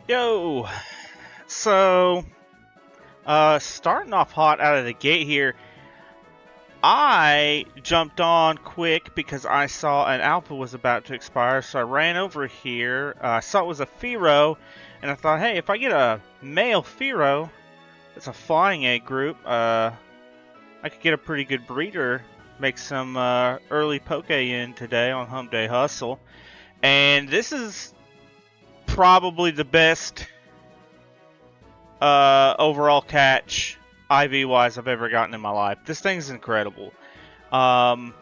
Yo, so starting off hot out of the gate here, I jumped on quick because I saw an alpha was about to expire, so I ran over here. I saw it was a Firo, and I thought, hey, if I get a male Firo, it's a flying egg group, I could get a pretty good breeder, make some early poke in today on Hump Day Hustle. And this is probably the best overall catch IV wise I've ever gotten in my life. This thing's incredible. Um,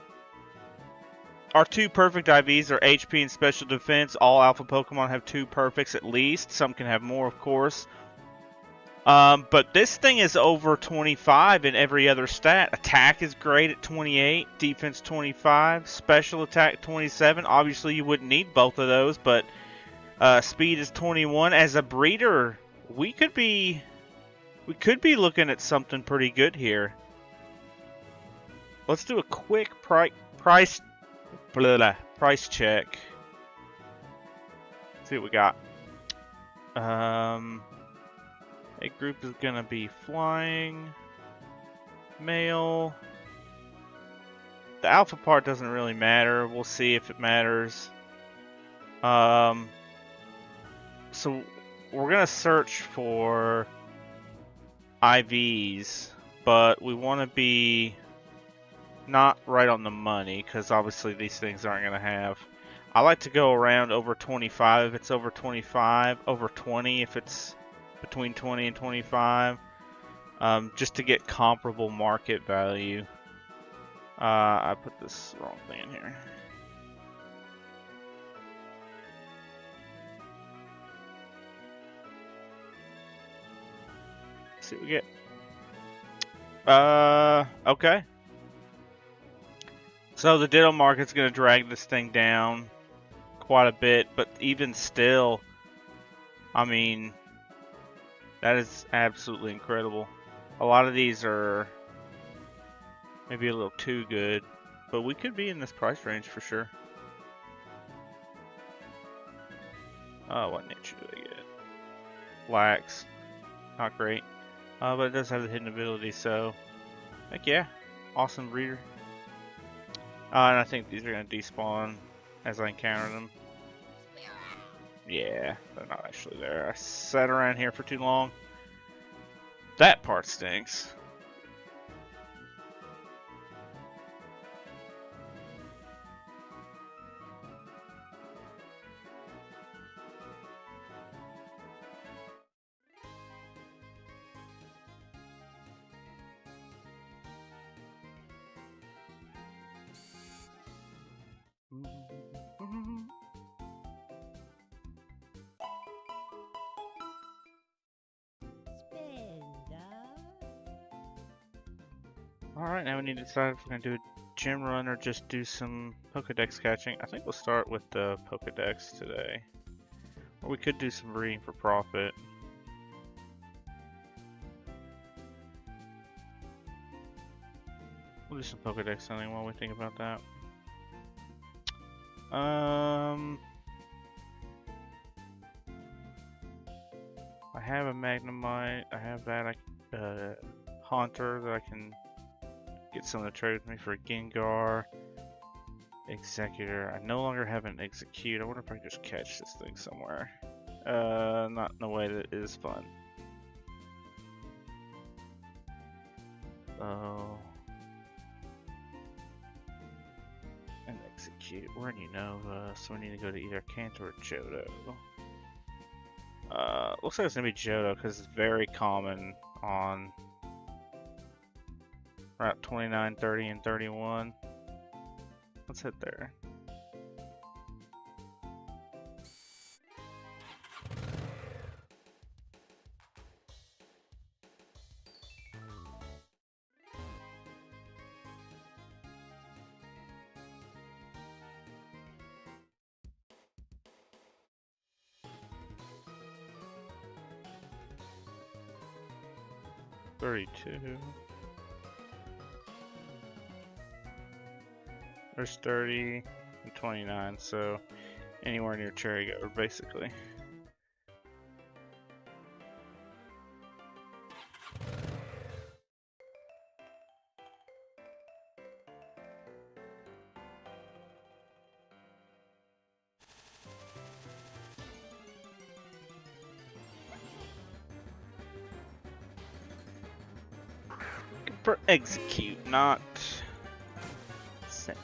our two perfect IVs are HP and Special Defense. All alpha Pokemon have two perfects at least. Some can have more, of course. But this thing is over 25 in every other stat. Attack is great at 28, defense 25, special attack 27. Obviously, you wouldn't need both of those, but speed is 21. As a breeder, we could be looking at something pretty good here. Let's do a quick price check. See what we got. A group is gonna be flying, male. The alpha part doesn't really matter. We'll see if it matters. So we're gonna search for IVs, but we want to be not right on the money because obviously these things aren't gonna have. I like to go around over 25 if it's over 25, over 20 if it's between 20 and 25, just to get comparable market value. I put this wrong thing in here. Let's see what we get. Okay. So the Ditto market's going to drag this thing down quite a bit, but even still, I mean, that is absolutely incredible. A lot of these are maybe a little too good, but we could be in this price range for sure. Oh, what nature do I get? Lax. Not great. But it does have the hidden ability, so heck yeah. Awesome breeder. And I think these are going to despawn as I encounter them. Yeah, they're not actually there. I sat around here for too long. That part stinks. Alright, now we need to decide if we're going to do a gym run or just do some Pokedex catching. I think we'll start with the Pokedex today. Or we could do some breeding for profit. We'll do some Pokedex hunting while we think about that. I have a Magnemite. I have that Haunter that I can get someone to trade with me for a Gengar. Executor. I no longer have an Execute. I wonder if I can just catch this thing somewhere. Not in a way that is fun. Oh. And Execute. We're in Unova, so we need to go to either Kanto or Johto. Looks like it's gonna be Johto because it's very common on Route 29, 30, and 31. Let's hit there. There's 30 and 29, so anywhere near Cherry Goat, basically. For execute, not centered.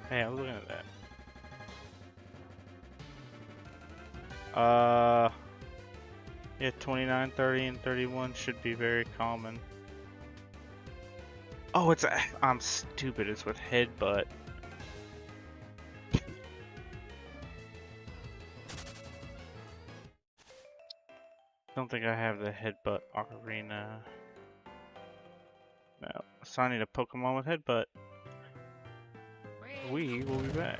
Hey, I was looking at that. Yeah, 29, 30, and 31 should be very common. Oh, I'm stupid. It's with headbutt. Don't think I have the headbutt ocarina. No, assigning a Pokemon with headbutt. We will be back.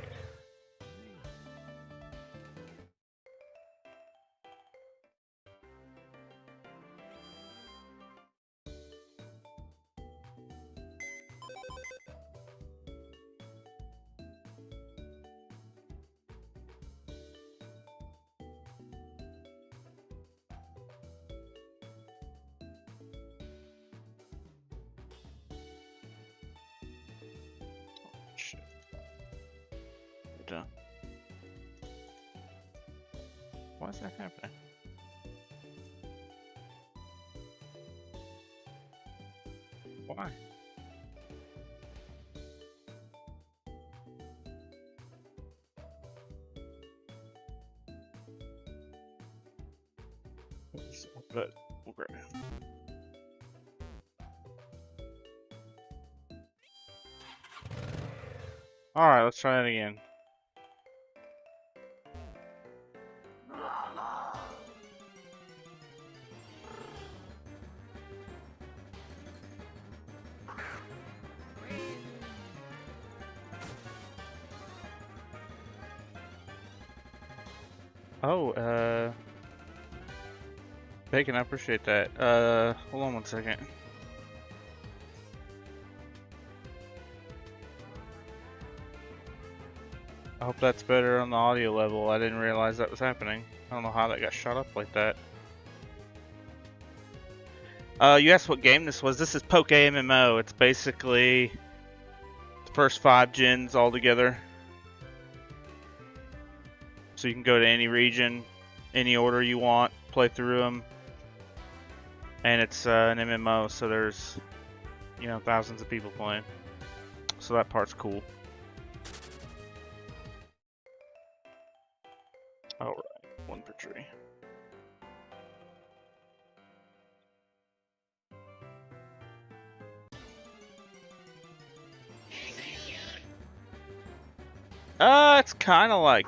Shit. Done. Why is that happening? Why? But we'll grab it. Alright, let's try that again. Oh, Bacon, I appreciate that. Hold on one second. I hope that's better on the audio level. I didn't realize that was happening. I don't know how that got shot up like that. You asked what game this was. This is PokeMMO. It's basically the first 5 gens all together. So you can go to any region, any order you want, play through them. And it's an MMO, so there's, you know, thousands of people playing. So that part's cool. Alright, 1 per tree. It's kind of like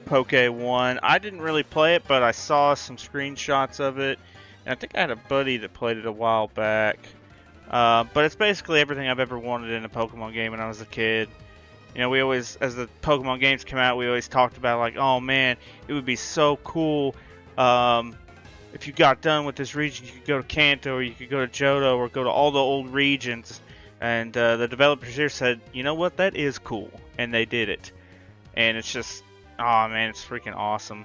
Poke 1. I didn't really play it, but I saw some screenshots of it. And I think I had a buddy that played it a while back. But it's basically everything I've ever wanted in a Pokemon game when I was a kid. You know, we always, as the Pokemon games come out, we always talked about like, oh man, it would be so cool if you got done with this region, you could go to Kanto, or you could go to Johto, or go to all the old regions. And the developers here said, you know what, that is cool. And they did it. And it's just, oh man, it's freaking awesome.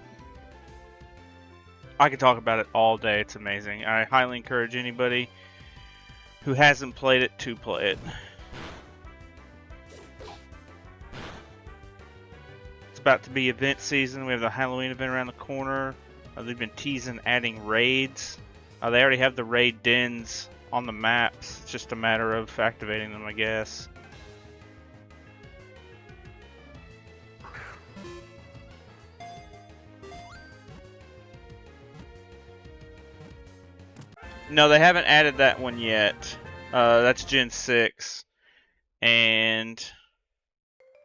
I could talk about it all day. It's amazing. I highly encourage anybody who hasn't played it to play it. It's about to be event season. We have the Halloween event around the corner. They've been teasing adding raids. They already have the raid dens on the maps. It's just a matter of activating them, I guess. No, they haven't added that one yet. That's Gen 6. And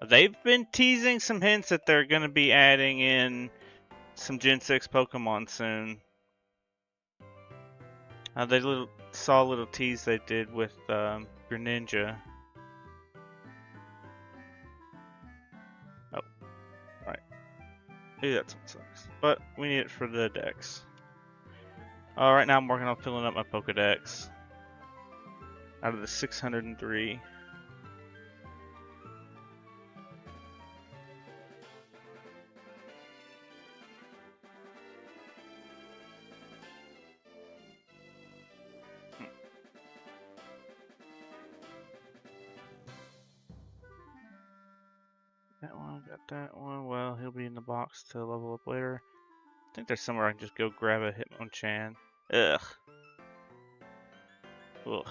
they've been teasing some hints that they're going to be adding in some Gen 6 Pokemon soon. They saw a little tease they did with Greninja. Oh, right. Maybe that's what sucks. But we need it for the dex. Right now I'm working on filling up my Pokedex. Out of the 603. That one, got that one. Well, he'll be in the box to level up later. I think there's somewhere I can just go grab a Hitmonchan. Ugh. Ugh.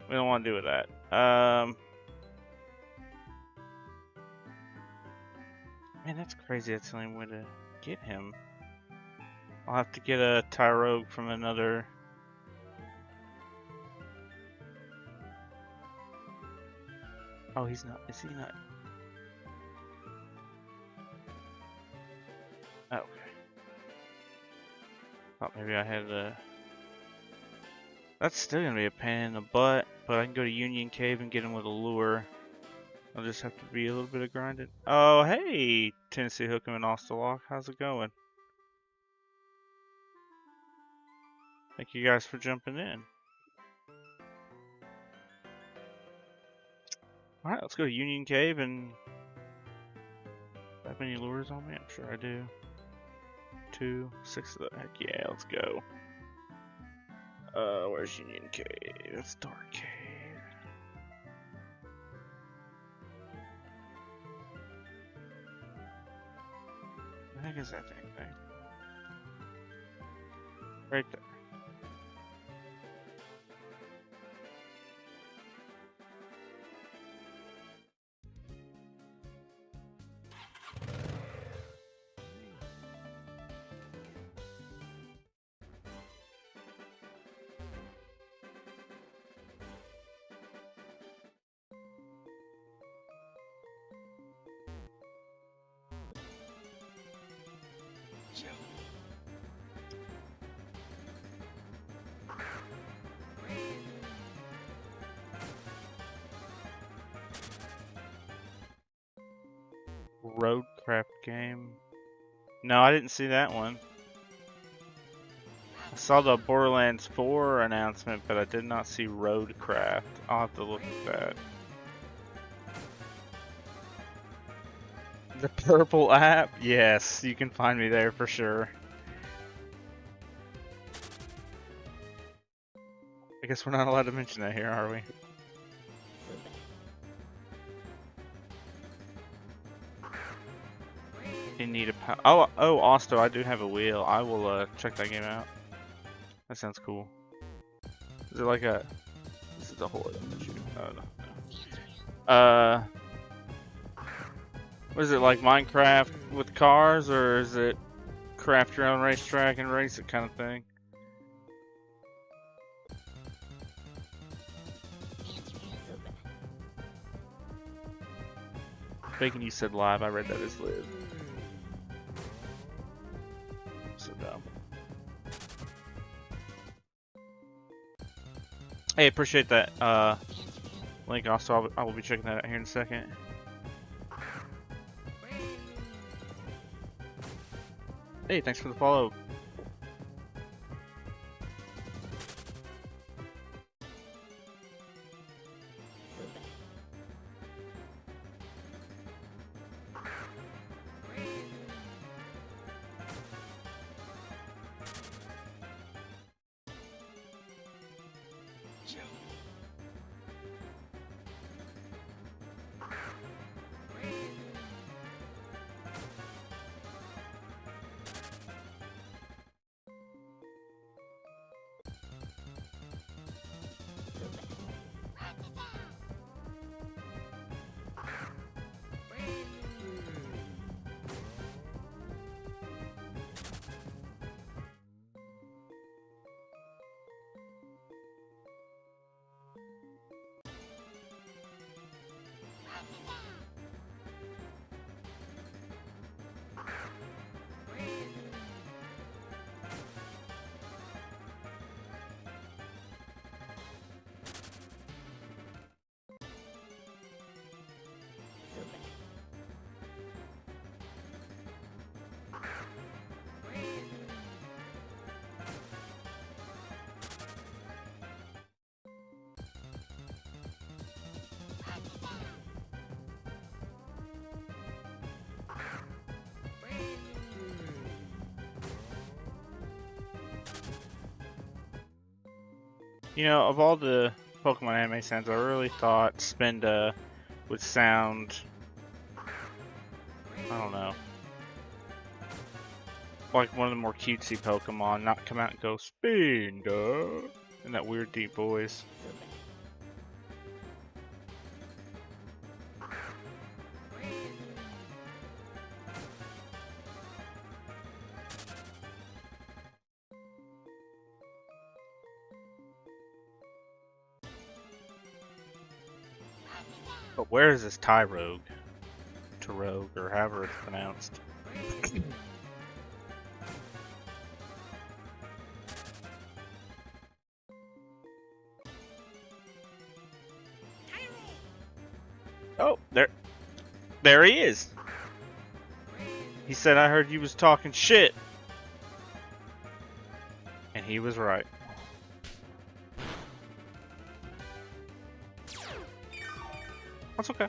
We don't want to do with that. Man, that's crazy. That's the only way to get him. I'll have to get a Tyrogue from another. Oh, he's not. Is he not? Oh, okay. Thought maybe I had a. That's still gonna be a pain in the butt, but I can go to Union Cave and get him with a lure. I'll just have to be a little bit of grinding. Oh, hey, Tennessee Hook'em and Osterlock. How's it going? Thank you guys for jumping in. Alright, let's go to Union Cave and... Have many lures on me? I'm sure I do. 2, 6 of the... Heck yeah, let's go. Where's Union Cave? It's Dark Cave. What the heck is that thing? Right there. Roadcraft game. No, I didn't see that one. I saw the Borderlands 4 announcement, but I did not see Roadcraft. I'll have to look at that. The purple app? Yes, you can find me there for sure. I guess we're not allowed to mention that here, are we? You need a oh, Osto, I do have a wheel. I will check that game out. That sounds cool. Is it like a... This is a whole other issue. Oh, no. What is it, like Minecraft with cars, or is it craft your own racetrack and race it kind of thing? Bacon, you said live. I read that as live. So dumb. Hey, appreciate that link. Also, I will be checking that out here in a second. Hey, thanks for the follow. You know, of all the Pokemon anime sounds, I really thought Spinda would sound, I don't know, like one of the more cutesy Pokemon, not come out and go Spinda in that weird deep voice. But where is this Tyrogue? Tyrogue, or however it's pronounced. Oh, there he is. He said, I heard you was talking shit. And he was right. That's okay.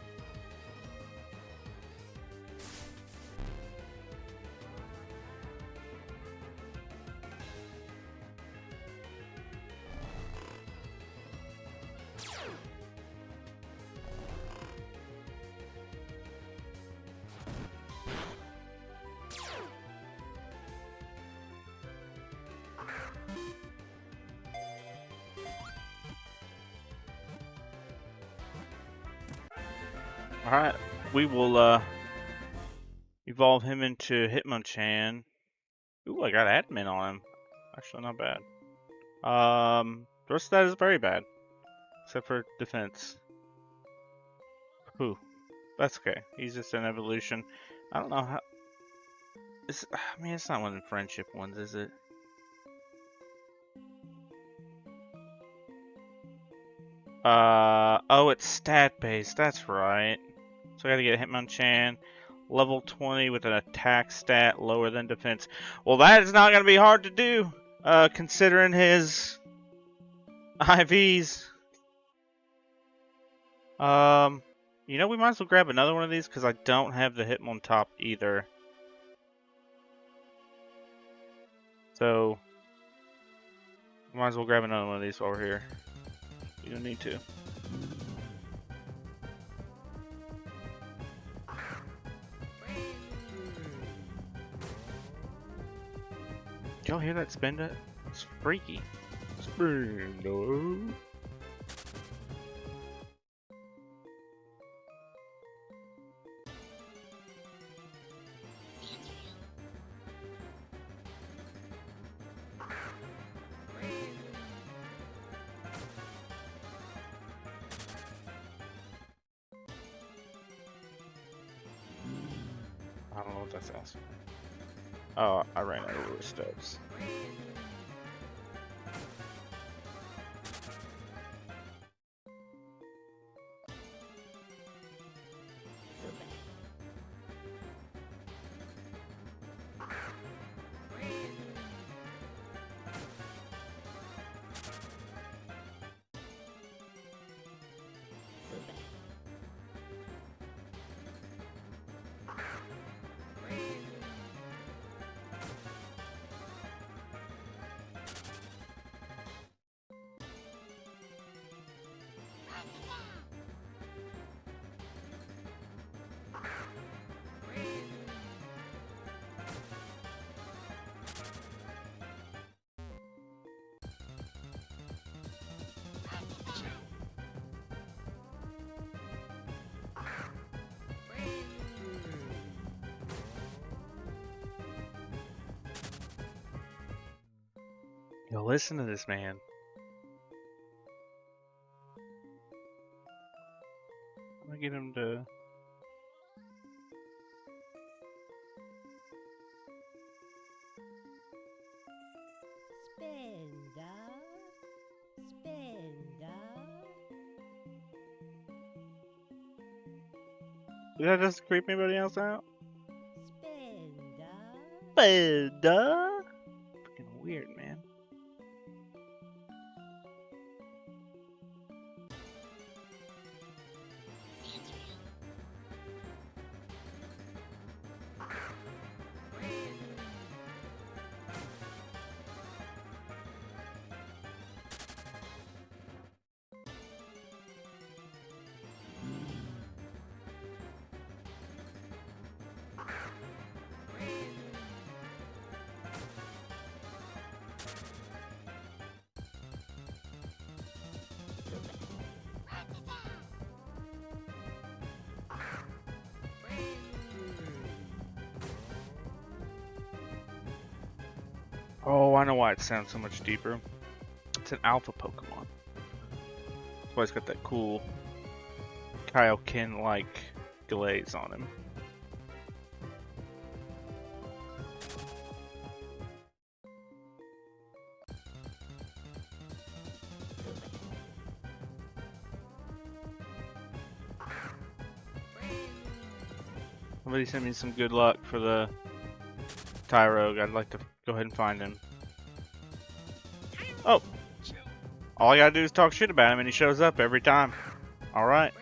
Alright, we will evolve him into Hitmonchan. Ooh, I got admin on him. Actually, not bad. The rest of that is very bad. Except for defense. Ooh, that's okay. He's just an evolution. I don't know how... I mean, it's not one of the friendship ones, is it? Oh, it's stat-based. That's right. So I gotta get Hitmonchan. Level 20 with an attack stat lower than defense. Well, that is not going to be hard to do, considering his IVs. You know, we might as well grab another one of these because I don't have the Hitmontop either. So, might as well grab another one of these while we're here. You don't need to. Did y'all hear that Spinda? It's freaky. Spinda. I don't know what that sounds like. Oh, I ran out of steps. Yo, listen to this man. I'm gonna get him to... Spinda. Did that just creep anybody else out? Spinda. Spinda? Fucking weird, man. Oh, I know why it sounds so much deeper. It's an alpha Pokemon. That's why it's got that cool Kaioken-like glaze on him. Somebody sent me some good luck for the Tyrogue. I'd like to go ahead and find him. Oh! All I gotta do is talk shit about him and he shows up every time. Alright.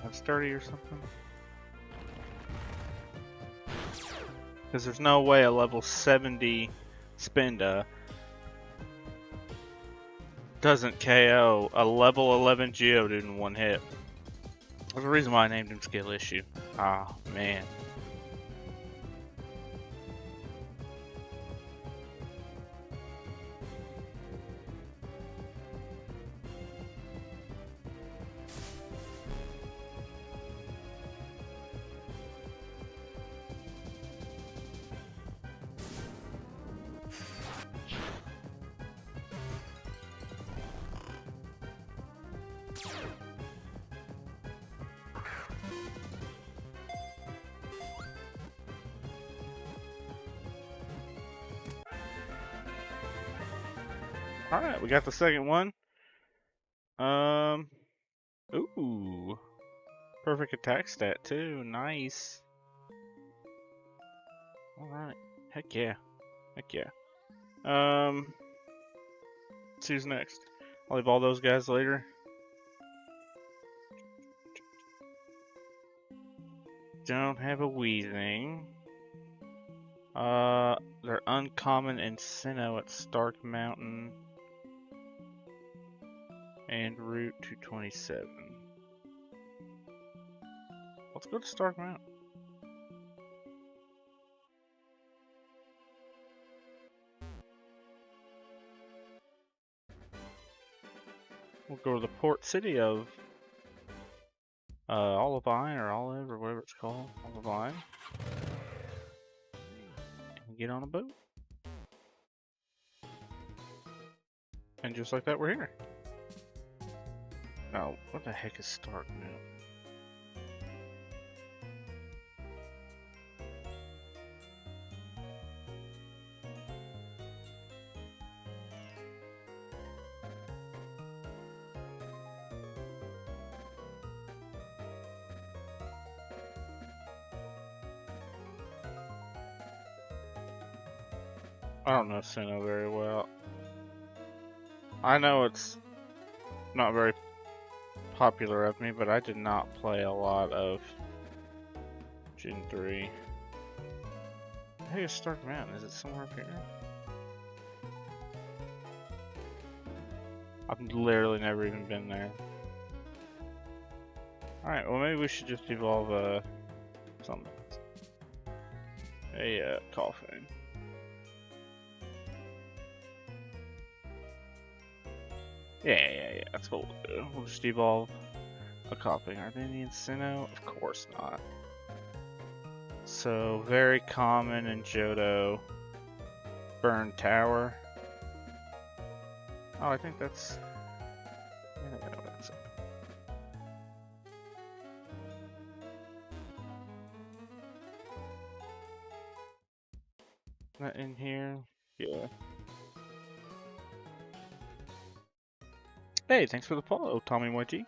Have sturdy or something? Because there's no way a level 70 Spinda doesn't KO a level 11 Geodude in one hit. There's a reason why I named him Skill Issue. Ah, man. Alright, we got the second one. Ooh. Perfect attack stat too, nice. Alright, heck yeah. Heck yeah. Let's see who's next. I'll leave all those guys later. Don't have a Weezing. They're uncommon in Sinnoh at Stark Mountain. And Route 227. Let's go to Stark Mountain. We'll go to the port city of Olivine or Olive or whatever it's called. Olivine. And get on a boat. And just like that, we're here. Oh, what the heck is Stark Mountain? I don't know Sinnoh very well. I know it's not very popular of me, but I did not play a lot of Gen 3. Hey, it's Stark Mountain. Is it somewhere up here? I've literally never even been there. Alright, well maybe we should just evolve something. A coffin. Yeah, that's what we'll do. We'll just evolve a copy. Are they in Sinnoh? Of course not. So, very common in Johto. Burn Tower. Oh, I think that's... Yeah, that's it. That in here? Yeah. Hey, thanks for the follow, Tommy YG.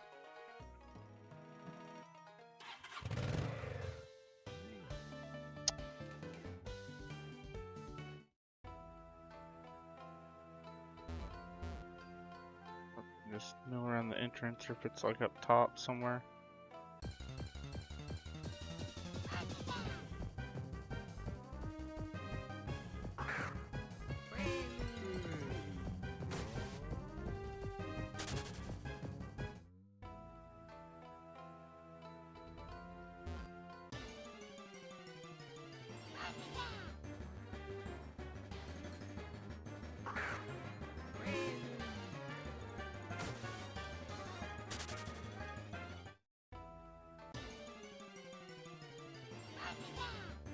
Just know around the entrance or if it's like up top somewhere.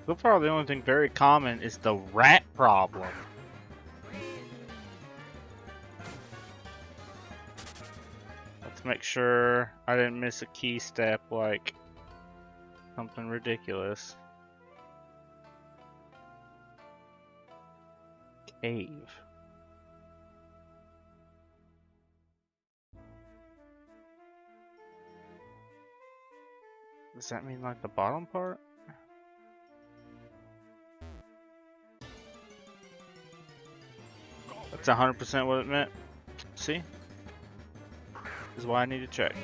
So far, the only thing very common is the rat problem. Let's make sure I didn't miss a key step like something ridiculous. Cave. Does that mean like the bottom part? That's 100% what it meant. See? This is why I need to check.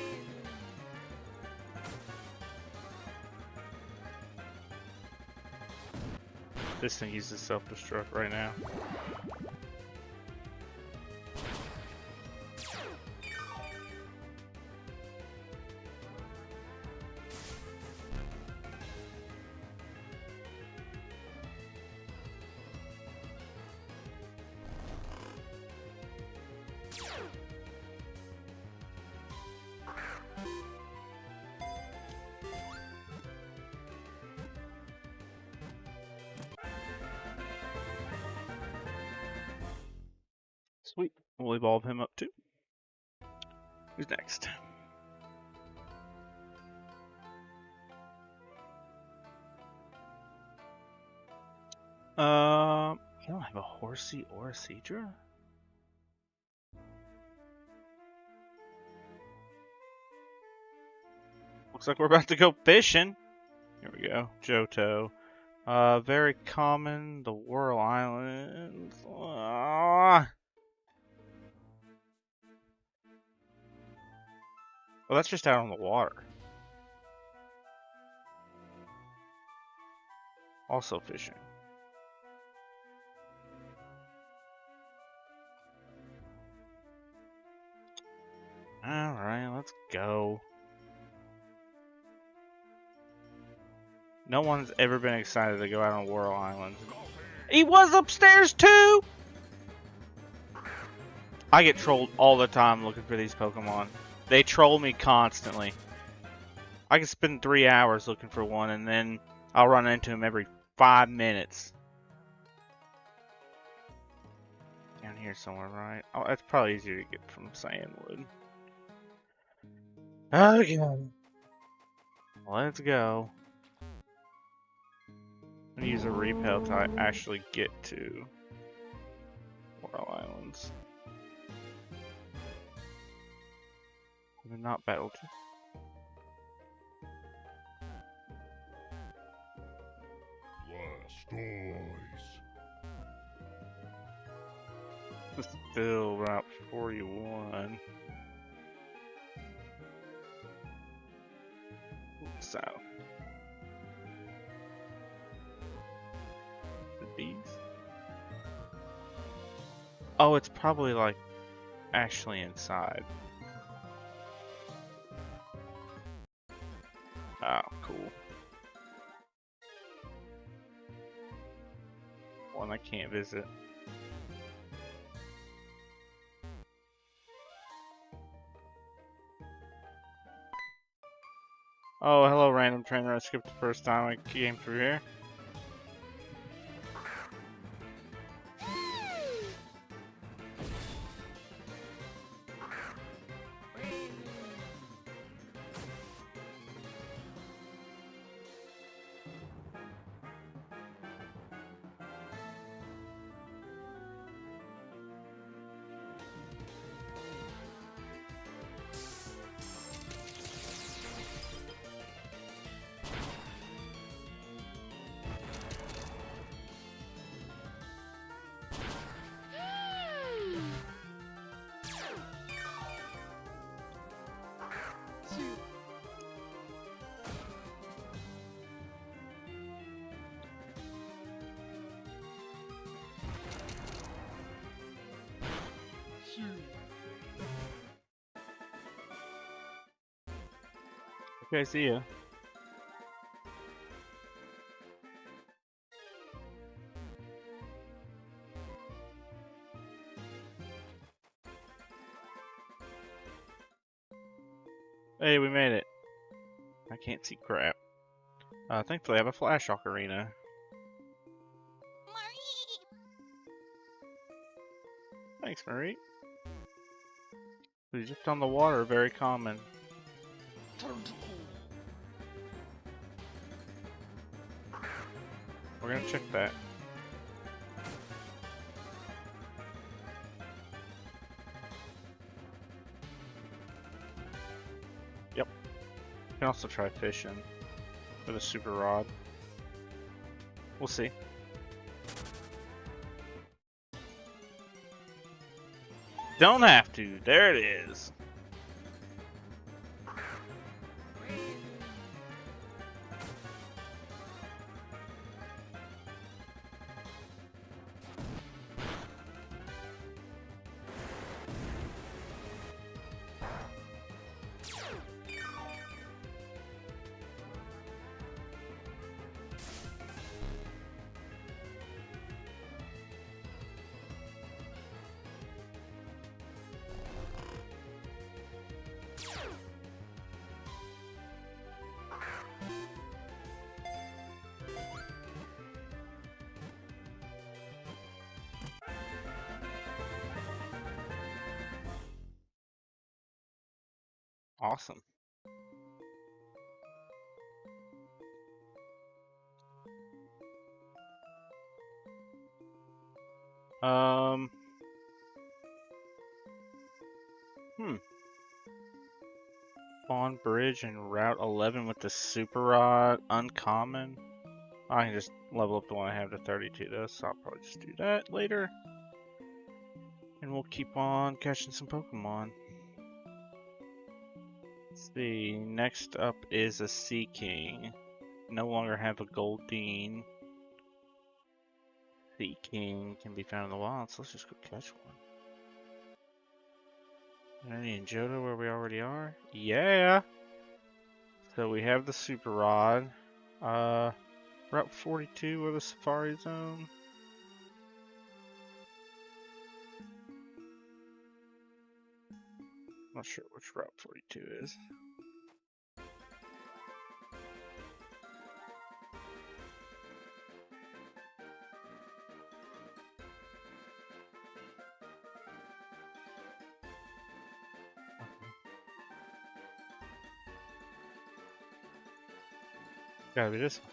This thing uses self-destruct right now. Sweet. We'll evolve him up too. Who's next? I don't have a Horsey or a Seadra. Looks like we're about to go fishing. Here we go. Johto. Very common. The Whirl Islands. Well, that's just out on the water. Also fishing. Alright, let's go. No one's ever been excited to go out on Whirl Island. He was upstairs too! I get trolled all the time looking for these Pokemon. They troll me constantly. I can spend 3 hours looking for one and then I'll run into him every 5 minutes. Down here somewhere, right? Oh, it's probably easier to get from Sandwood. Okay. Let's go. I'm gonna use a repel till I actually get to Whirl Islands. They're not battled. Still Route 41. South. The bees? Oh, it's probably like actually inside. Oh, cool. One I can't visit. Oh, hello, random trainer. I skipped the first time I came through here. Okay, see ya. Hey, we made it. I can't see crap. Thankfully I have a Flash Ocarina. Thanks, Marie. He's just on the water, very common. We're gonna check that. Yep. You can also try fishing with a super rod. We'll see. Don't have to. There it is. Awesome. Spawn Bridge and Route 11 with the Super Rod, uncommon. I can just level up the one I have to 32 though, so I'll probably just do that later. And we'll keep on catching some Pokemon. Let's see, next up is a Sea King. No longer have a Goldeen. Sea King can be found in the wild, so let's just go catch one. Any in Johto where we already are? Yeah! So we have the Super Rod. Route 42 with a Safari Zone. Not sure which Route 42 is. Gotta be this one.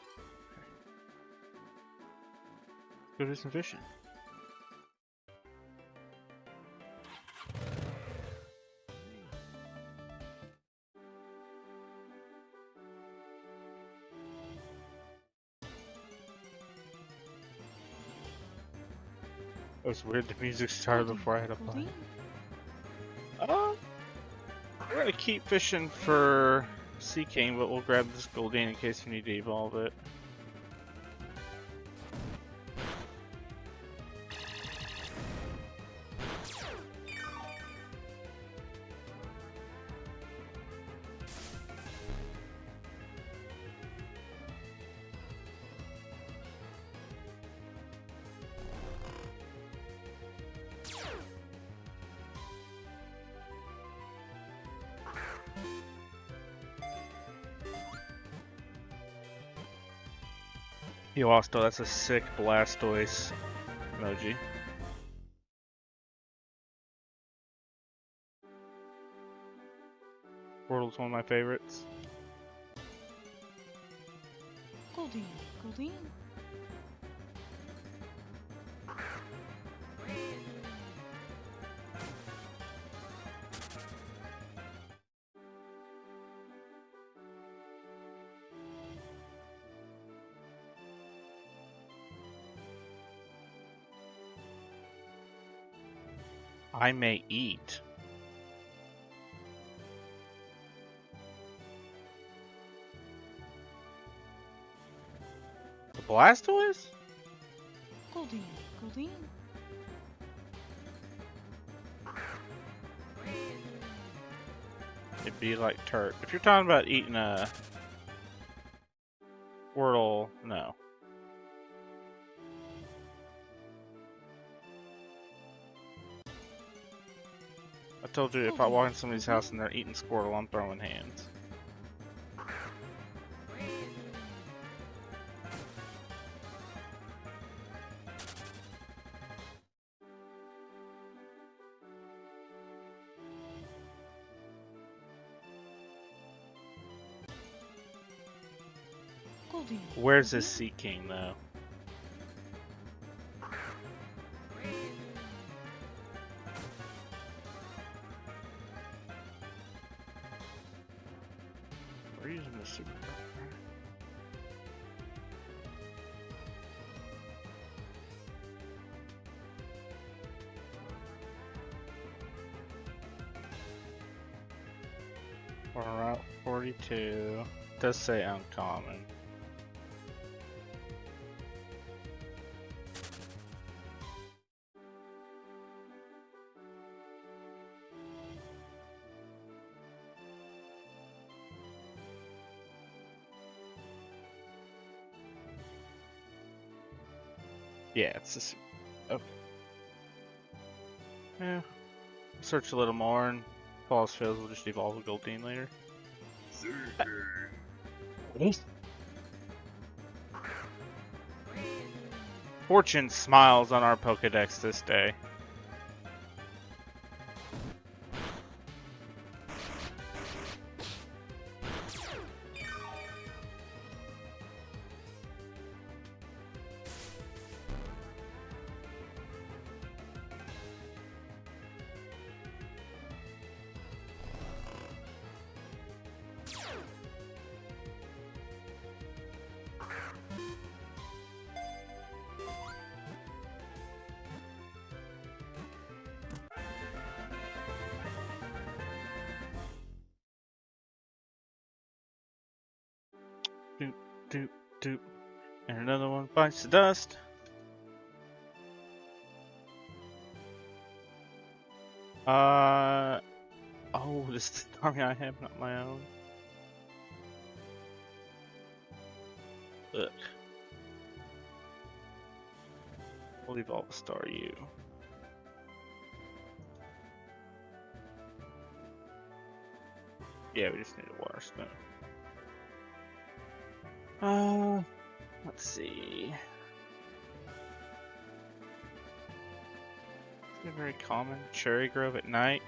Go do some fishing. It was weird, the music started before I had to play. We're gonna keep fishing for Sea King, but we'll grab this Goldeen in case we need to evolve it. You lost, though. That's a sick Blastoise emoji. Portal's one of my favorites. Goldeen, Goldeen. I may eat. The Blastoise? Goldeen, Goldeen. It'd be like Turt. If you're talking about eating a Squirtle, no. I told you if I walk in somebody's house and they're eating Squirtle, I'm throwing hands. Goldie. Where's Goldie. this Sea King though? We're using the super. We're at 42. Does say uncommon. Yeah, it's just okay. Yeah. Search a little more and if all else fails, we'll just evolve a Goldeen later. Fortune smiles on our Pokedex this day. Doop, doop, doop. And another one bites the dust. Oh, this is the army I have, not my own. Ugh. We'll evolve a Star U. Yeah, we just need a Water Stone. Let's see. It's very common. Cherry Grove at night.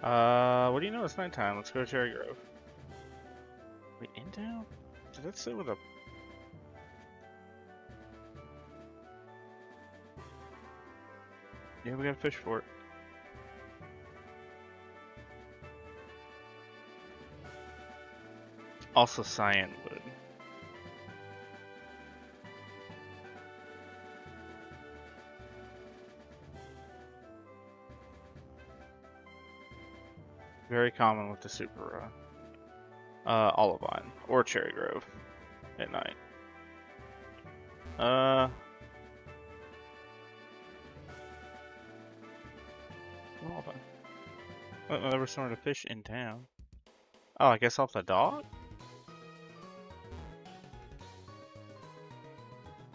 What do you know? It's nighttime. Let's go to Cherry Grove. Wait, in town? Did that say with a? Yeah, we gotta fish for it. Also Cyanwood. Very common with the Super Olivine or Cherry Grove at night. Olivine. Oh, there was somewhere to fish in town. Oh, I guess off the dock?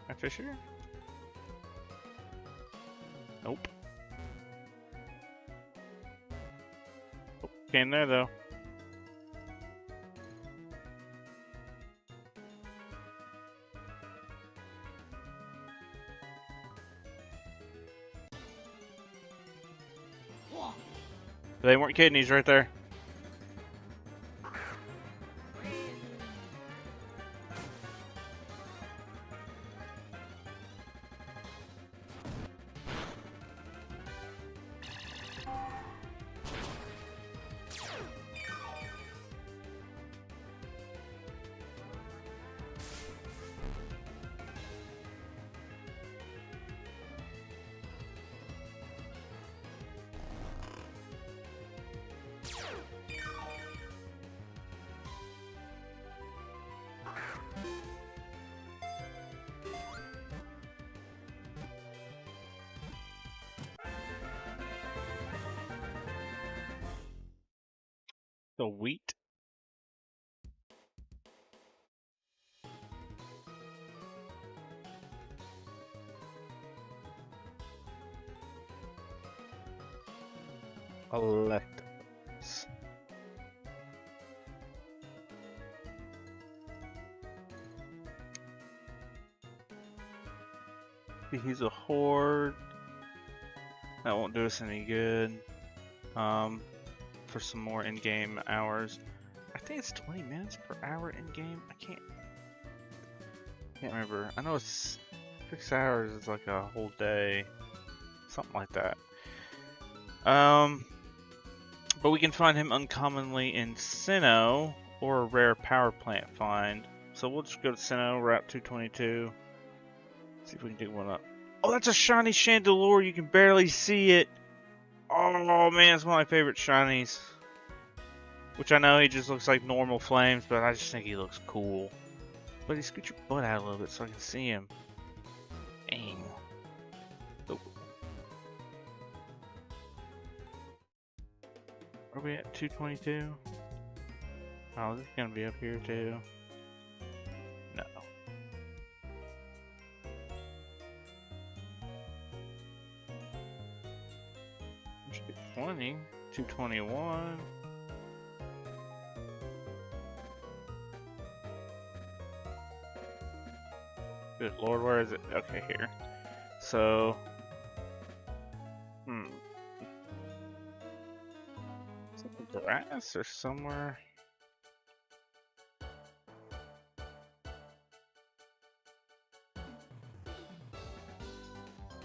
Can I fish here? Nope. Oh, can there though. They weren't kidneys right there. The wheat. Electabuzz. He's a horde. That won't do us any good. For some more in-game hours. I think it's 20 minutes per hour in-game. I can't. can't remember. I know it's 6 hours is like a whole day. Something like that. But we can find him uncommonly in Sinnoh or a rare power plant find. So we'll just go to Sinnoh, Route 222. See if we can dig one up. Oh, that's a shiny Chandelure. You can barely see it. Oh man, it's one of my favorite shinies. Which I know he just looks like normal flames, but I just think he looks cool. Buddy, scoot your butt out a little bit so I can see him. Dang. Oh. Are we at 222? Oh, this is gonna be up here too. No. Should be 20. 221. Good lord, where is it? Okay, here. So, is it the grass or somewhere?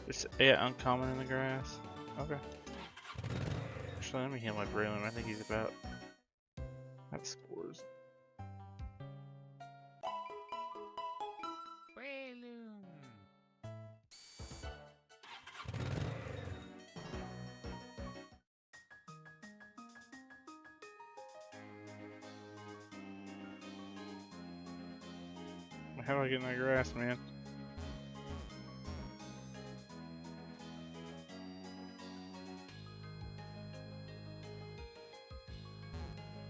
Is it uncommon in the grass? Okay. Actually, let me heal my Braylon. I think he's about. That scores. How do I get in that grass, man?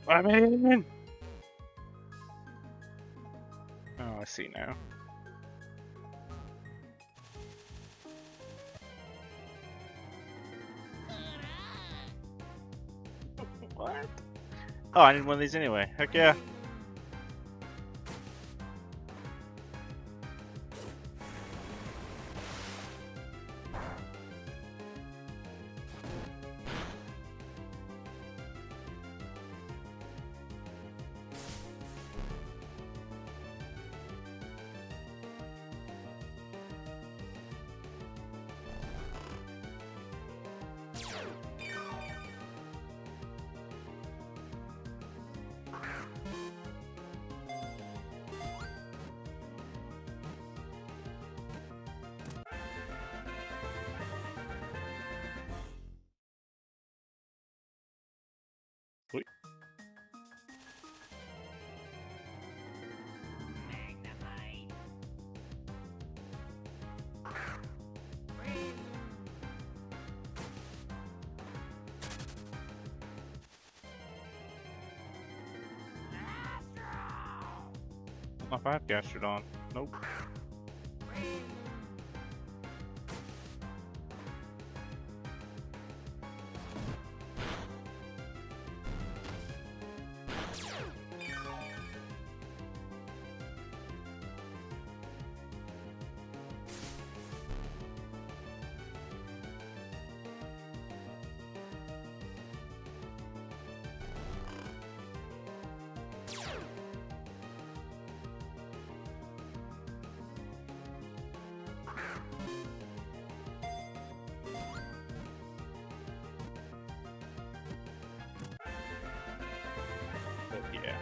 I'm in! Oh, I see now. What? Oh, I need one of these anyway. Heck yeah. Wait. Not if I have Gastrodon. Nope. But yeah.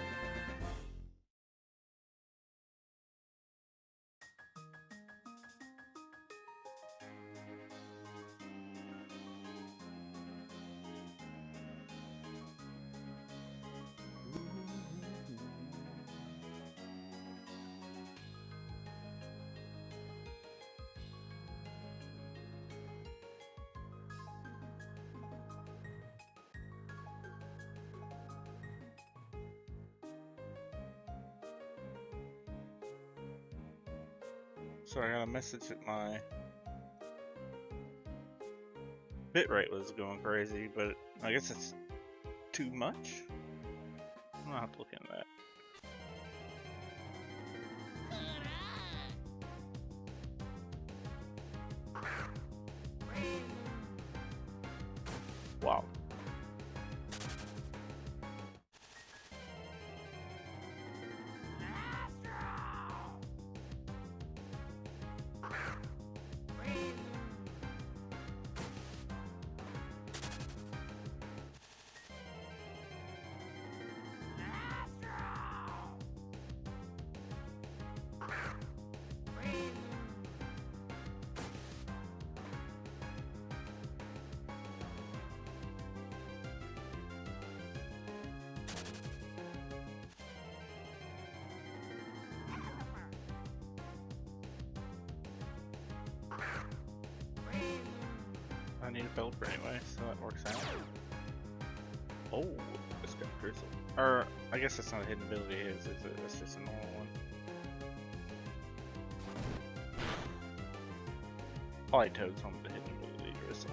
So I got a message that my bitrate was going crazy, but I guess it's too much? I'm gonna have to look into that. Wow. I need a developer anyway, so that works out. Oh, it's got Hussle. Or, I guess that's not a hidden ability, is it? That's just a normal one. Probably Toad's on the hidden ability, Hussle.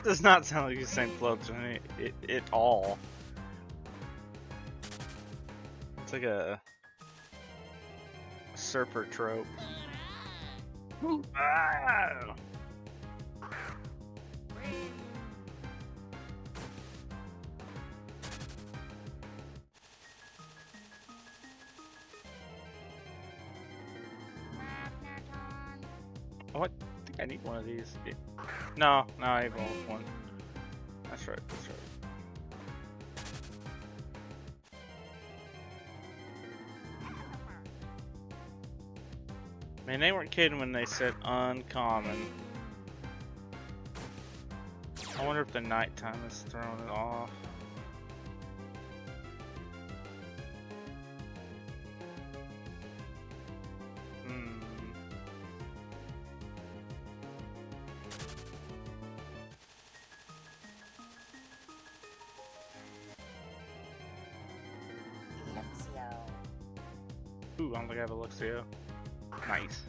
Does not sound like he's saying float to me at all. It's like a surfer trope. Ah! Oh, I think I need one of these. No, I evolved one. That's right, that's right. Man, they weren't kidding when they said uncommon. I wonder if the nighttime is throwing it off. Ooh, I don't think I have a Luxio. Nice.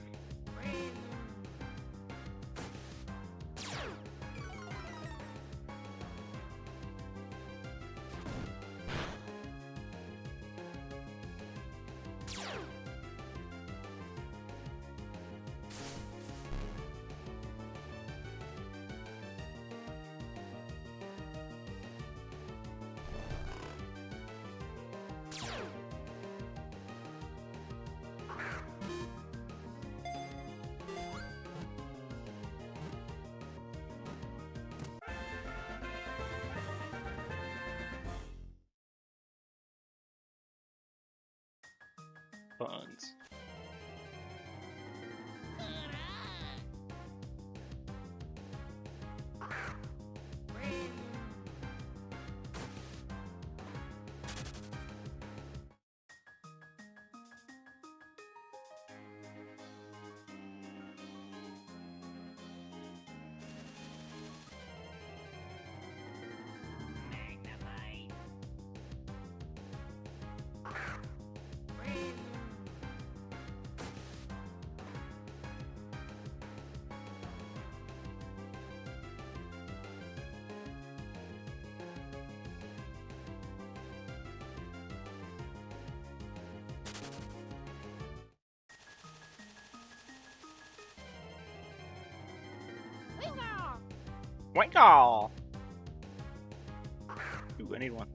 Buns. Winkle! Ooh, I need one.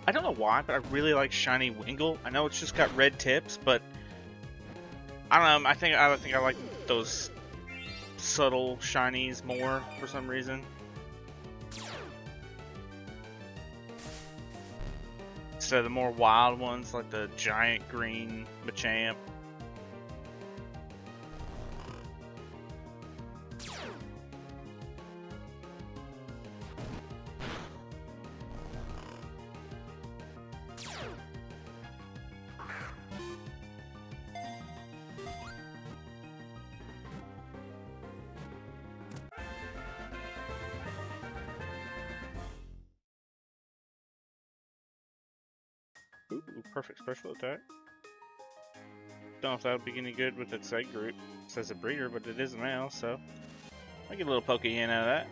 I don't know why, but I really like shiny Wingull. I know it's just got red tips, but I don't know. I think I like those subtle shinies more for some reason. Instead of the more wild ones like the giant green Machamp. Ooh, perfect special attack. Don't know if that would be any good with its egg group. It says a breeder, but it is a male, so I get a little Pokeyen out of that.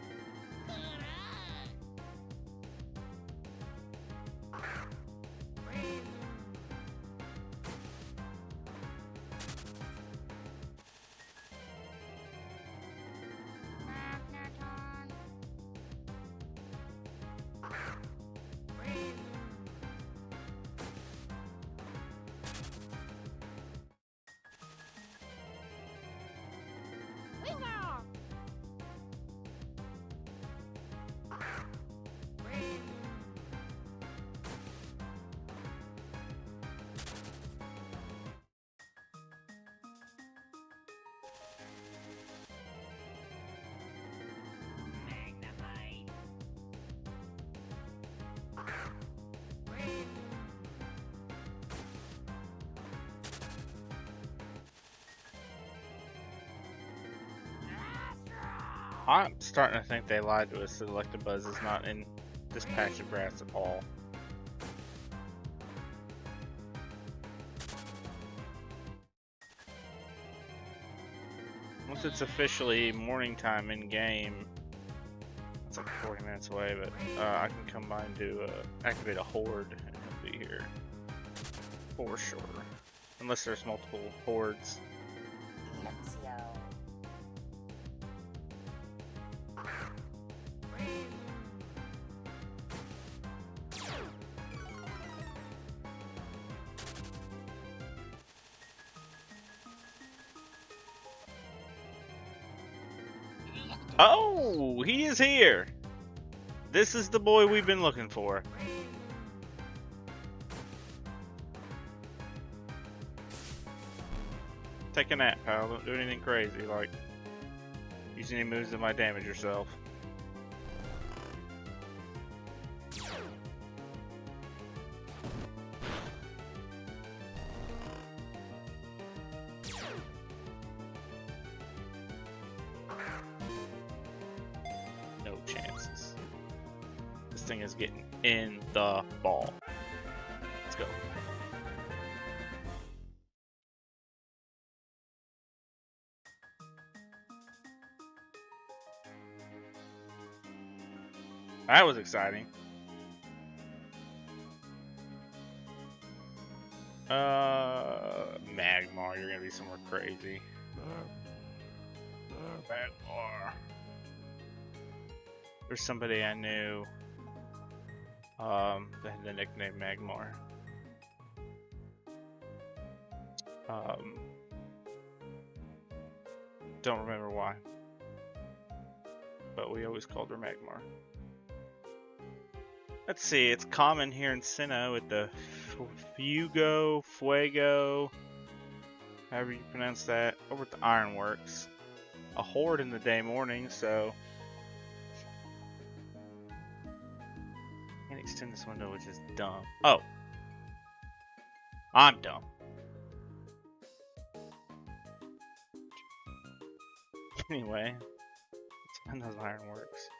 I'm starting to think they lied to us. That Electabuzz is not in this patch of grass at all. Once it's officially morning time in game, it's like 40 minutes away, but I can come by and do activate a horde and he'll be here for sure. Unless there's multiple hordes. Oh, he is here. This is the boy we've been looking for. Take a nap, pal. Don't do anything crazy, like use any moves that might damage yourself. No chances. This thing is getting in the ball. Let's go. That was exciting. Magmar, you're gonna be somewhere crazy. Magmar. There's somebody I knew that had the nickname Magmar. Don't remember why, but we always called her Magmar. Let's see, it's common here in Sinnoh with the Fuego, however you pronounce that, over at the Ironworks. A horde in the day morning, so can't extend this window, which is dumb. Oh, I'm dumb. Anyway, let's find those Ironworks.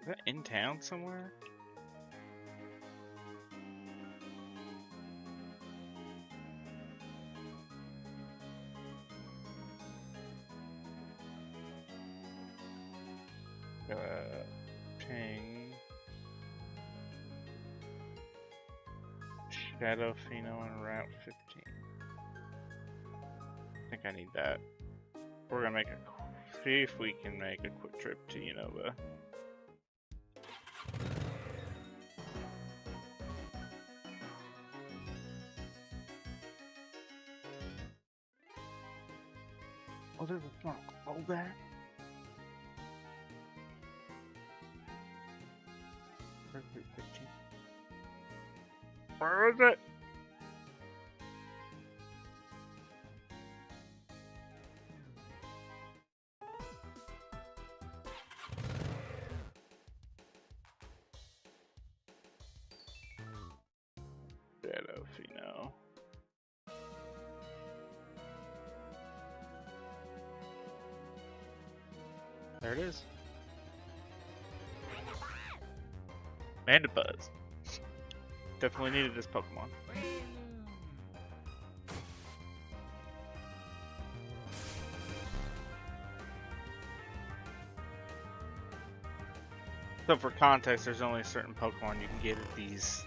Is that in town somewhere? Ping. Shadow Pheno on Route 15. I think I need that. We're gonna see if we can make a quick trip to Unova. Oh, there's a funnel. Hold that. Where's Route 15? Where is it? Shadow Pheno. There it is. Mandibuzz. Definitely needed this Pokemon. So for context, there's only certain Pokemon you can get at these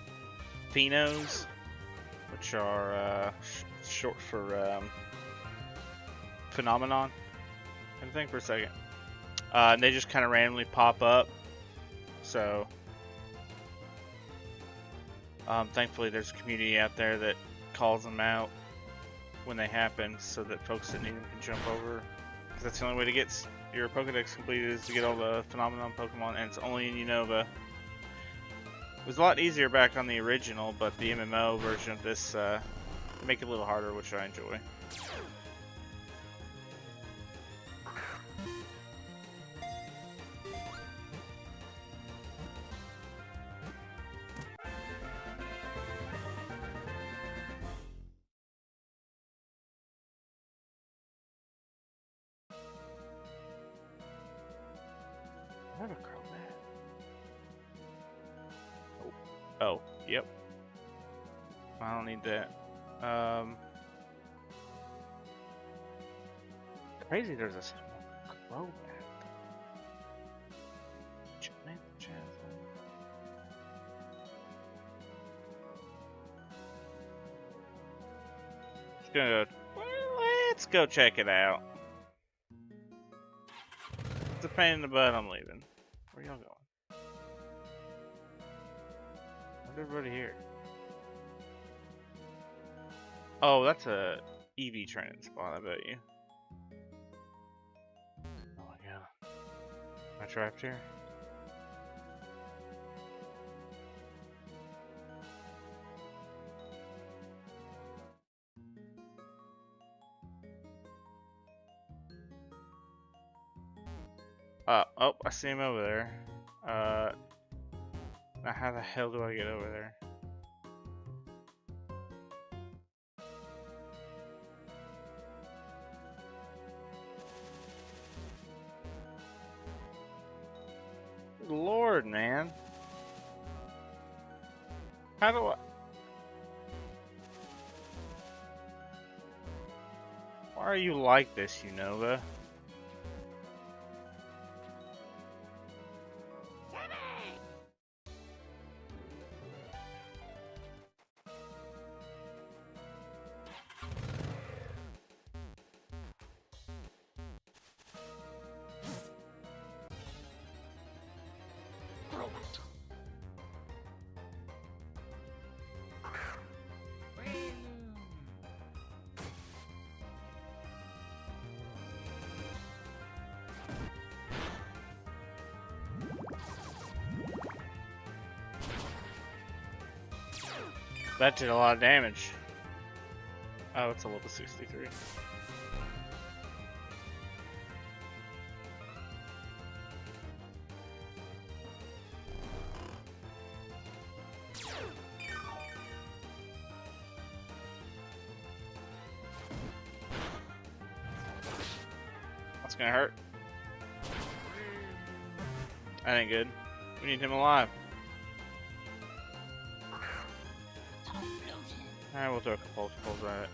Phenos, which are short for Phenomenon. I think for a second. And they just kind of randomly pop up. So thankfully there's a community out there that calls them out when they happen so that folks that need them can jump over. Because that's the only way to get your Pokedex completed is to get all the Phenomenon Pokemon, and it's only in Unova. It was a lot easier back on the original, but the MMO version of this make it a little harder, which I enjoy. I have a Crobat? Oh, yep. I don't need that. Crazy there's a Crobat. Let's go check it out. It's a pain in the butt. I'm leaving. Where y'all going? Where's everybody here? Oh, that's a EV training spot, I bet you. Oh my god. Am I trapped here? Oh, I see him over there. Now how the hell do I get over there? Good Lord, man. How do I... Why are you like this, Unova? That did a lot of damage. Oh, it's a level 63. That's gonna hurt. That ain't good. We need him alive. Alright, we'll throw a couple pulls at it.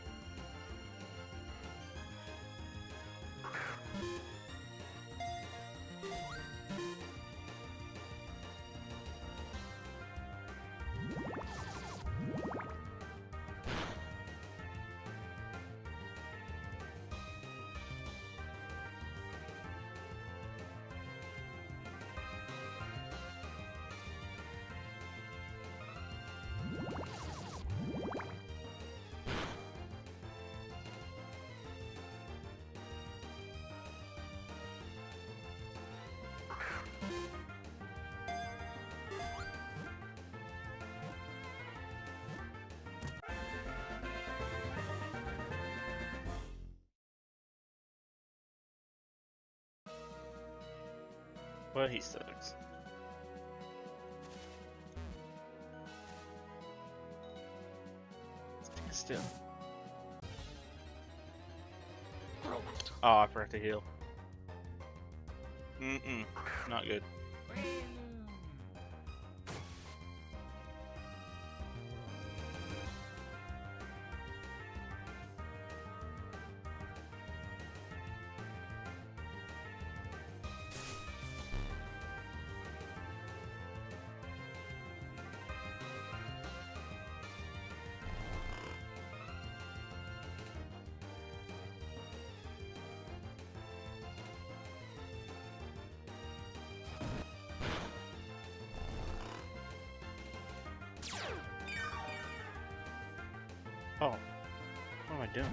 But he sucks. Stand still. Oh, I forgot to heal. Not good. Oh, what am I doing?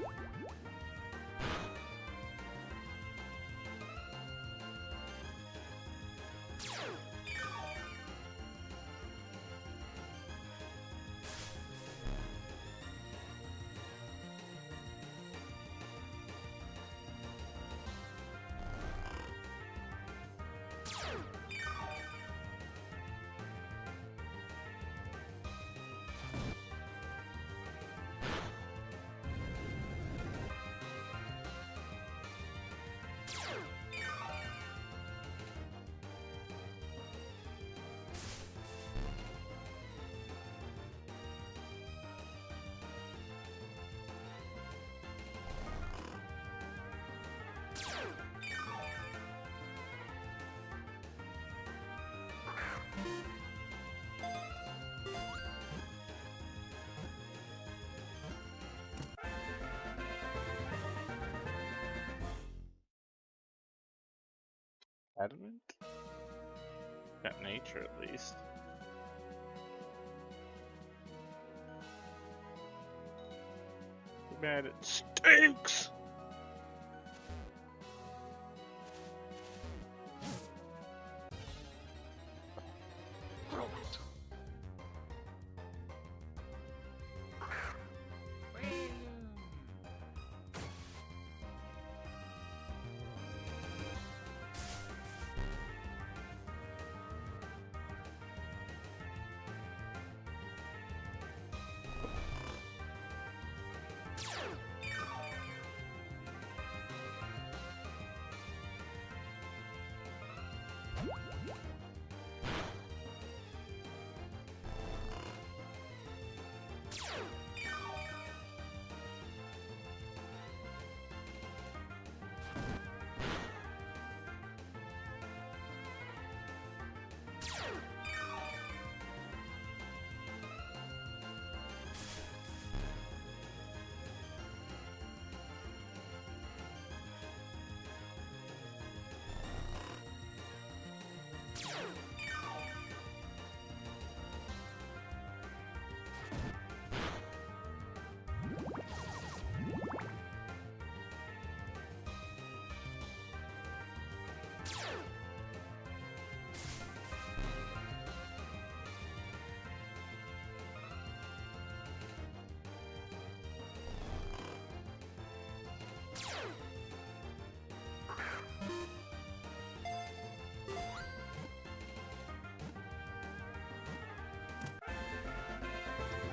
adamant? Got nature at least. Too bad it stinks!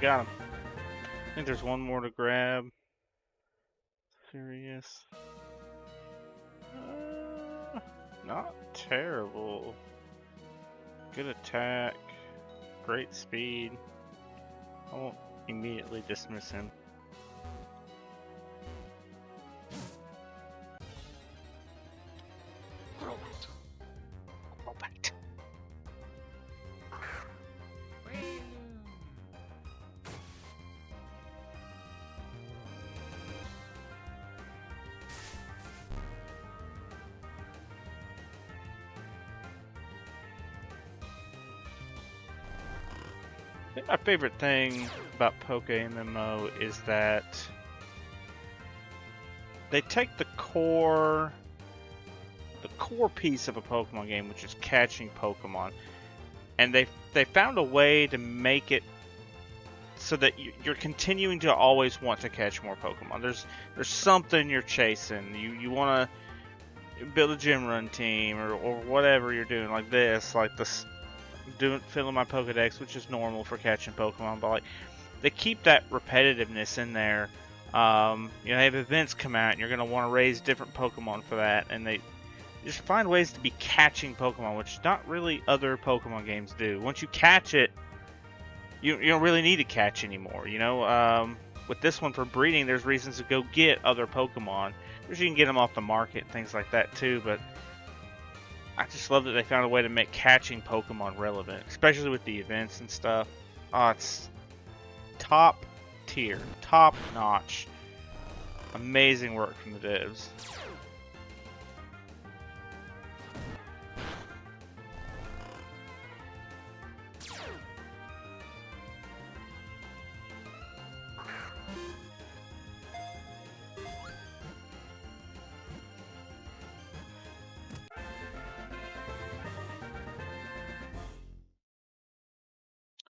Got him. I think there's one more to grab. Furious. Not terrible. Good attack. Great speed. I won't immediately dismiss him. Robot. I think my favorite thing about PokeMMO is that they take the core piece of a Pokemon game, which is catching Pokemon, and they found a way to make it so that you're continuing to always want to catch more Pokemon. There's something you're chasing. You want to build a gym run team or whatever you're doing, like this, like this. Filling my Pokedex, which is normal for catching Pokemon, but like they keep that repetitiveness in there. You know, they have events come out, and you're gonna want to raise different Pokemon for that, and they just find ways to be catching Pokemon, which not really other Pokemon games do. Once you catch it, you don't really need to catch anymore. You know, with this one for breeding, there's reasons to go get other Pokemon. Because you can get them off the market and things like that too, but I just love that they found a way to make catching Pokemon relevant, especially with the events and stuff. Oh, it's top tier, top notch. Amazing work from the devs.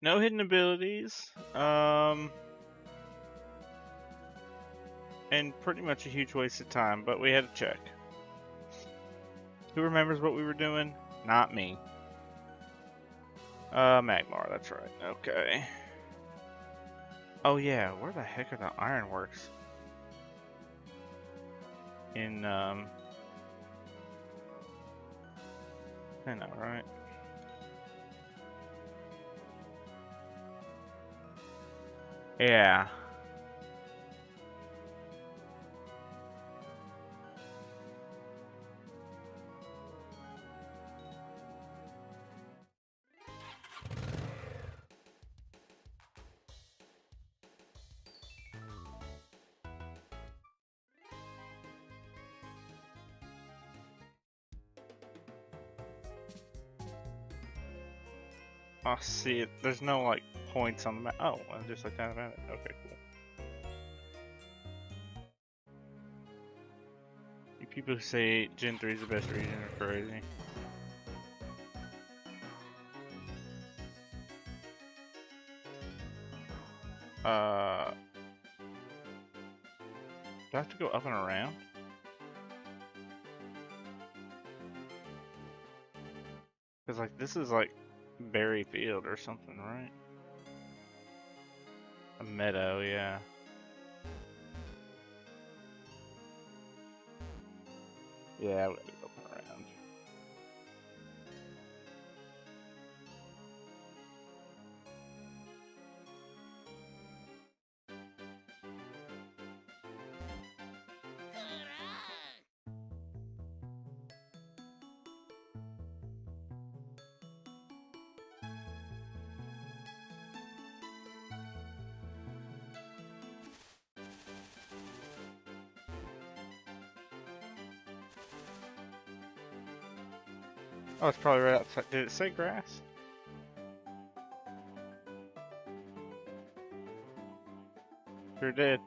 No hidden abilities, and pretty much a huge waste of time, but we had to check. Who remembers what we were doing? Not me. Magmar, that's right. Okay. Oh yeah, where the heck are the ironworks? In, I know, right? Yeah. I see it. There's no like points on the map. Oh, I just like kind of at it. Okay, cool. You people who say Gen 3 is the best region are crazy. Do I have to go up and around? Cause like this is like Berry Field or something, right? A meadow, yeah. Yeah, we gotta go up and around. Oh, it's probably right outside. Did it say grass? Sure did.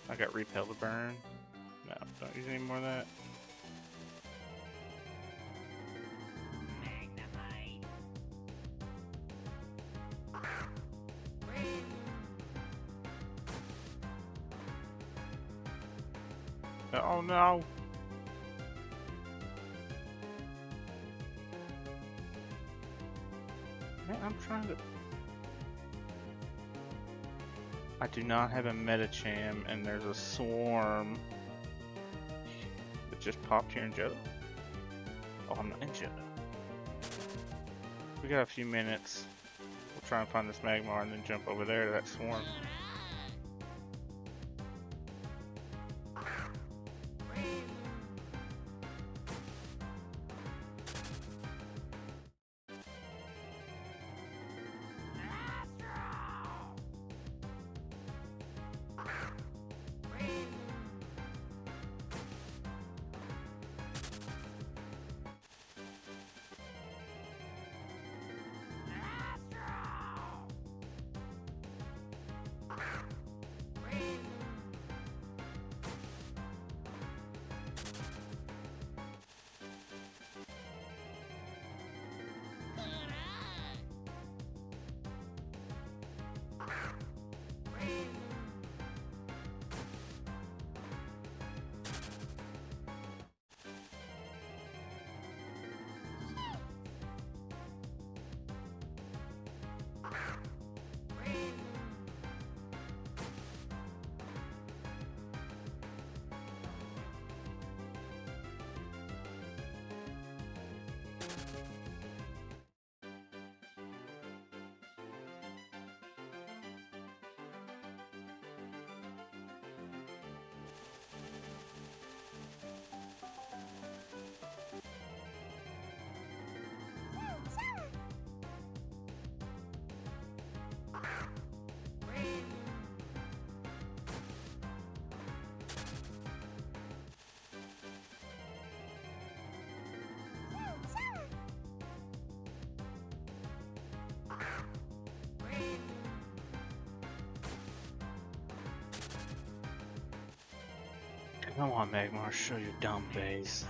I got repel to burn. No, don't use any more of that. Oh no! Man, I'm trying to... I do not have a Metacham, and there's a swarm that just popped here in Johto. Oh, I'm not in Johto. We got a few minutes. We'll try and find this Magmar and then jump over there to that swarm. Come on, Magmar, show your dumb face.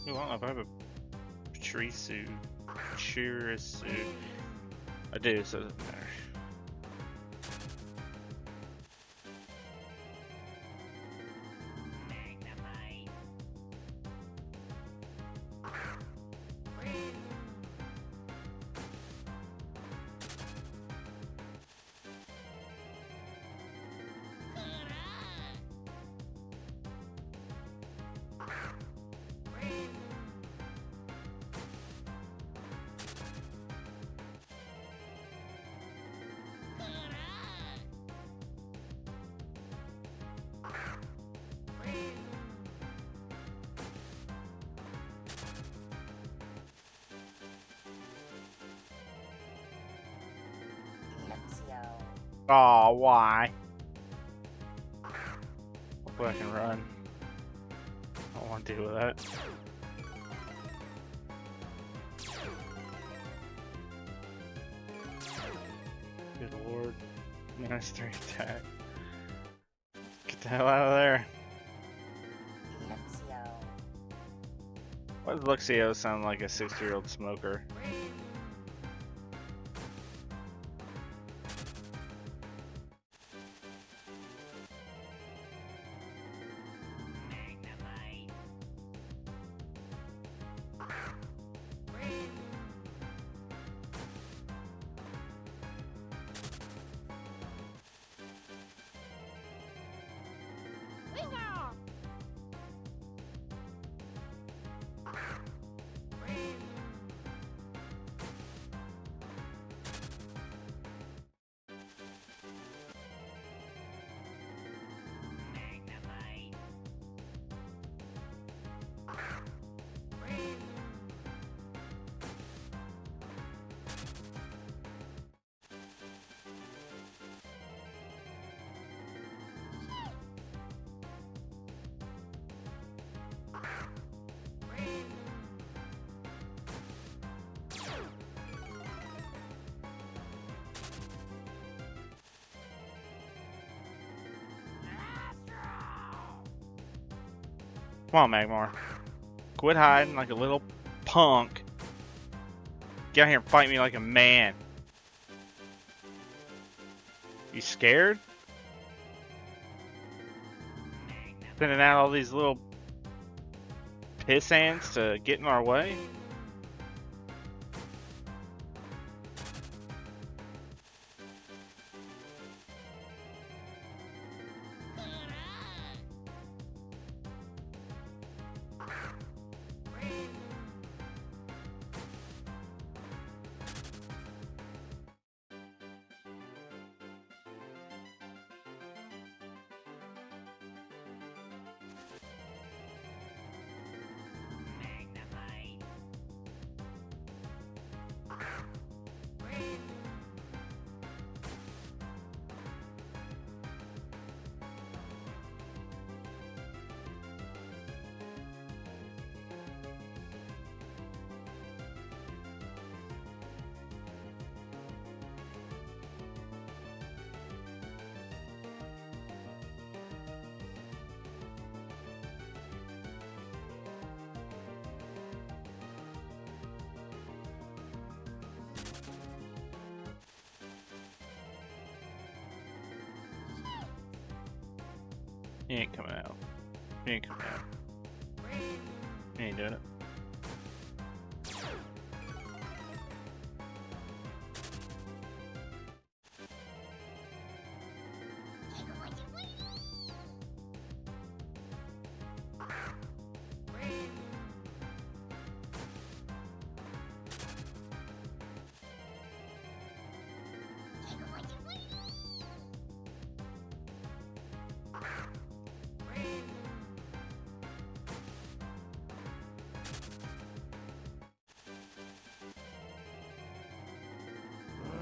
Ooh, I don't know if I have a Chirisu. I do, so it doesn't matter. Aw, why? Hopefully I can run. I don't want to deal with that. Good lord. -3 attack. Get the hell out of there. Why does Luxio sound like a 60-year-old smoker? Come on, Magmar. Quit hiding like a little punk. Get out here and fight me like a man. You scared? Sending out all these little piss ants to get in our way? He ain't coming out. He ain't coming out. He ain't doing it.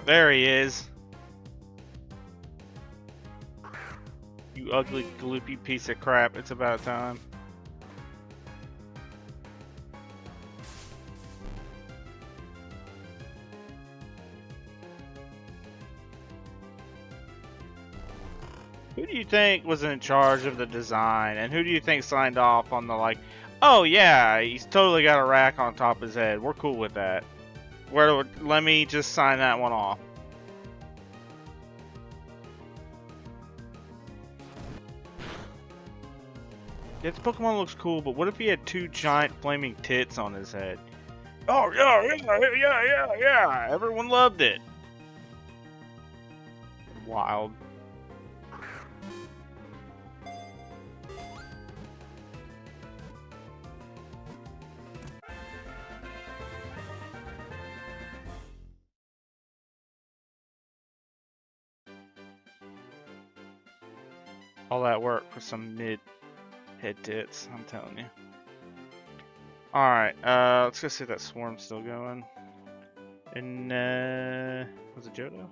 There he is. You ugly, gloopy piece of crap. It's about time. Who do you think was in charge of the design? And who do you think signed off on the like, oh yeah, he's totally got a rack on top of his head. We're cool with that. Let me just sign that one off. Yeah, this Pokemon looks cool, but what if he had two giant flaming tits on his head? Oh yeah. Everyone loved it. Wild. All that work for some mid-head tits, I'm telling you. Alright, let's go see if that swarm's still going. And, was it Johto?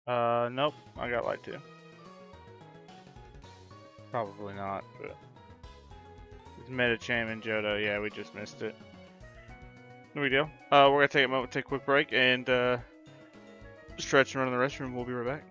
Nope. I got light too. Probably not, but it's Metacham and Johto. Yeah, we just missed it. No big deal. We're gonna take a moment, take a quick break, and stretch and run in the restroom. We'll be right back.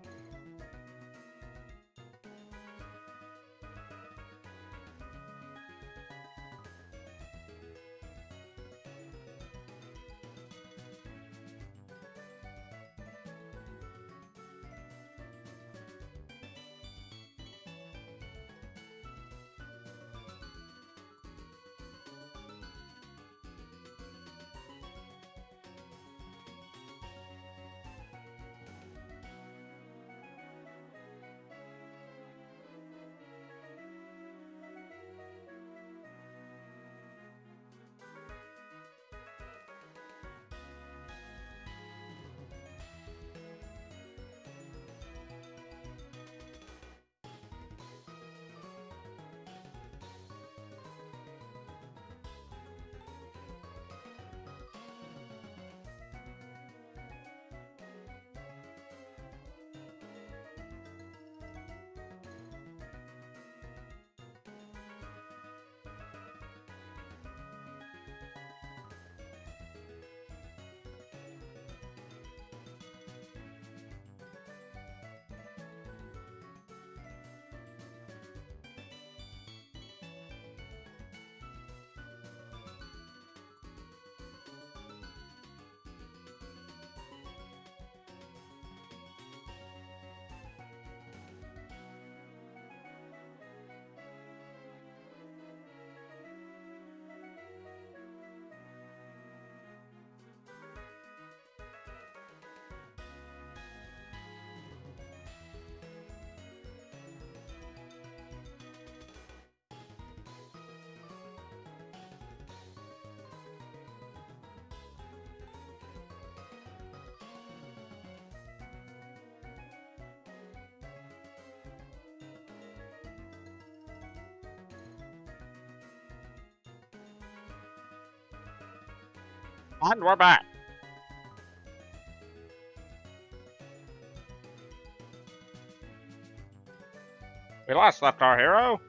And we're back. We last left our hero.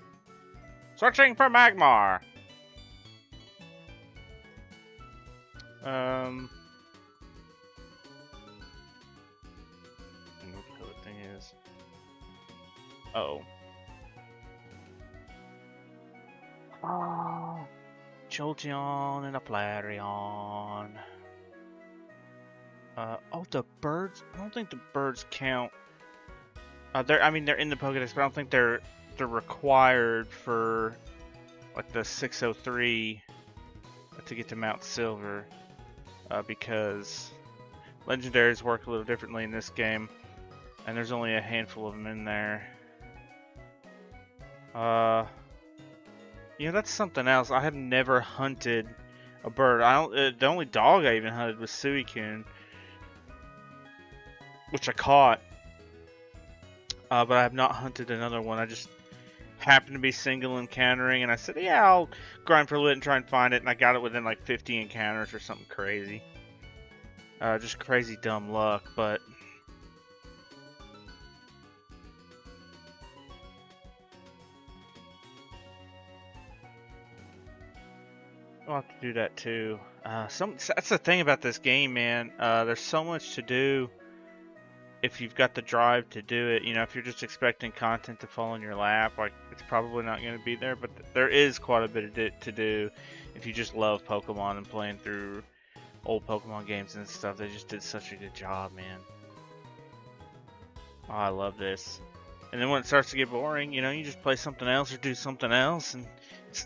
Searching for Magmar. I don't know what the thing is. Uh-oh. Oh. Jolteon and a Flareon. Oh, the birds. I don't think the birds count. They're in the Pokedex, but I don't think they're required for like the 603 to get to Mount Silver, because legendaries work a little differently in this game, and there's only a handful of them in there. That's something else. I have never hunted a bird. The only dog I even hunted was Suicune, which I caught. But I have not hunted another one. I just happened to be single encountering, and I said, yeah, I'll grind for a little bit and try and find it, and I got it within like 50 encounters or something crazy. Just crazy dumb luck, but... I'll have to do that too. That's the thing about this game, man. There's so much to do if you've got the drive to do it. If you're just expecting content to fall in your lap, like, it's probably not going to be there. But there is quite a bit to do if you just love Pokemon and playing through old Pokemon games and stuff. They just did such a good job, man. Oh, I love this. And then when it starts to get boring, you just play something else or do something else, and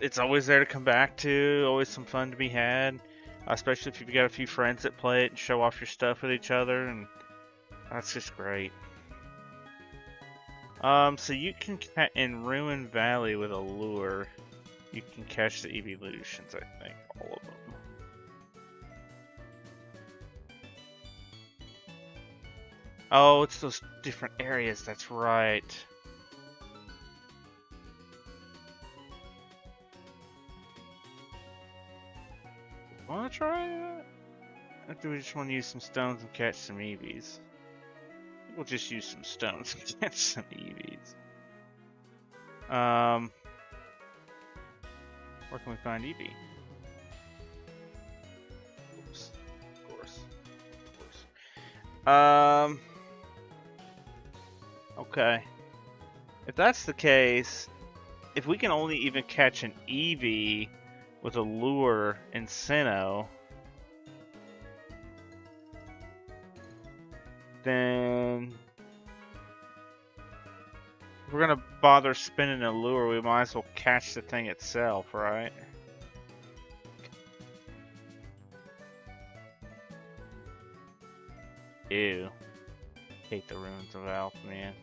it's always there to come back to. Always some fun to be had, especially if you've got a few friends that play it and show off your stuff with each other, and that's just great. So you can in Ruin Valley with a lure, you can catch the evolutions. I think all of them. Oh, it's those different areas. That's right. Wanna try that? Or do we just want to use some stones and catch some Eevees? We'll just use some stones against some EVs. Where can we find EV? Oops. Of course. Okay. If that's the case, if we can only even catch an EV with a lure in Sinnoh, then if we're gonna bother spinning a lure, we might as well catch the thing itself, right? Ew. Hate the ruins of Alpha, man.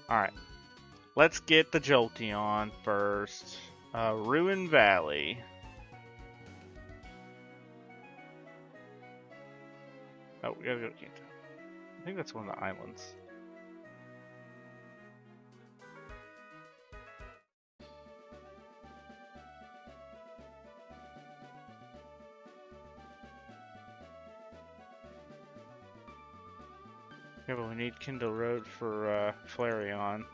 Alright. Let's get the Jolteon first. Ruin Valley. Oh, we gotta go to Kanto. I think that's one of the islands. Yeah, but we need Kindle Road for Flareon.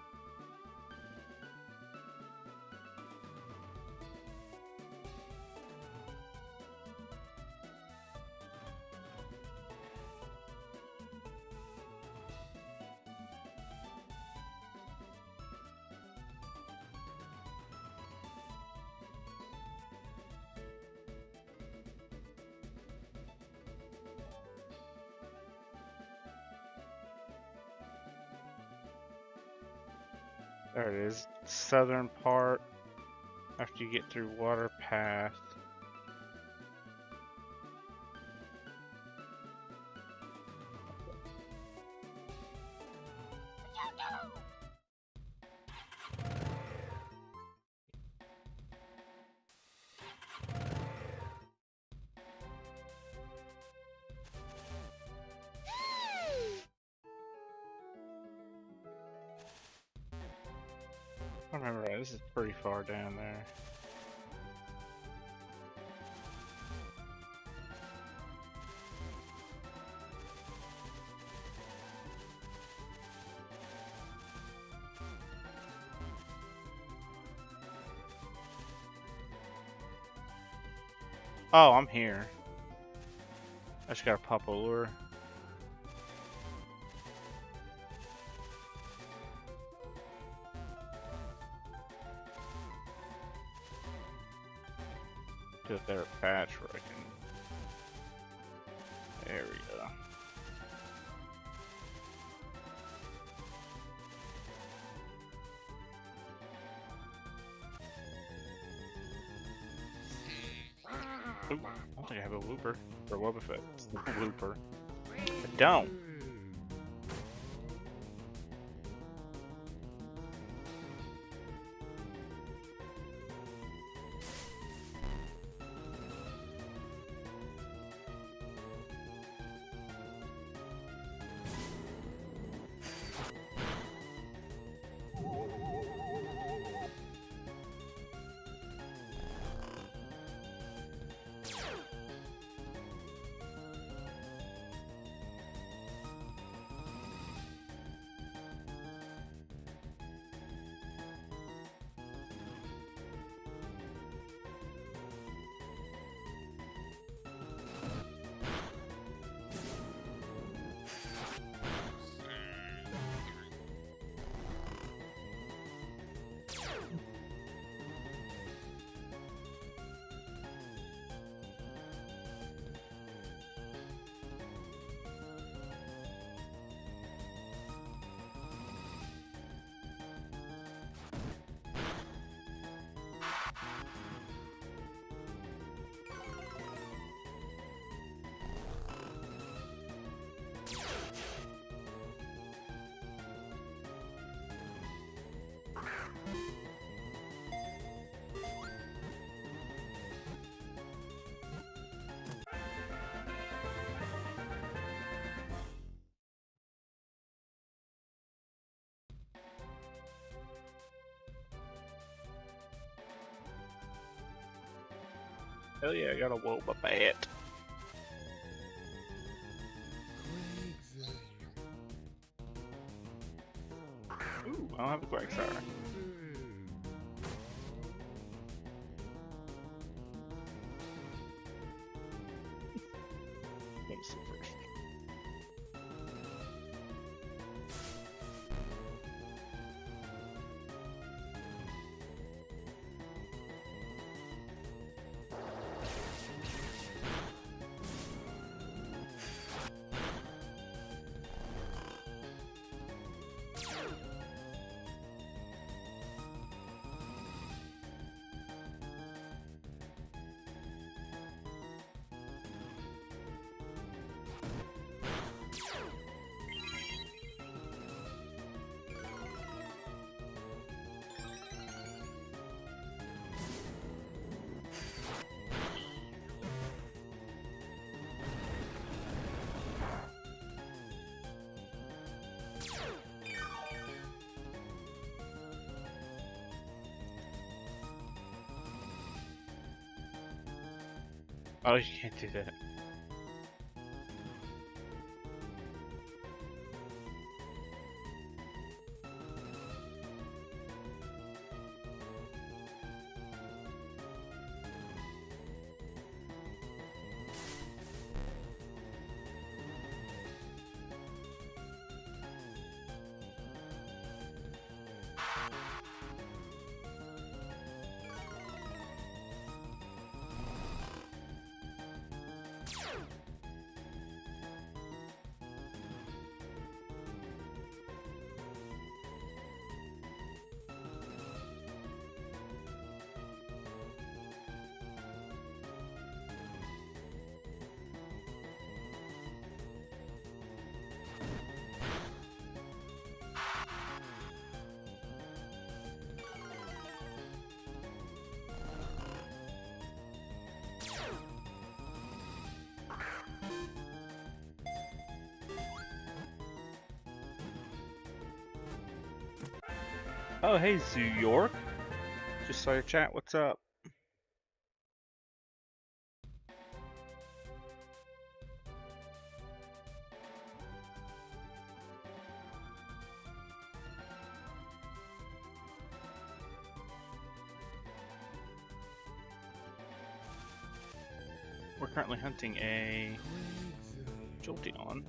There it is. Southern part. After you get through Water Path. I remember right, this is pretty far down there. Oh, I'm here. I just gotta pop a lure. Do it there at patch where I can. There we go. Ooh, I don't think I have a Wooper. Or Wobbuffet. Wooper. I don't. Hell yeah, I got a Wobbuffet. Ooh, I don't have a Quagsire. Let me see first. Oh, you can't do that. Oh, hey, Zoo York. Just saw your chat. What's up? We're currently hunting a Jolteon.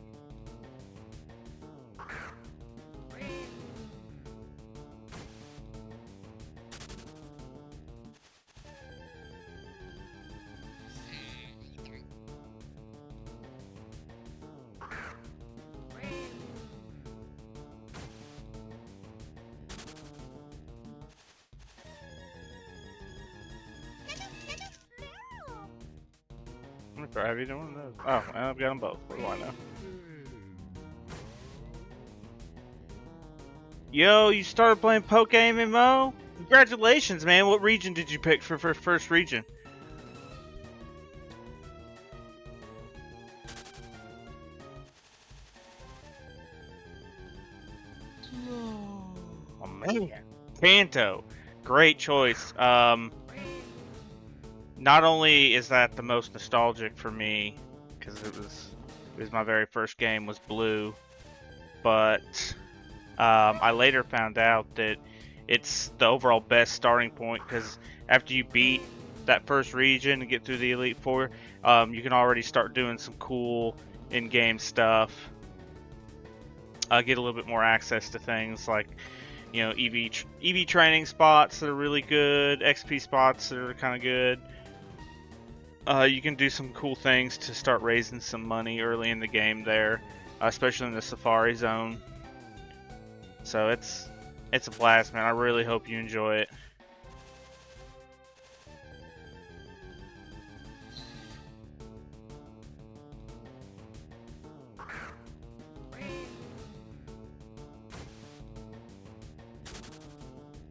I'm gonna have either one of those. Oh, I've got them both. What do I know? Yo, you started playing PokeMMO? Congratulations, man. What region did you pick for first region? Oh, man. Kanto. Great choice. Not only is that the most nostalgic for me, because it was my very first game was Blue, but I later found out that it's the overall best starting point, because after you beat that first region and get through the Elite Four, you can already start doing some cool in-game stuff. Get a little bit more access to things like, you know, EV training spots that are really good, XP spots that are kind of good. You can do some cool things to start raising some money early in the game there, especially in the Safari Zone. So it's a blast, man. I really hope you enjoy it.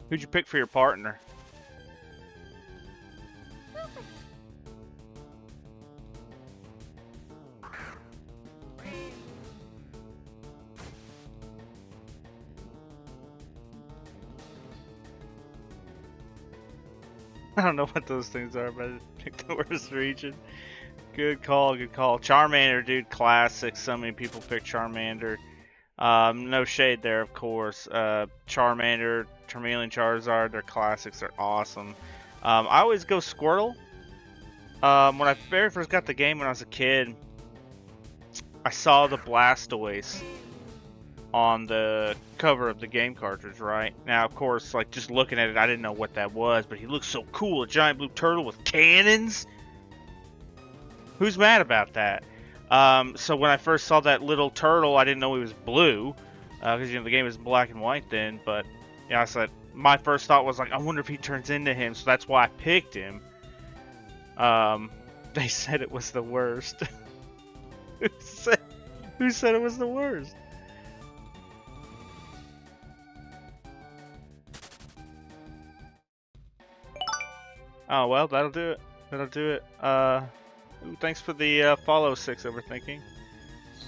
Who'd you pick for your partner? I don't know what those things are, but I picked the worst region. Good call, good call. Charmander, dude, classic. So many people pick Charmander. No shade there, of course. Charmander, Charmeleon, Charizard, they're classics. They're awesome. I always go Squirtle. When I very first got the game when I was a kid, I saw the Blastoise on the cover of the game cartridge, right? Now, of course, like just looking at it, I didn't know what that was, but he looks so cool. A giant blue turtle with cannons. Who's mad about that? So when I first saw that little turtle, I didn't know he was blue, because the game was black and white then. But yeah, I said my first thought was like, I wonder if he turns into him. So that's why I picked him. They said it was the worst. Who said it was the worst? Oh well, that'll do it. That'll do it. Ooh, thanks for the follow, 6 overthinking.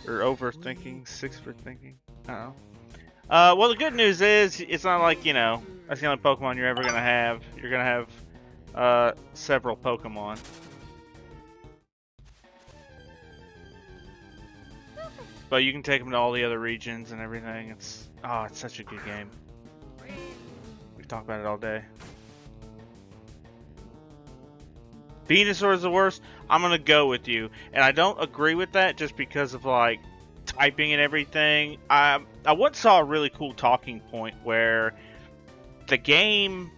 Or overthinking, 6 for thinking. Uh oh. Well, the good news is, it's not like, that's the only Pokemon you're ever gonna have. You're gonna have several Pokemon. But you can take them to all the other regions and everything. It's such a good game. We talk about it all day. Venusaur is the worst. I'm gonna go with you, and I don't agree with that just because of like typing and everything. I once saw a really cool talking point where the game.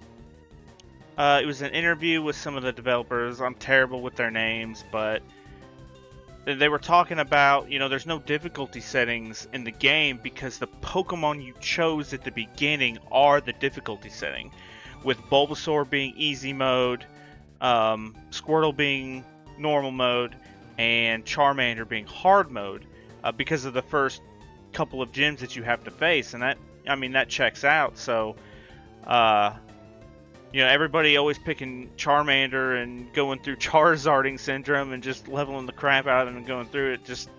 It was an interview with some of the developers. I'm terrible with their names, but they were talking about, there's no difficulty settings in the game because the Pokemon you chose at the beginning are the difficulty setting, with Bulbasaur being easy mode. Squirtle being normal mode, and Charmander being hard mode, because of the first couple of gyms that you have to face, and that checks out. So, everybody always picking Charmander and going through Charizarding syndrome and just leveling the crap out of them and going through it just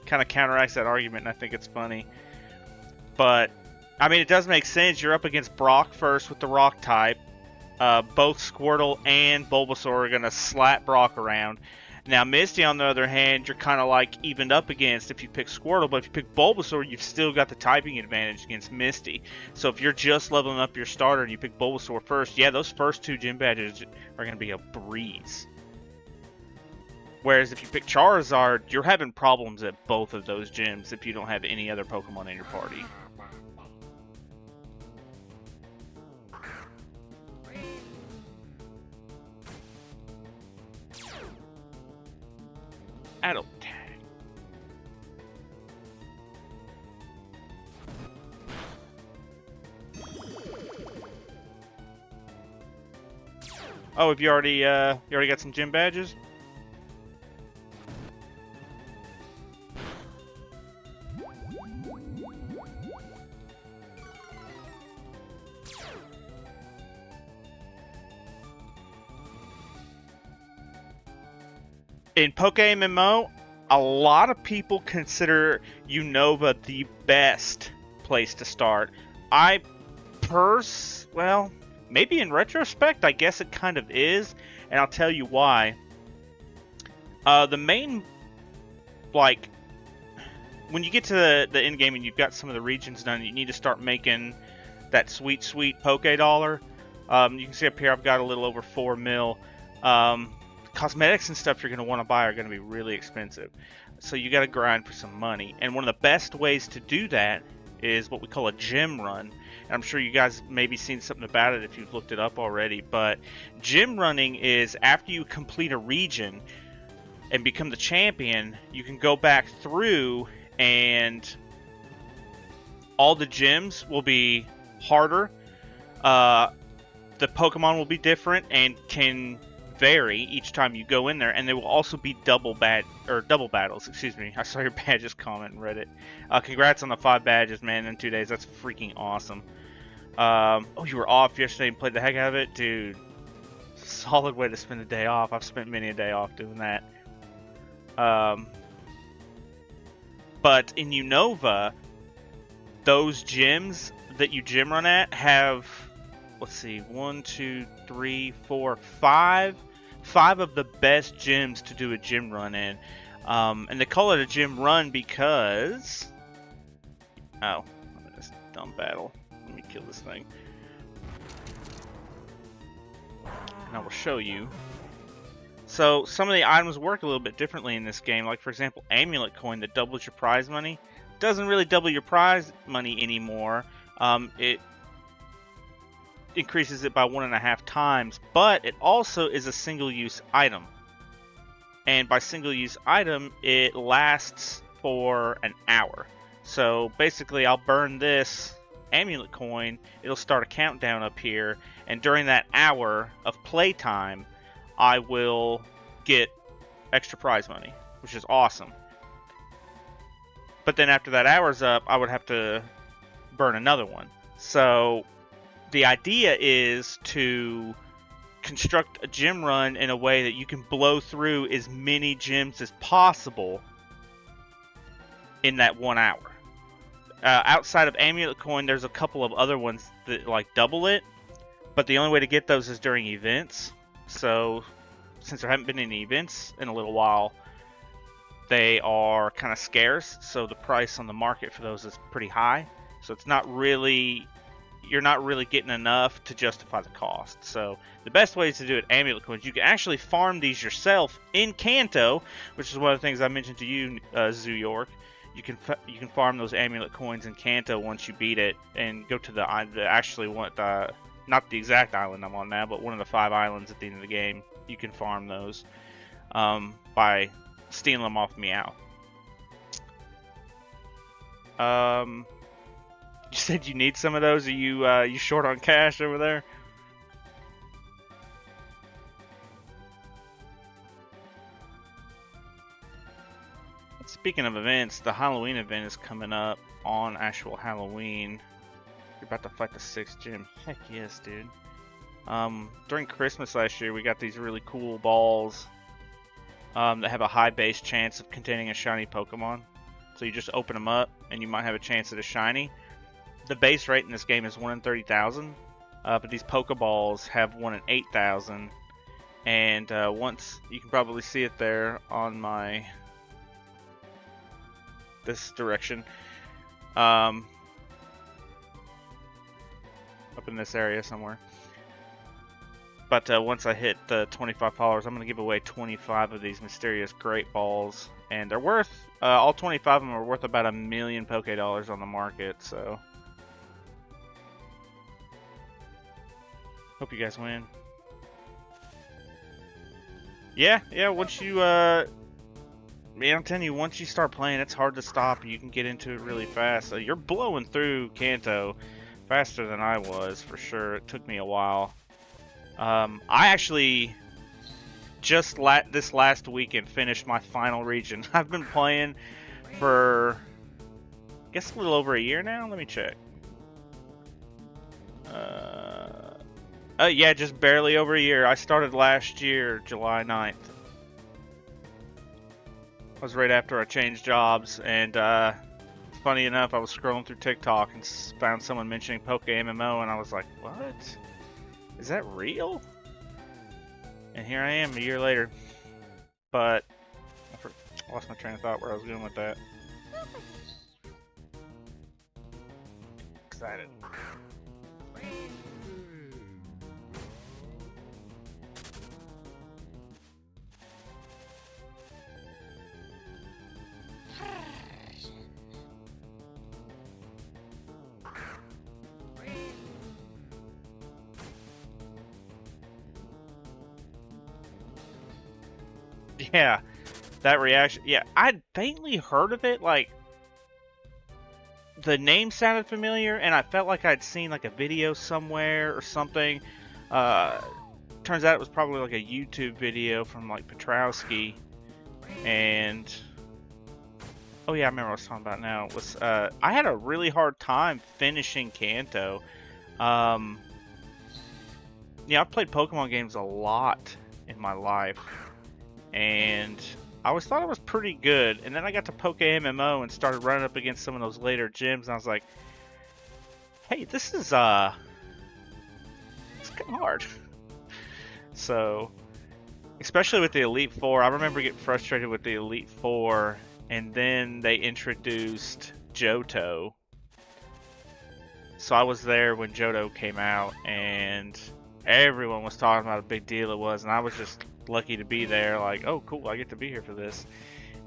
kind of counteracts that argument, and I think it's funny. But, it does make sense. You're up against Brock first with the Rock type. Both Squirtle and Bulbasaur are going to slap Brock around. Now, Misty, on the other hand, you're kind of like evened up against if you pick Squirtle, but if you pick Bulbasaur, you've still got the typing advantage against Misty. So if you're just leveling up your starter and you pick Bulbasaur first, yeah, those first 2 gym badges are going to be a breeze. Whereas if you pick Charizard, you're having problems at both of those gyms if you don't have any other Pokemon in your party. Adult tag. Oh, have you already got some gym badges? In PokeMMO, a lot of people consider Unova the best place to start. Well, maybe in retrospect, I guess it kind of is, and I'll tell you why. The main, when you get to the end game and you've got some of the regions done, you need to start making that sweet, sweet Poke Dollar. You can see up here I've got a little over 4 mil. Cosmetics and stuff you're going to want to buy are going to be really expensive. So you got to grind for some money. And one of the best ways to do that is what we call a gym run. And I'm sure you guys maybe seen something about it if you've looked it up already. But gym running is after you complete a region and become the champion, you can go back through and all the gyms will be harder. The Pokemon will be different and can vary each time you go in there, and there will also be double battles. Excuse me. I saw your badges comment and read it. Congrats on the 5 badges, man, in 2 days. That's freaking awesome. Oh, you were off yesterday and played the heck out of it, dude. Solid way to spend a day off. I've spent many a day off doing that. But in Unova, those gyms that you gym run at have, let's see, 1, 2, 3, 4, 5 of the best gyms to do a gym run in. And they call it a gym run because Oh, I'm in this dumb battle. Let me kill this thing. And I will show you. So some of the items work a little bit differently in this game. Like for example, amulet coin that doubles your prize money doesn't really double your prize money anymore. It increases it by 1.5 times, but it also is a single-use item. And by single-use item, it lasts for an hour. So basically, I'll burn this amulet coin. It'll start a countdown up here, and during that hour of playtime, I will get extra prize money, which is awesome. But then after that hour's up, I would have to burn another one. So the idea is to construct a gym run in a way that you can blow through as many gyms as possible in that 1 hour. Outside of amulet coin, there's a couple of other ones that like double it, but the only way to get those is during events. So since there haven't been any events in a little while, they are kind of scarce, so the price on the market for those is pretty high. So it's not really, you're not really getting enough to justify the cost. So the best way is to do it amulet coins. You can actually farm these yourself in Kanto, which is one of the things I mentioned to you, Zoo York. You can farm those amulet coins in Kanto once you beat it, and go to the actually one, not the exact island I'm on now, but one of the 5 islands at the end of the game. You can farm those by stealing them off Meow. You said you need some of those. Are you short on cash over there? Speaking of events, the Halloween event is coming up on actual Halloween. You're about to fight the 6th gym. Heck yes, dude. During Christmas last year, we got these really cool balls that have a high base chance of containing a shiny Pokemon. So you just open them up, and you might have a chance at a shiny. The base rate in this game is 1 in 30,000, but these Pokeballs have 1 in 8,000. And once, you can probably see it there on my this direction, up in this area somewhere. But once I hit the 25 followers, I'm going to give away 25 of these mysterious great balls, and they're worth all 25 of them are worth about $1 million Pokedollars on the market. So hope you guys win. Yeah. Once you man, I'm telling you, once you start playing, it's hard to stop. You can get into it really fast. So you're blowing through Kanto faster than I was, for sure. It took me a while. I actually just this last weekend finished my final region. I've been playing for, I guess, a little over a year now. Let me check. Yeah, just barely over a year. I started last year, July 9th. It was right after I changed jobs, and funny enough, I was scrolling through TikTok and found someone mentioning PokeMMO, and I was like, what? Is that real? And here I am a year later. But I lost my train of thought where I was going with that. Excited. Yeah, that reaction. Yeah, I'd faintly heard of it. Like, the name sounded familiar, and I felt like I'd seen like a video somewhere or something. Turns out it was probably like a YouTube video from like Petrowski. And oh yeah, I remember what I was talking about now. It was I had a really hard time finishing Kanto. Yeah, I've played Pokemon games a lot in my life, and I always thought it was pretty good. And then I got to PokeMMO and started running up against some of those later gyms, and I was like, hey, this is it's kind of hard. So, especially with the Elite Four, I remember getting frustrated with the Elite Four, and then they introduced Johto, So I was there when Johto came out, and everyone was talking about how big deal it was, and I was just lucky to be there. Like, oh, cool, I get to be here for this.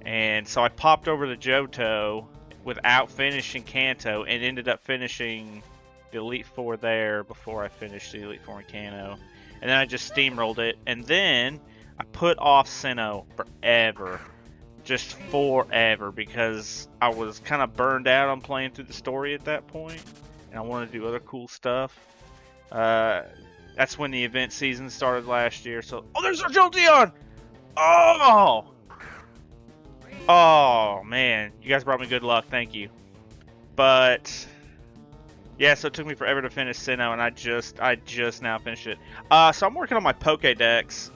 And so I popped over to Johto without finishing Kanto, and ended up finishing the Elite Four there before I finished the Elite Four in Kanto. And then I just steamrolled it, and then I put off Sinnoh forever. Just forever, because I was kind of burned out on playing through the story at that point, and I wanted to do other cool stuff. That's when the event season started last year. So, oh, there's our Jolteon! Oh man, you guys brought me good luck. Thank you. But yeah, so it took me forever to finish Sinnoh, and I just now finished it. So I'm working on my Pokedex.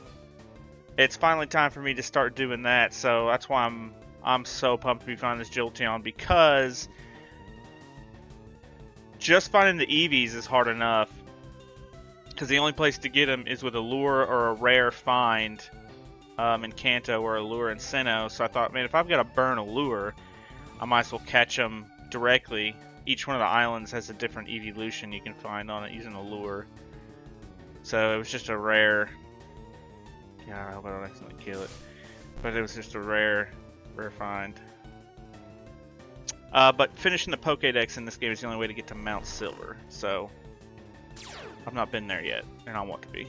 It's finally time for me to start doing that, so that's why I'm so pumped to be finding this Jolteon, because just finding the EVs is hard enough, because the only place to get them is with a lure or a rare find in Kanto, or a lure in Sinnoh. So I thought, man, if I've got to burn a lure, I might as well catch them directly. Each one of the islands has a different evolution you can find on it using a lure. So it was just a rare. Yeah, I hope I don't accidentally kill it. But it was just a rare find. But finishing the Pokedex in this game is the only way to get to Mount Silver. So I've not been there yet, and I want to be.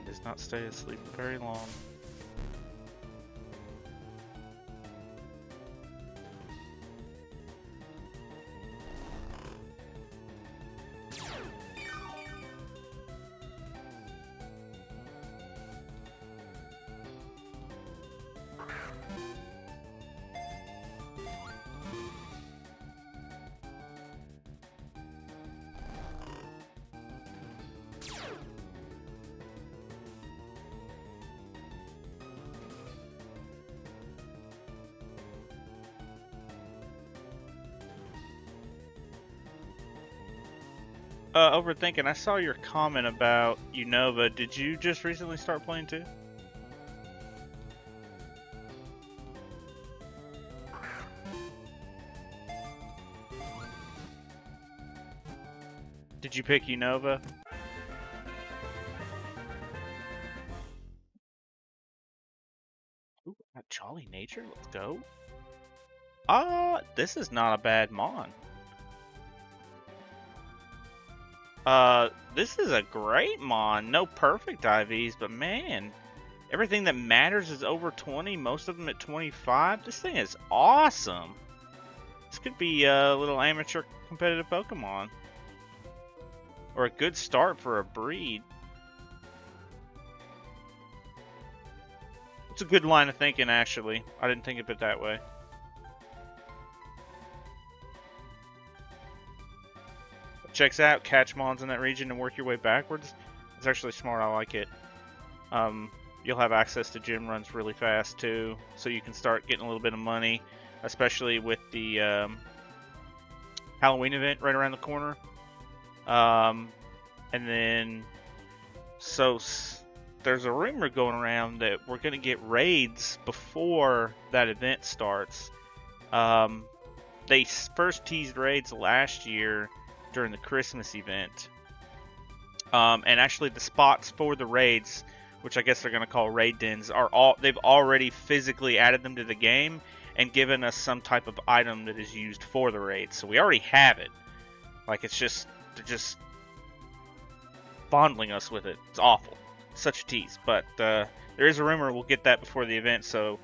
Does not stay asleep very long. Overthinking, I saw your comment about Unova. Did you just recently start playing too? Did you pick Unova? Ooh, a Jolly Nature, let's go. This is not a bad mon. This is a great mon. No perfect IVs, but man, everything that matters is over 20, most of them at 25. This thing is awesome. This could be a little amateur competitive Pokemon. Or a good start for a breed. It's a good line of thinking, actually. I didn't think of it that way. Checks out, catch mons in that region and work your way backwards. It's actually smart, I like it. You'll have access to gym runs really fast too, so you can start getting a little bit of money, especially with the Halloween event right around the corner. And then, so there's a rumor going around that we're going to get raids before that event starts. They first teased raids last year during the Christmas event. And actually the spots for the raids, which I guess they're going to call raid dens, they've already physically added them to the game and given us some type of item that is used for the raid. So we already have it. Like, they're just fondling us with it. It's awful. Such a tease. But There is a rumor we'll get that before the event, so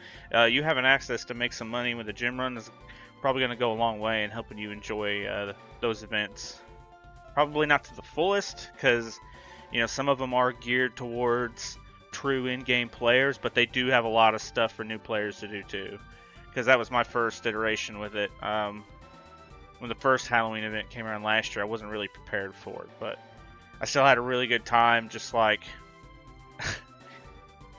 you having access to make some money with the gym run is probably going to go a long way in helping you enjoy those events. Probably not to the fullest, because you know some of them are geared towards true in-game players, but they do have a lot of stuff for new players to do too. Because that was my first iteration with it. When the first Halloween event came around last year, I wasn't really prepared for it, but I still had a really good time, just like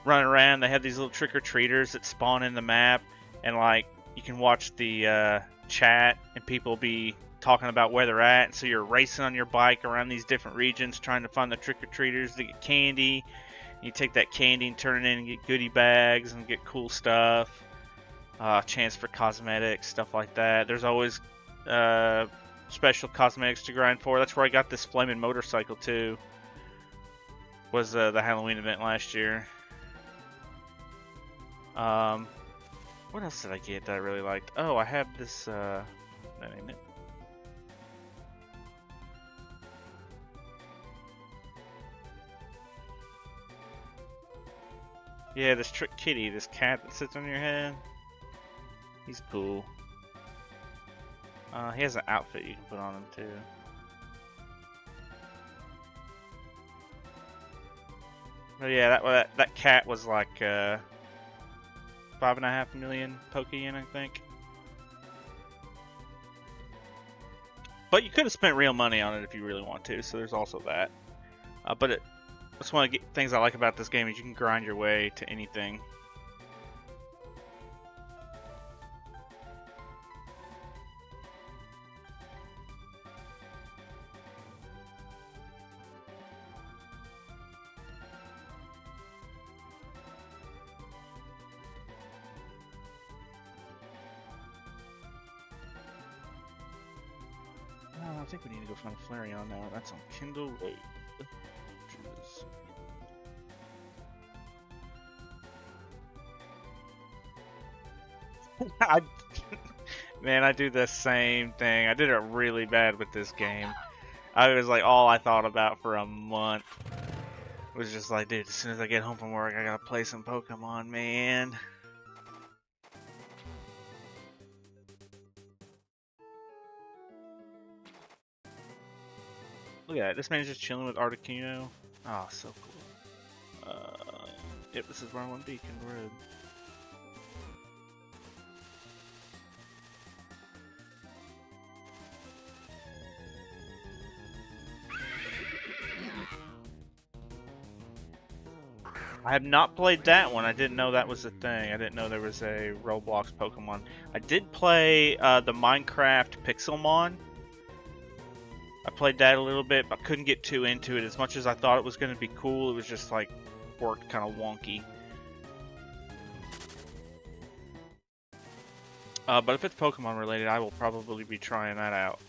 running around. They have these little trick-or-treaters that spawn in the map, and like you can watch the chat and people be talking about where they're at. So you're racing on your bike around these different regions trying to find the trick-or-treaters to get candy. You take that candy and turn it in and get goodie bags and get cool stuff. Chance for cosmetics, stuff like that. There's always special cosmetics to grind for. That's where I got this flaming motorcycle too. Was the Halloween event last year. What else did I get that I really liked? Oh, I have this. That ain't it. Yeah, this Trick Kitty, this cat that sits on your head. He's cool. He has an outfit you can put on him too. But yeah, that cat was like 5.5 million Pokeyen, I think. But you could have spent real money on it if you really want to, so there's also that. But that's one of the things I like about this game is you can grind your way to anything. I think we need to go find Flareon now. That's on Kindle Road. Man, I do the same thing. I did it really bad with this game. I was like, all I thought about for a month was just like, dude, as soon as I get home from work, I gotta play some Pokemon, man. Look at that. This man's just chilling with Articuno. Oh, so cool. Yep, this is where I want to be, Kindle Road. I have not played that one. I didn't know that was a thing. I didn't know there was a Roblox Pokemon. I did play the Minecraft Pixelmon. I played that a little bit, but couldn't get too into it. As much as I thought it was going to be cool, it was just like worked kind of wonky. But if it's Pokemon related, I will probably be trying that out.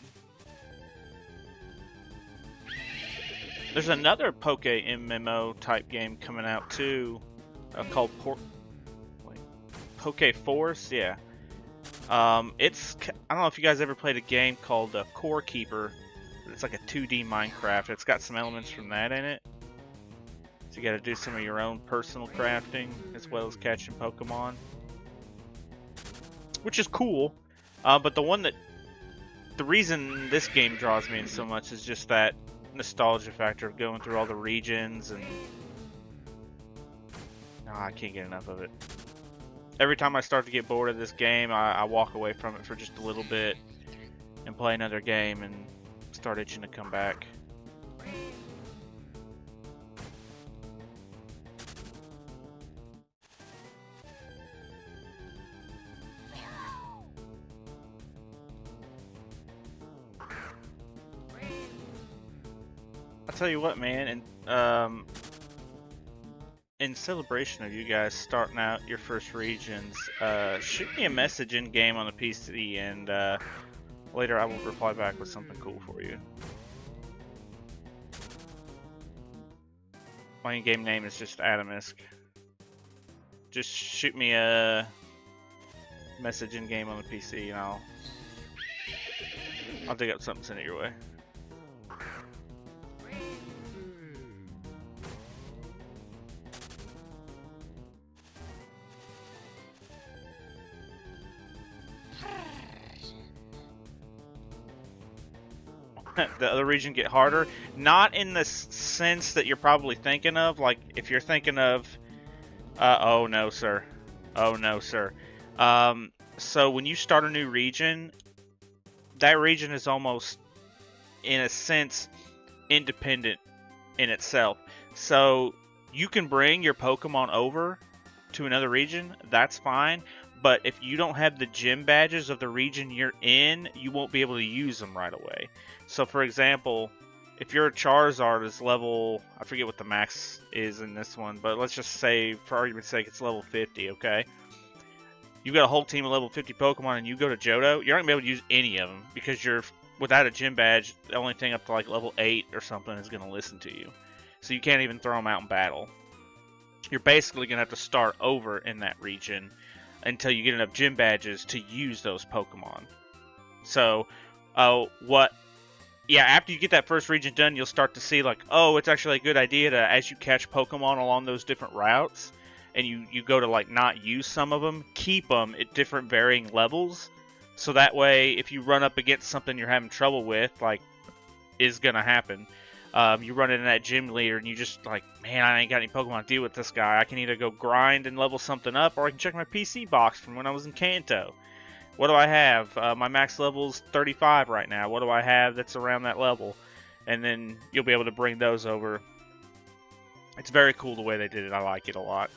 There's another PokeMMO type game coming out too, called Poke Force. Yeah. I don't know if you guys ever played a game called Core Keeper. It's like a 2D Minecraft. It's got some elements from that in it. So you got to do some of your own personal crafting as well as catching Pokemon, which is cool. But the reason this game draws me in so much is just that nostalgia factor of going through all the regions, and I can't get enough of it. Every time I start to get bored of this game, I walk away from it for just a little bit and play another game and start itching to come back. I'll tell you what, man, and in celebration of you guys starting out your first regions, shoot me a message in game on the PC, and later I will reply back with something cool for you. My in-game name is just Adamisk. Just shoot me a message in game on the PC, and I'll dig up something, send it your way. the other region get harder. Not in the sense that you're probably thinking of. Like if you're thinking of, oh no, sir. Oh no, sir. So when you start a new region, that region is almost, in a sense, independent in itself. So you can bring your Pokemon over to another region, that's fine. But if you don't have the gym badges of the region you're in, you won't be able to use them right away. So for example, if your Charizard is level, I forget what the max is in this one, but let's just say, for argument's sake, it's level 50, okay? You've got a whole team of level 50 Pokemon and you go to Johto, you're not going to be able to use any of them because you're, without a gym badge, the only thing up to like level 8 or something is going to listen to you. So you can't even throw them out in battle. You're basically going to have to start over in that region until you get enough gym badges to use those Pokemon. So, after you get that first region done, you'll start to see like, oh, it's actually a good idea to, as you catch Pokemon along those different routes, and you go to like not use some of them, keep them at different varying levels. So that way, if you run up against something you're having trouble with, like, is going to happen, you run into that gym leader and you just like, man, I ain't got any Pokemon to deal with this guy. I can either go grind and level something up, or I can check my PC box from when I was in Kanto. What do I have? My max level's 35 right now. What do I have that's around that level? And then you'll be able to bring those over. It's very cool the way they did it. I like it a lot.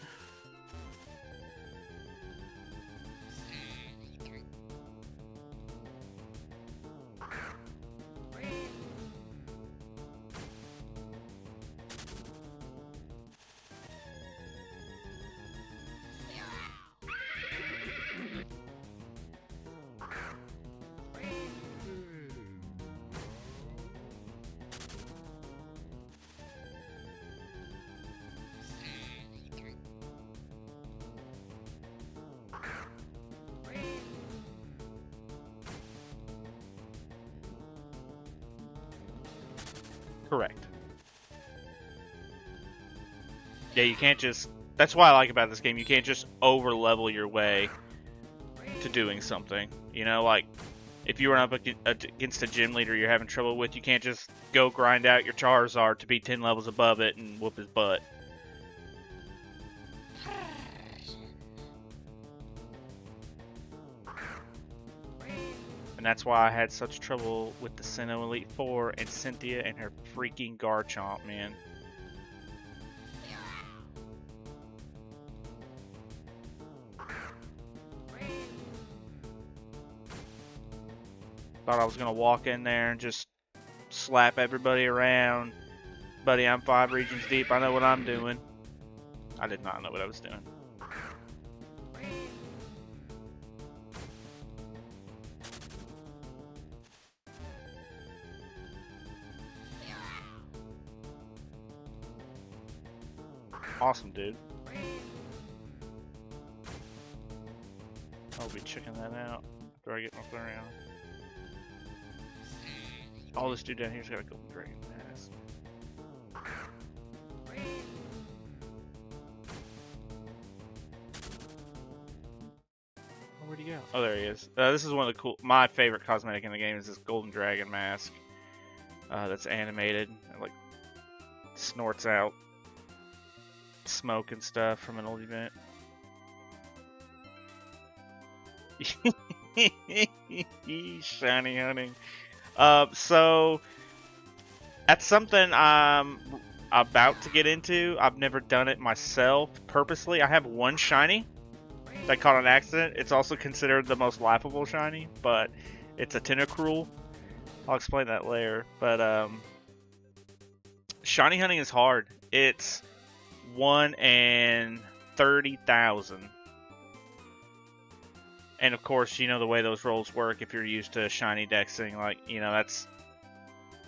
Correct. Yeah, you can't just... That's what I like about this game. You can't just over-level your way to doing something. You know, like, if you run up against a gym leader you're having trouble with, you can't just go grind out your Charizard to be 10 levels above it and whoop his butt. And that's why I had such trouble with the Sinnoh Elite Four and Cynthia and her freaking Garchomp, man. Thought I was gonna walk in there and just slap everybody around. Buddy, I'm 5 regions deep. I know what I'm doing. I did not know what I was doing. Awesome, dude. I'll be checking that out after I get my flurry on. Oh, this dude down here's got a golden dragon mask. Oh, where'd he go? Oh, there he is. This is one of the my favorite cosmetic in the game is this golden dragon mask. That's animated. It, like, snorts out smoke and stuff from an old event. Shiny hunting. So that's something I'm about to get into. I've never done it myself purposely. I have one shiny that I caught on accident. It's also considered the most laughable shiny, but it's a Tentacruel. I'll explain that later. But shiny hunting is hard. It's 1 in 30,000. And of course, you know the way those rolls work. If you're used to shiny dexing, like, you know, that's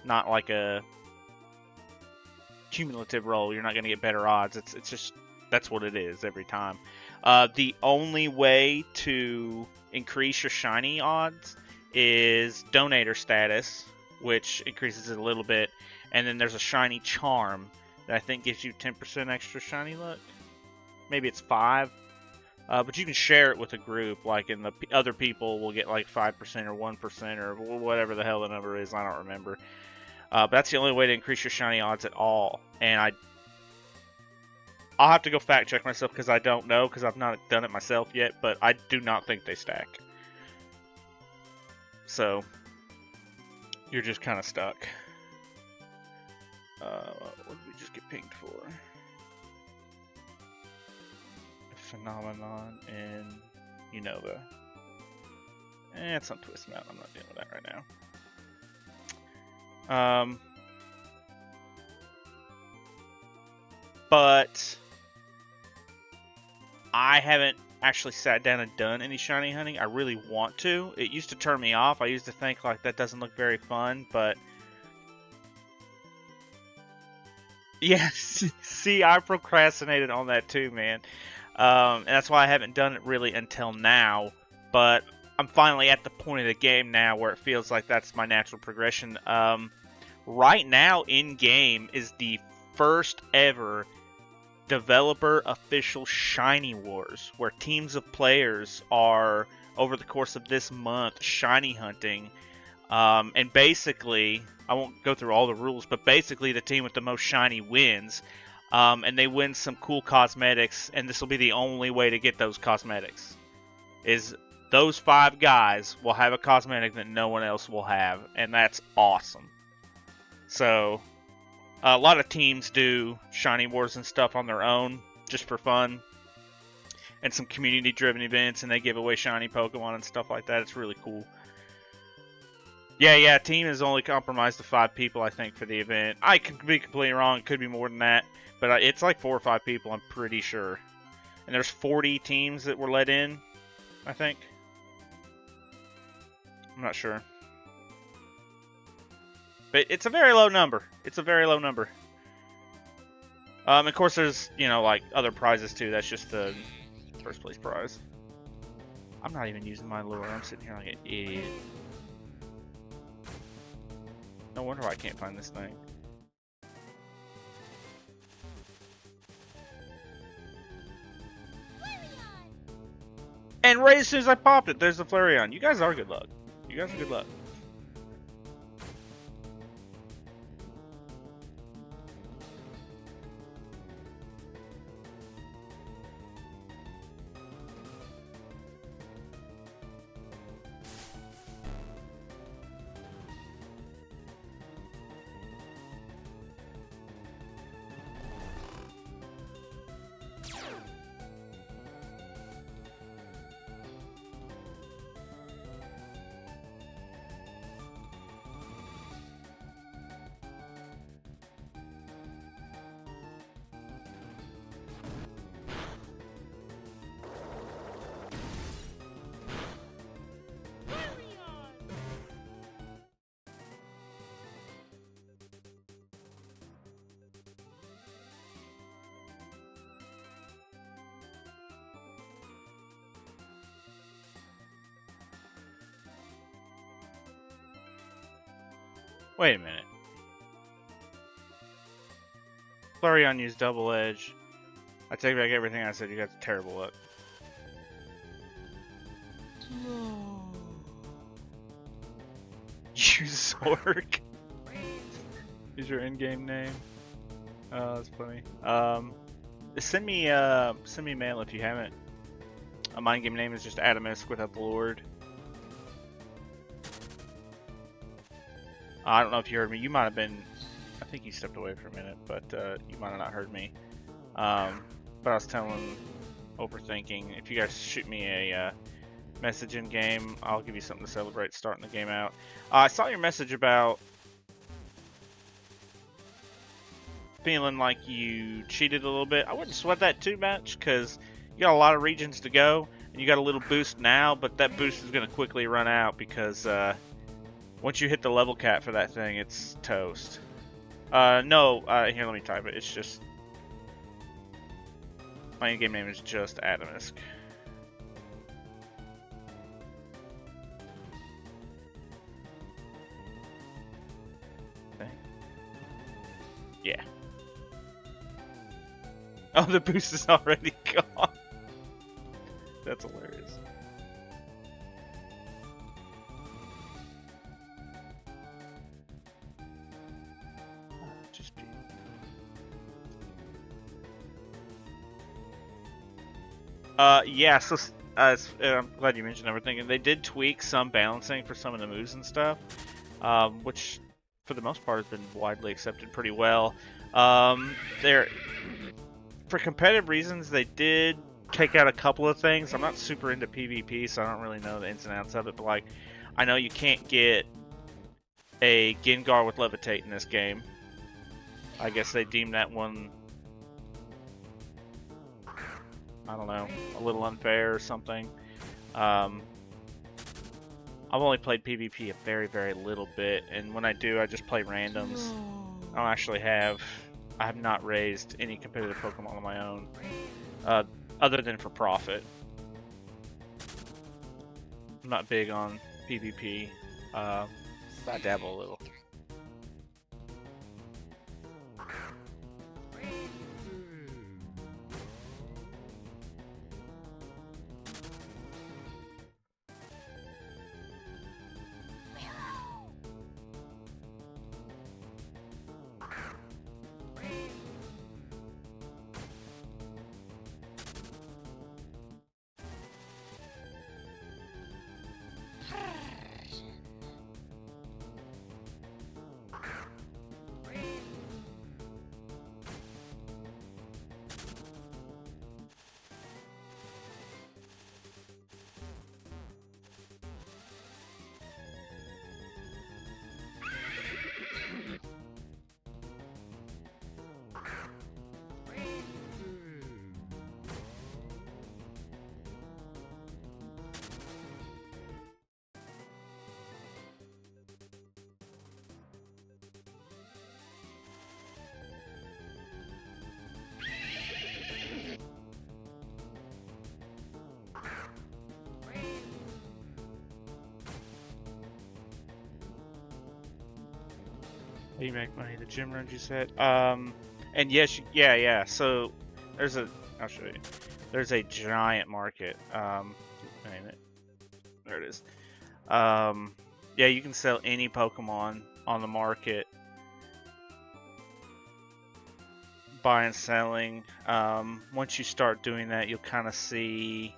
not like a cumulative roll. You're not going to get better odds. It's just, that's what it is every time. The only way to increase your shiny odds is donator status, which increases it a little bit. And then there's a shiny charm that I think gives you 10% extra shiny luck. Maybe it's 5. But you can share it with a group, like, and the other people will get like 5% or 1% or whatever the hell the number is. I don't remember. But that's the only way to increase your shiny odds at all. And I'll have to go fact check myself because I don't know, because I've not done it myself yet. But I do not think they stack. So you're just kind of stuck. What did we just get pinged for? Phenomenon and Unova. It's on Twist Mount. I'm not dealing with that right now. But I haven't actually sat down and done any shiny hunting. I really want to. It used to turn me off. I used to think like that doesn't look very fun, but yes, see, I procrastinated on that too, man. And that's why I haven't done it really until now. But I'm finally at the point of the game now where it feels like that's my natural progression. Right now, in game is the first ever developer official Shiny Wars, where teams of players are over the course of this month shiny hunting. And basically, I won't go through all the rules, but basically the team with the most shiny wins. And they win some cool cosmetics, and this will be the only way to get those cosmetics. Is those 5 guys will have a cosmetic that no one else will have, and that's awesome. So, a lot of teams do Shiny Wars and stuff on their own, just for fun. And some community-driven events, and they give away shiny Pokemon and stuff like that. It's really cool. Yeah, team is only compromised to 5 people, I think, for the event. I could be completely wrong. It could be more than that. But it's like 4 or 5 people, I'm pretty sure. And there's 40 teams that were let in, I think. I'm not sure. But it's a very low number. It's a very low number. Of course, there's, like, other prizes, too. That's just the first place prize. I'm not even using my lure. I'm sitting here like an idiot. No wonder why I can't find this thing. And right as soon as I popped it, there's the Flareon. You guys are good luck. You guys are good luck. Wait a minute. Flareon used Double Edge. I take back everything I said. You got terrible luck. No. Use Zork. Is your in-game name? Oh, that's funny. Send me mail if you haven't. My in-game name is just Adamisk without the Lord. I don't know if you heard me. You might have been. I think you stepped away for a minute, but you might have not heard me. But I was telling Overthinking, if you guys shoot me a message in game, I'll give you something to celebrate starting the game out. I saw your message about feeling like you cheated a little bit. I wouldn't sweat that too much because you got a lot of regions to go, and you got a little boost now, but that boost is going to quickly run out because once you hit the level cap for that thing, it's toast. No, here, let me type it. It's just... My in-game name is just Adamisk. Okay. Yeah. Oh, the boost is already gone. That's hilarious. Just be. Yeah. So I'm glad you mentioned everything. They did tweak some balancing for some of the moves and stuff, which for the most part has been widely accepted pretty well. They're for competitive reasons, they did take out a couple of things. I'm not super into PvP, so I don't really know the ins and outs of it, but like, I know you can't get a Gengar with Levitate in this game. I guess they deemed that one, I don't know, a little unfair or something. I've only played PvP a very, very little bit, and when I do, I just play randoms. I don't actually have... I have not raised any competitive Pokemon on my own, other than for profit. I'm not big on PvP, but I dabble a little. You make money, the gym runs you said. And yes, yeah. So there's I'll show you. There's a giant market. Name it. There it is. Yeah, you can sell any Pokemon on the market. Buy and selling. Once you start doing that, you'll kind of see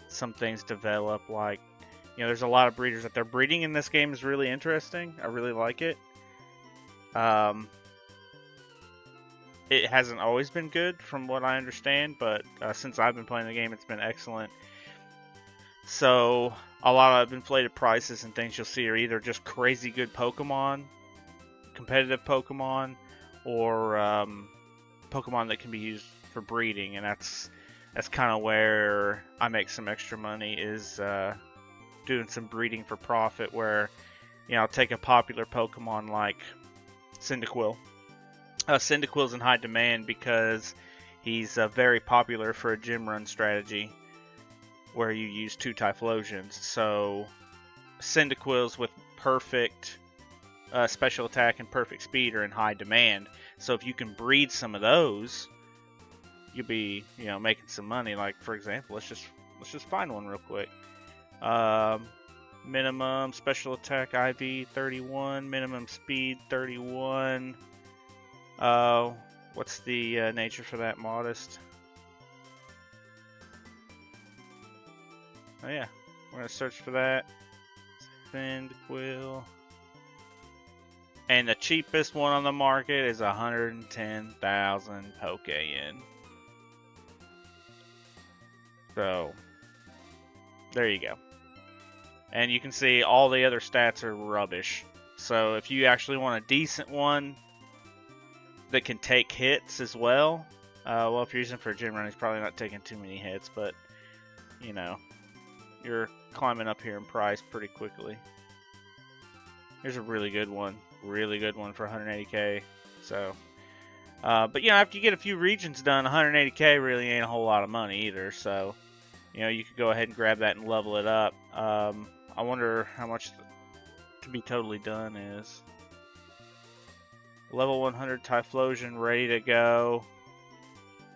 some things develop. Like, there's a lot of breeders that they're breeding in this game is really interesting. I really like it. It hasn't always been good from what I understand, but since I've been playing the game, it's been excellent. So a lot of inflated prices and things you'll see are either just crazy good Pokemon, competitive Pokemon, or Pokemon that can be used for breeding, and that's kind of where I make some extra money, is doing some breeding for profit, where I'll take a popular Pokemon like Cyndaquil. Cyndaquil's in high demand because he's very popular for a gym run strategy where you use 2 Typhlosions. So Cyndaquils with perfect special attack and perfect speed are in high demand. So if you can breed some of those, you'll be making some money. Like, for example, let's just find one real quick. Minimum special attack IV 31, minimum speed 31. What's the nature for that? Modest. Oh yeah, we're gonna search for that. Cyndaquil. And the cheapest one on the market is 110,000 Poke-Yen. So there you go. And you can see all the other stats are rubbish. So if you actually want a decent one that can take hits as well, well, if you're using for a gym run, he's probably not taking too many hits, but you're climbing up here in price pretty quickly. Here's a really good one for 180k. So, but after you get a few regions done, 180k really ain't a whole lot of money either. So, you could go ahead and grab that and level it up. I wonder how much to be totally done is. Level 100 Typhlosion ready to go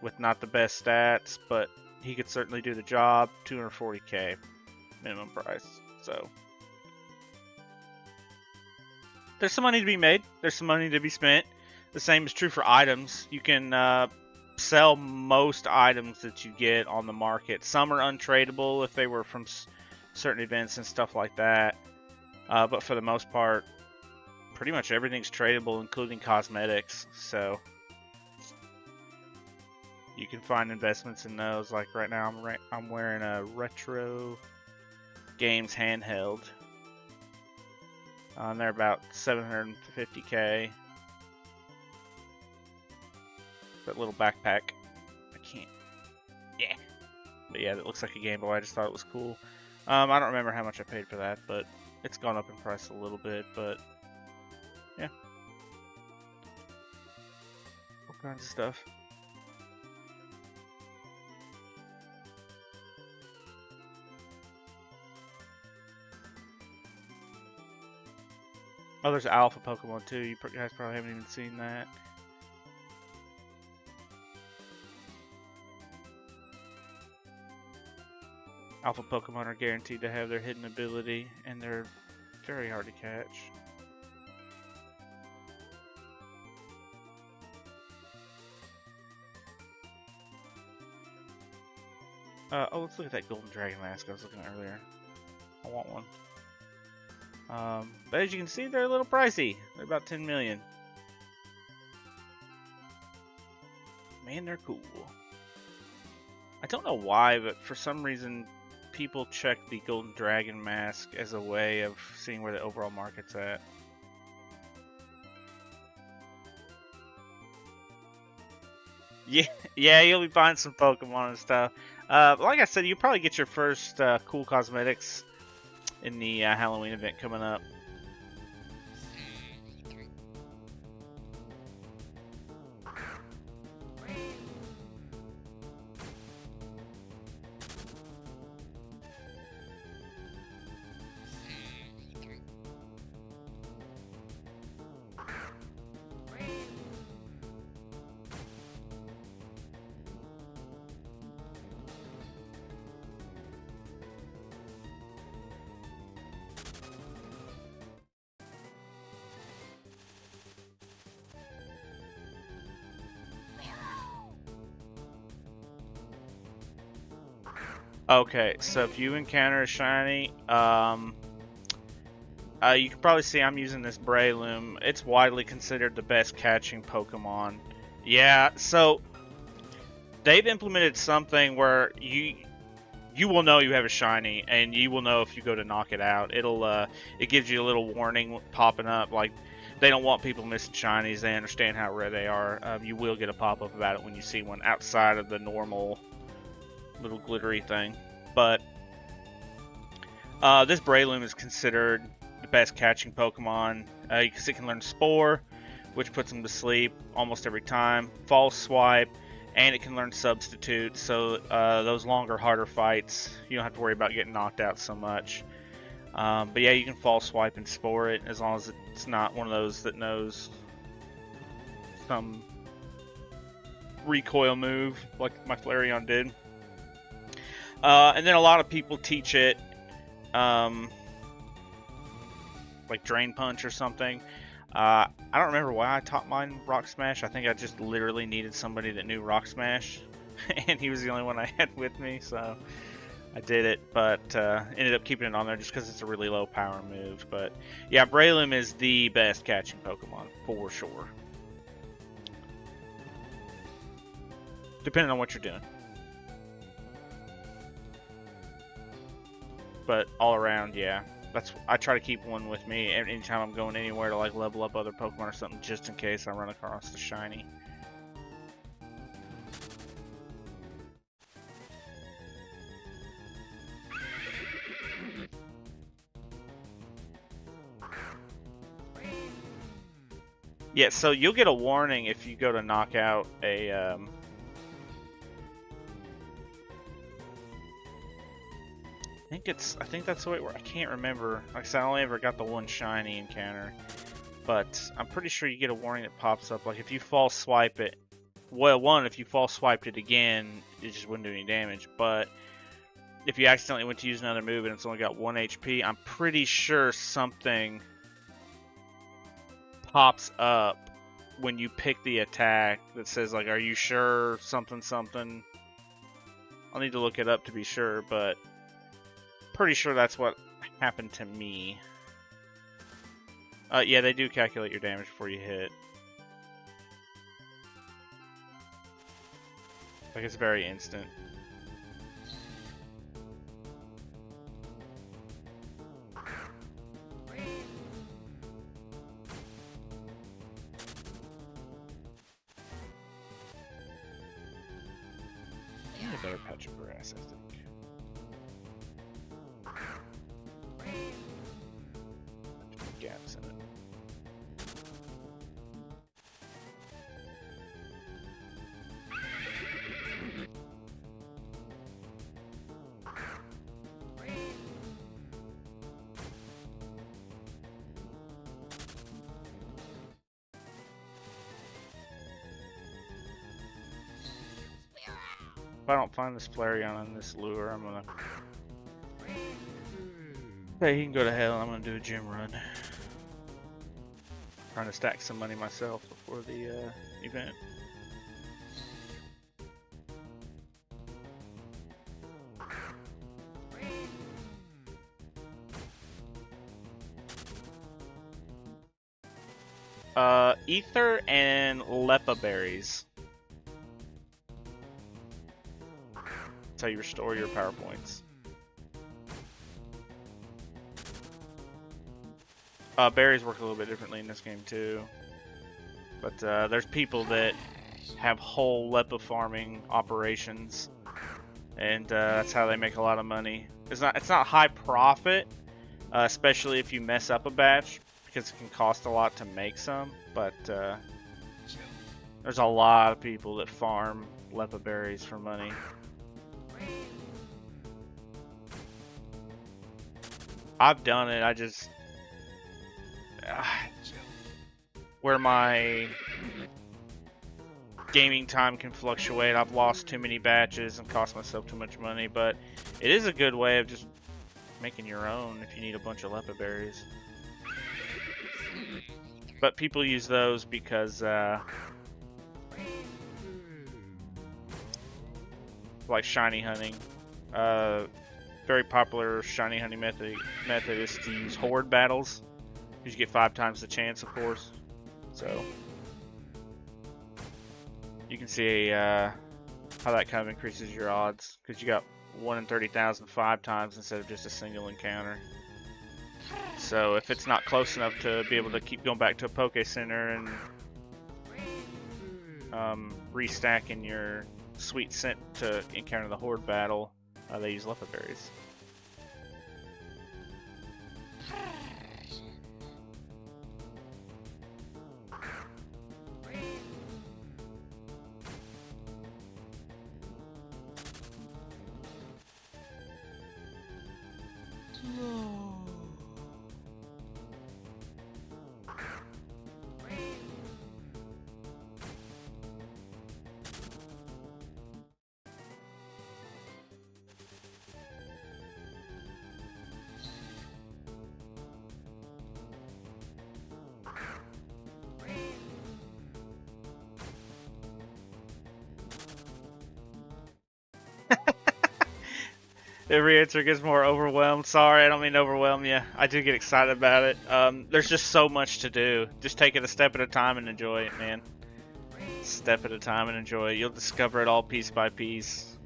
with not the best stats, but he could certainly do the job. 240k minimum price. So there's some money to be made. There's some money to be spent. The same is true for items. You can sell most items that you get on the market. Some are untradeable if they were from certain events and stuff like that. But for the most part, pretty much everything's tradable, including cosmetics. So you can find investments in those. Like right now, I'm wearing a Retro Games handheld. They're about 750k. That little backpack. I can't. Yeah. But yeah, that looks like a Game Boy. I just thought it was cool. I don't remember how much I paid for that, but it's gone up in price a little bit. But yeah. All kinds of stuff. Oh, there's Alpha Pokemon too. You guys probably haven't even seen that. Alpha Pokemon are guaranteed to have their hidden ability, and they're very hard to catch. Oh, let's look at that Golden Dragon mask I was looking at earlier. I want one. But as you can see, they're a little pricey. They're about 10 million. Man, they're cool. I don't know why, but for some reason, people check the Golden Dragon mask as a way of seeing where the overall market's at. Yeah, you'll be buying some Pokemon and stuff. Like I said, you'll probably get your first cool cosmetics in the Halloween event coming up. Okay, so if you encounter a shiny, you can probably see I'm using this Breloom. It's widely considered the best catching Pokemon. Yeah, so they've implemented something where you will know you have a shiny, and you will know if you go to knock it out. It gives you a little warning popping up, like they don't want people missing shinies. They understand how rare they are. You will get a pop-up about it when you see one outside of the normal little glittery thing. But this Breloom is considered the best catching Pokemon because it can learn Spore, which puts them to sleep almost every time, False Swipe, and it can learn Substitute. So those longer, harder fights, you don't have to worry about getting knocked out so much. But yeah, you can False Swipe and Spore it as long as it's not one of those that knows some recoil move like my Flareon did. And then a lot of people teach it like Drain Punch or something. I don't remember why I taught mine Rock Smash. I think I just literally needed somebody that knew Rock Smash, and he was the only one I had with me, so I did it. But ended up keeping it on there just because it's a really low power move. But yeah, Breloom is the best catching Pokemon for sure, depending on what you're doing. But all around, yeah, I try to keep one with me anytime I'm going anywhere to like level up other Pokemon or something, just in case I run across the shiny. Yeah, so you'll get a warning if you go to knock out a I think that's the way it works. I can't remember. Like I said, I only ever got the one shiny encounter, but I'm pretty sure you get a warning that pops up. Like if you False Swipe it, well, one, if you false swiped it again, it just wouldn't do any damage. But if you accidentally went to use another move and it's only got 1 HP, I'm pretty sure something pops up when you pick the attack that says, like, are you sure something something. I'll need to look it up to be sure, but pretty sure that's what happened to me. Yeah, they do calculate your damage before you hit. Like, it's very instant. I need a better patch of grass, I think. Gaps in it. If I don't find this Flareon on this lure, I'm gonna... Hey, he can go to hell, I'm gonna do a gym run. Trying to stack some money myself before the event. Ether and Lepa berries. That's how you restore your power points. Berries work a little bit differently in this game too. But there's people that have whole Lepa farming operations, and that's how they make a lot of money. It's not high profit, especially if you mess up a batch, because it can cost a lot to make some. But there's a lot of people that farm Lepa berries for money. I've done it. I just where my gaming time can fluctuate. I've lost too many batches and cost myself too much money, but it is a good way of just making your own if you need a bunch of Lepa berries. But people use those because like shiny hunting. Very popular shiny hunting method is to use horde battles. You get 5 times the chance, of course. So you can see how that kind of increases your odds, because you got 1 in 30,000 5 times instead of just a single encounter. So if it's not close enough to be able to keep going back to a Poke Center and restacking your sweet scent to encounter the horde battle, they use Lepa berries. Every answer gets more overwhelmed. Sorry, I don't mean to overwhelm you. I do get excited about it. There's just so much to do. Just take it a step at a time and enjoy it, man. Step at a time and enjoy it. You'll discover it all piece by piece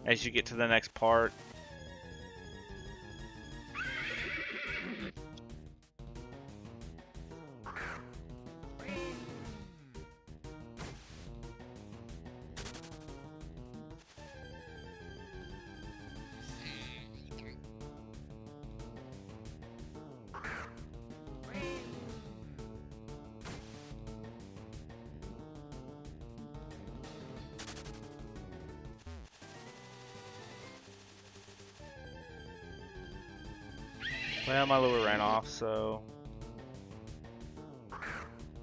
as you get to the next part. Well, my lure ran off, so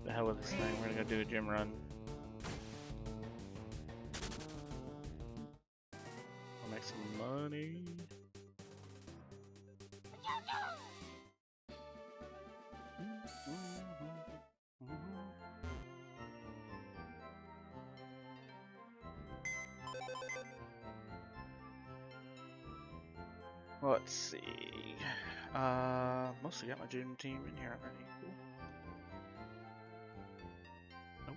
the hell with this thing. We're gonna go do a gym run. make some money. Let's see. Mostly got my junior team in here already. Cool. Nope.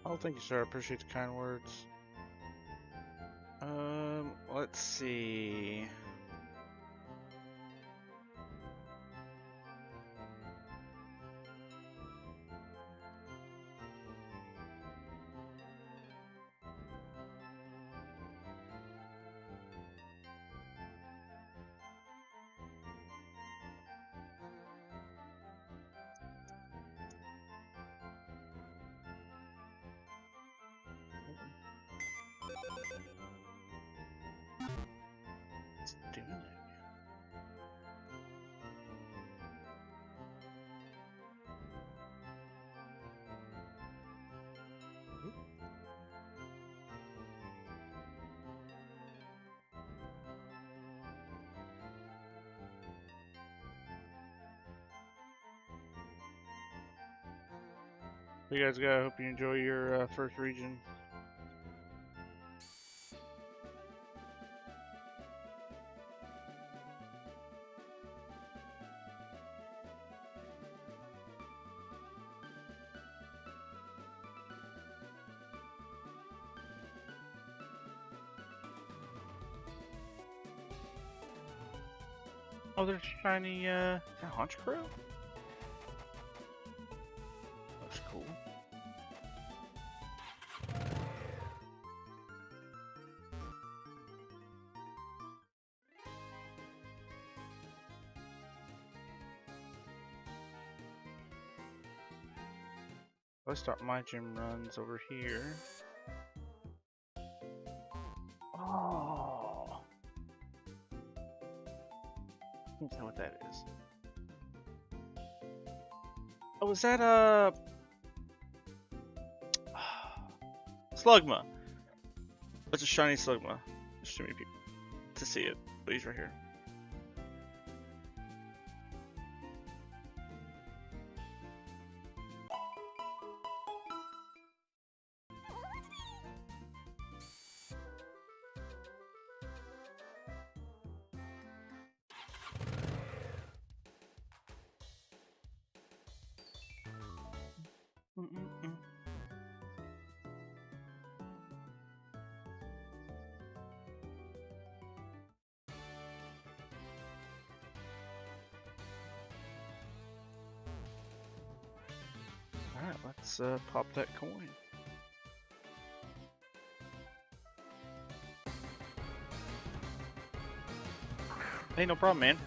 Oh, thank you, sir. I appreciate the kind words. Let's see. It's doing it. You guys go. I hope you enjoy your first region. Oh, there's shiny, is that Haunch Crow? Looks cool. Let's start my gym runs over here. Oh. I don't know what that is. Oh, is that Slugma? That's a shiny Slugma. There's too many people to see it, but he's right here. Alright, let's pop that coin. Hey, no problem, man.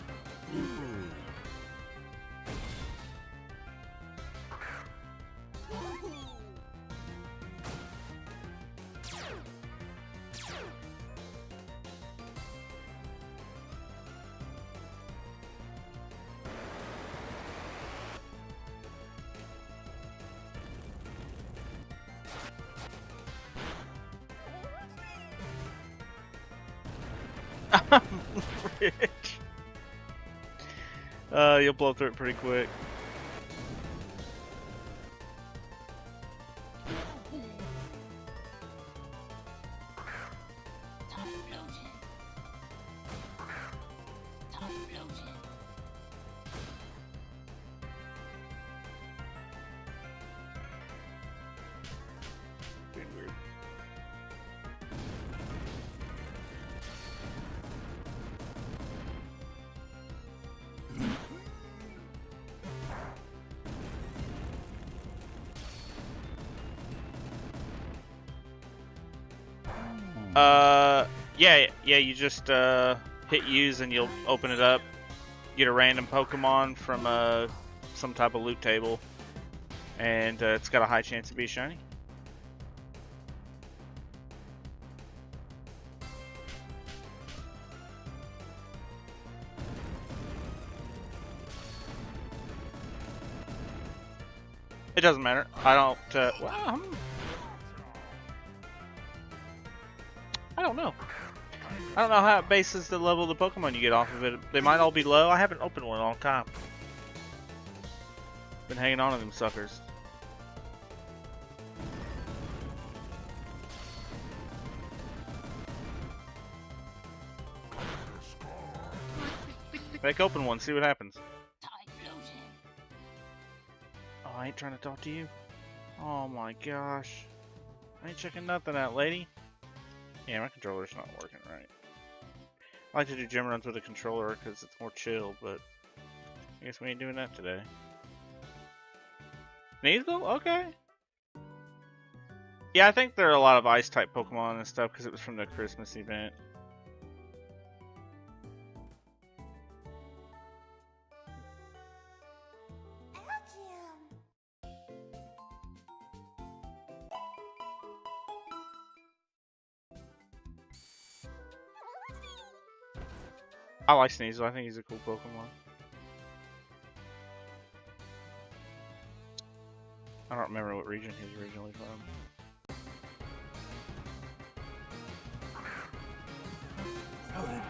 Rich. You'll blow through it pretty quick. Being weird. Yeah, you just hit use and you'll open it up. Get a random Pokemon from some type of loot table, and it's got a high chance to be shiny. It doesn't matter. I don't. Well, I don't know. I don't know how it bases the level of the Pokemon you get off of it. They might all be low. I haven't opened one in a long time. Been hanging on to them suckers. Make open one, see what happens. Oh, I ain't trying to talk to you. Oh my gosh. I ain't checking nothing out, lady. Yeah, my controller's not working right. I like to do gym runs with a controller because it's more chill, but I guess we ain't doing that today. Neasel? Okay. Yeah, I think there are a lot of ice-type Pokemon and stuff because it was from the Christmas event. I like Sneasel. I think he's a cool Pokemon. I don't remember what region he's originally from. Noted.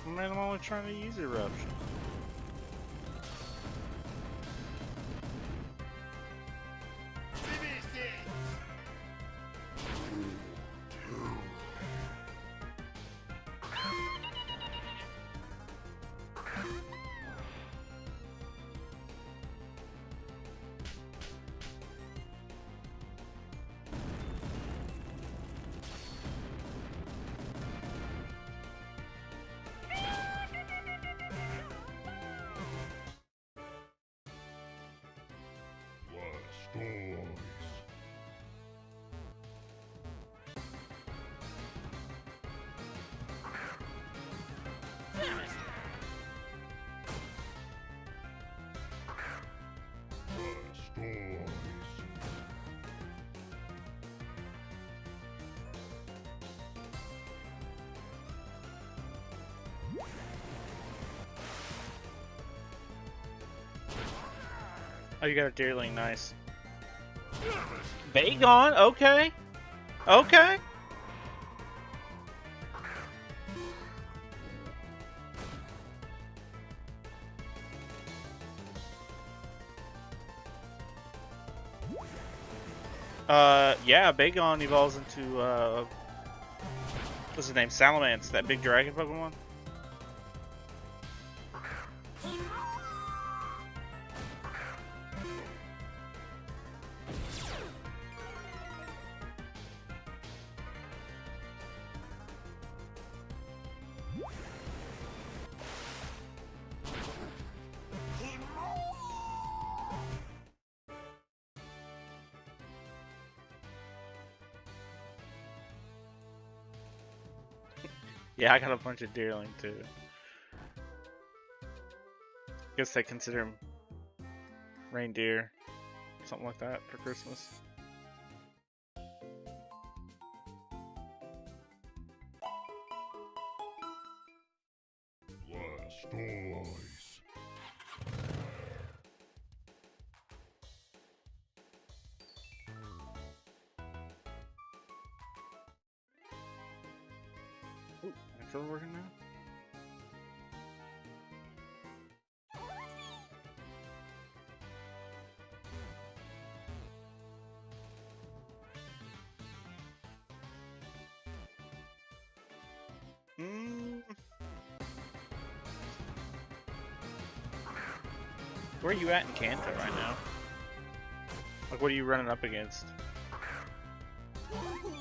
Man, I'm only trying to use Eruption. Oh, you got a Deerling, nice. Bagon, okay. Okay. Yeah, Bagon evolves into, what's his name? Salamence, that big dragon Pokemon? Yeah, I got a bunch of Deerling too. Guess they consider him reindeer, something like that for Christmas. Blastoise. Ooh, controller working now? Where are you at in Kanto right now? Like, what are you running up against?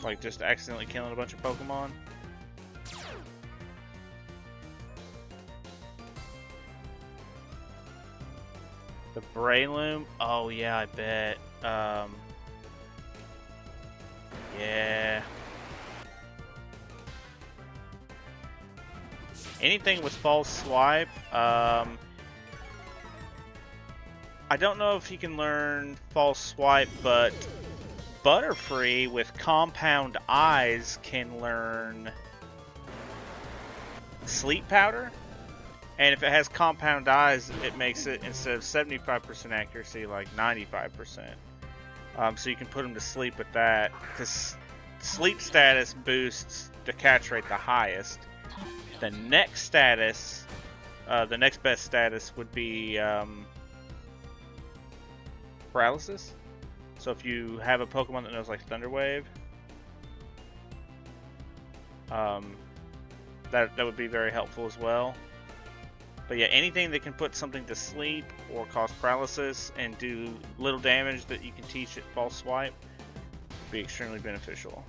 Like, just accidentally killing a bunch of Pokemon? The Breloom? Oh, yeah, I bet. Yeah. Anything with False Swipe, I don't know if he can learn False Swipe, but Butterfree with Compound Eyes can learn Sleep Powder. And if it has Compound Eyes, it makes it, instead of 75% accuracy, like 95%. So you can put him to sleep with that, because Sleep status boosts the catch rate the highest. The next status, the next best status would be Paralysis. So if you have a Pokemon that knows like Thunder Wave, that would be very helpful as well. But yeah, anything that can put something to sleep or cause paralysis and do little damage that you can teach it False Swipe would be extremely beneficial.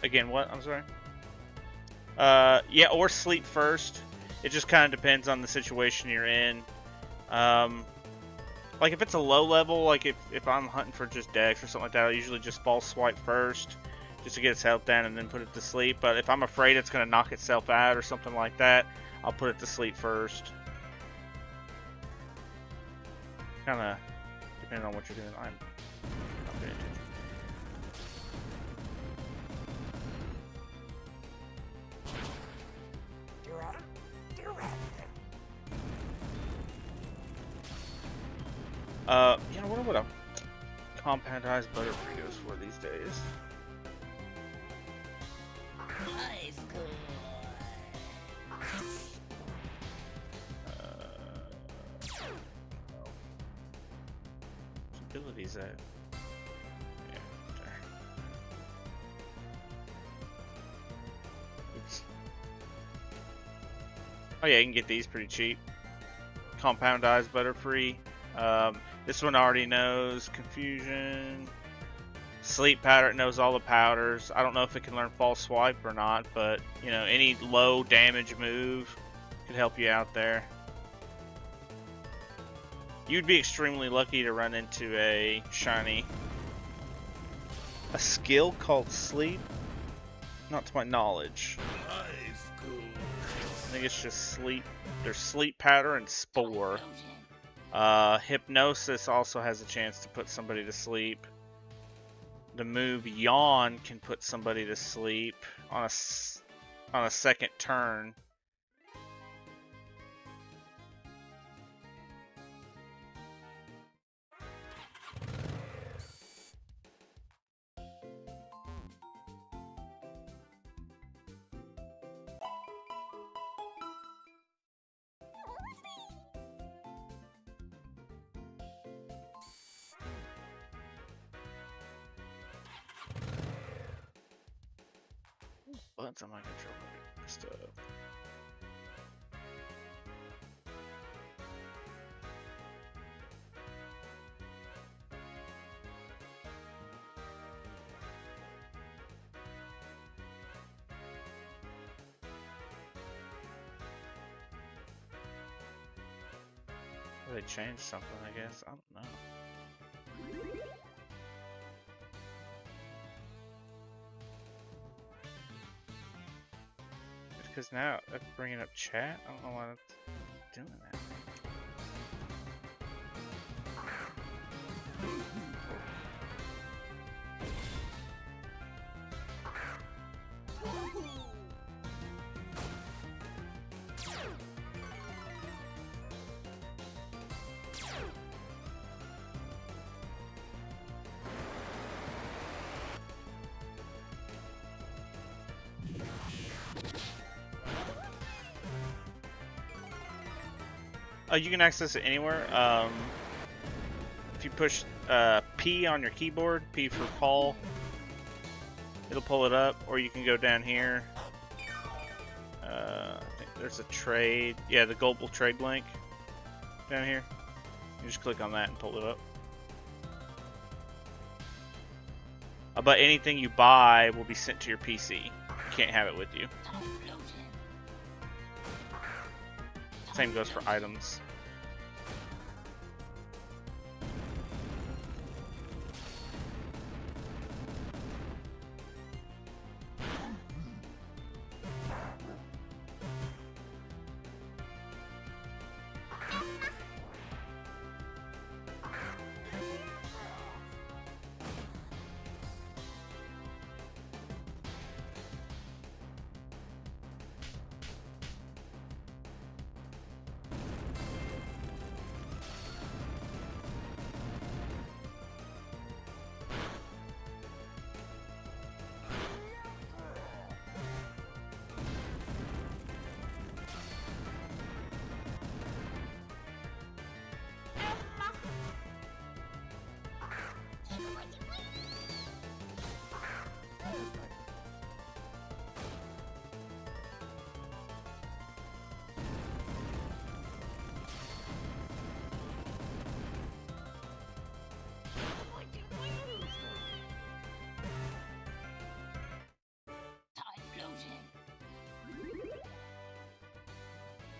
Again, what? I'm sorry. Yeah, or sleep first. It just kind of depends on the situation you're in. Like if it's a low level, like if I'm hunting for just Dex or something like that, I'll usually just False Swipe first, just to get its health down and then put it to sleep. But if I'm afraid it's going to knock itself out or something like that, I'll put it to sleep first. Kind of depending on what you're doing. I'm not paying attention. You know, I wonder what a Compound Eyes Butterfree goes for these days. High school. What's abilities at? Yeah, there. Oops. Oh yeah, you can get these pretty cheap. Compound Eyes Butterfree. This one already knows Confusion. Sleep Powder, it knows all the powders. I don't know if it can learn False Swipe or not, but you know, any low damage move could help you out there. You'd be extremely lucky to run into a shiny. A skill called Sleep? Not to my knowledge. High school. I think it's just sleep. There's sleep powder and spore. Hypnosis also has a chance to put somebody to sleep. The move Yawn can put somebody to sleep on a second turn. Buttons on my controller. Stuff. Well, they changed something, I guess. I don't know. Because now that's bringing up chat. I don't know why that's doing that. You can access it anywhere. If you push P on your keyboard, P for Paul, it'll pull it up, or you can go down here. I think there's a trade. Yeah, the global trade link down here. You just click on that and pull it up. But anything you buy will be sent to your PC. You can't have it with you. Same goes for items.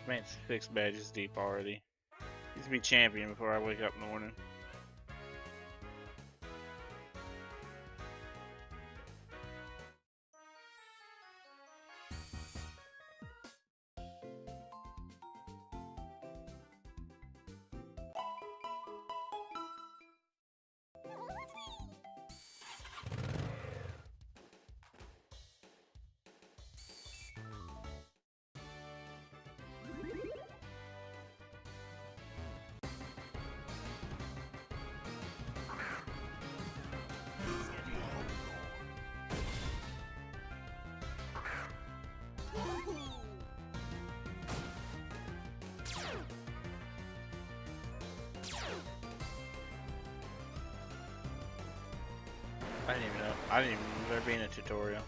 Man, 6 badges deep already. Needs to be champion before I wake up in the morning. I didn't even know. I didn't even remember there being a tutorial.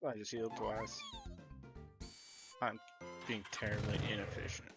I just healed twice. I'm being terribly inefficient.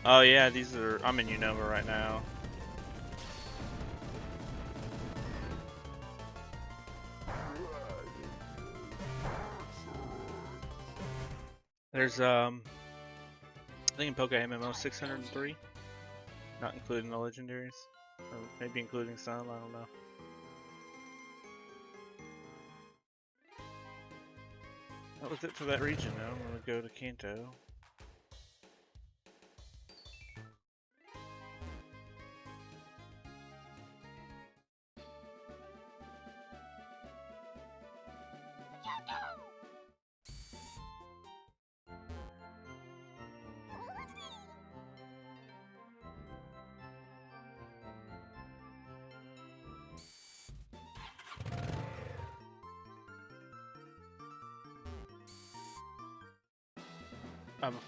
Oh yeah, these are. I'm in Unova right now. There's I think in PokeMMO 603, not including the legendaries, or maybe including some. I don't know. That was it for that region. Now I'm gonna go to Kanto.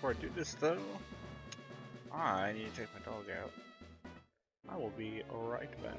Before I do this though, I need to take my dog out. I will be right back.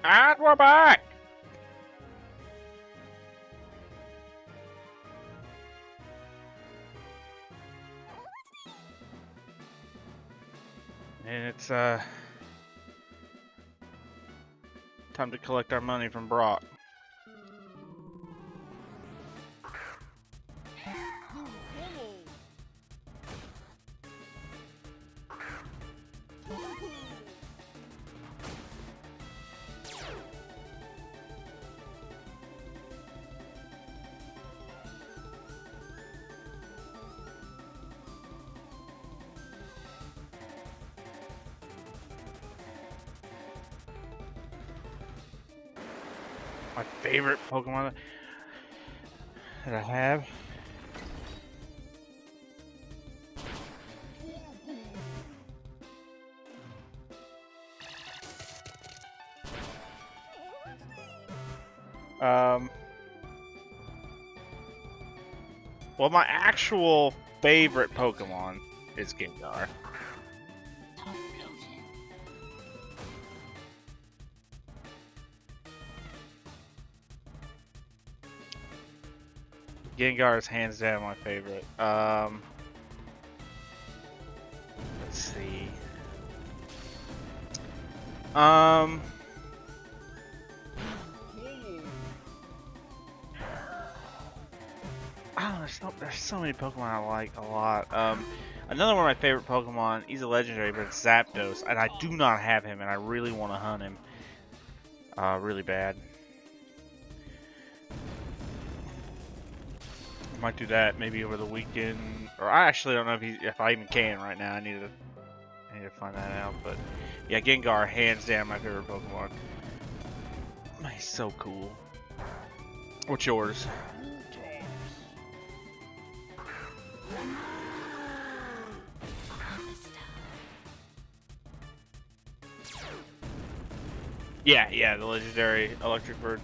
And we're back! And it's time to collect our money from Brock. My favorite Pokemon that I have. Well, my actual favorite Pokemon is Gengar. Gengar is hands down my favorite. Let's see. Oh, there's so many Pokemon I like a lot. Another one of my favorite Pokemon, he's a legendary, but it's Zapdos, and I do not have him, and I really want to hunt him. Really bad. I might do that maybe over the weekend, or I actually don't know if I even can right now. I need to find that out. But yeah, Gengar, hands down my favorite Pokemon. Man, he's so cool. What's yours? Yeah, the legendary electric bird.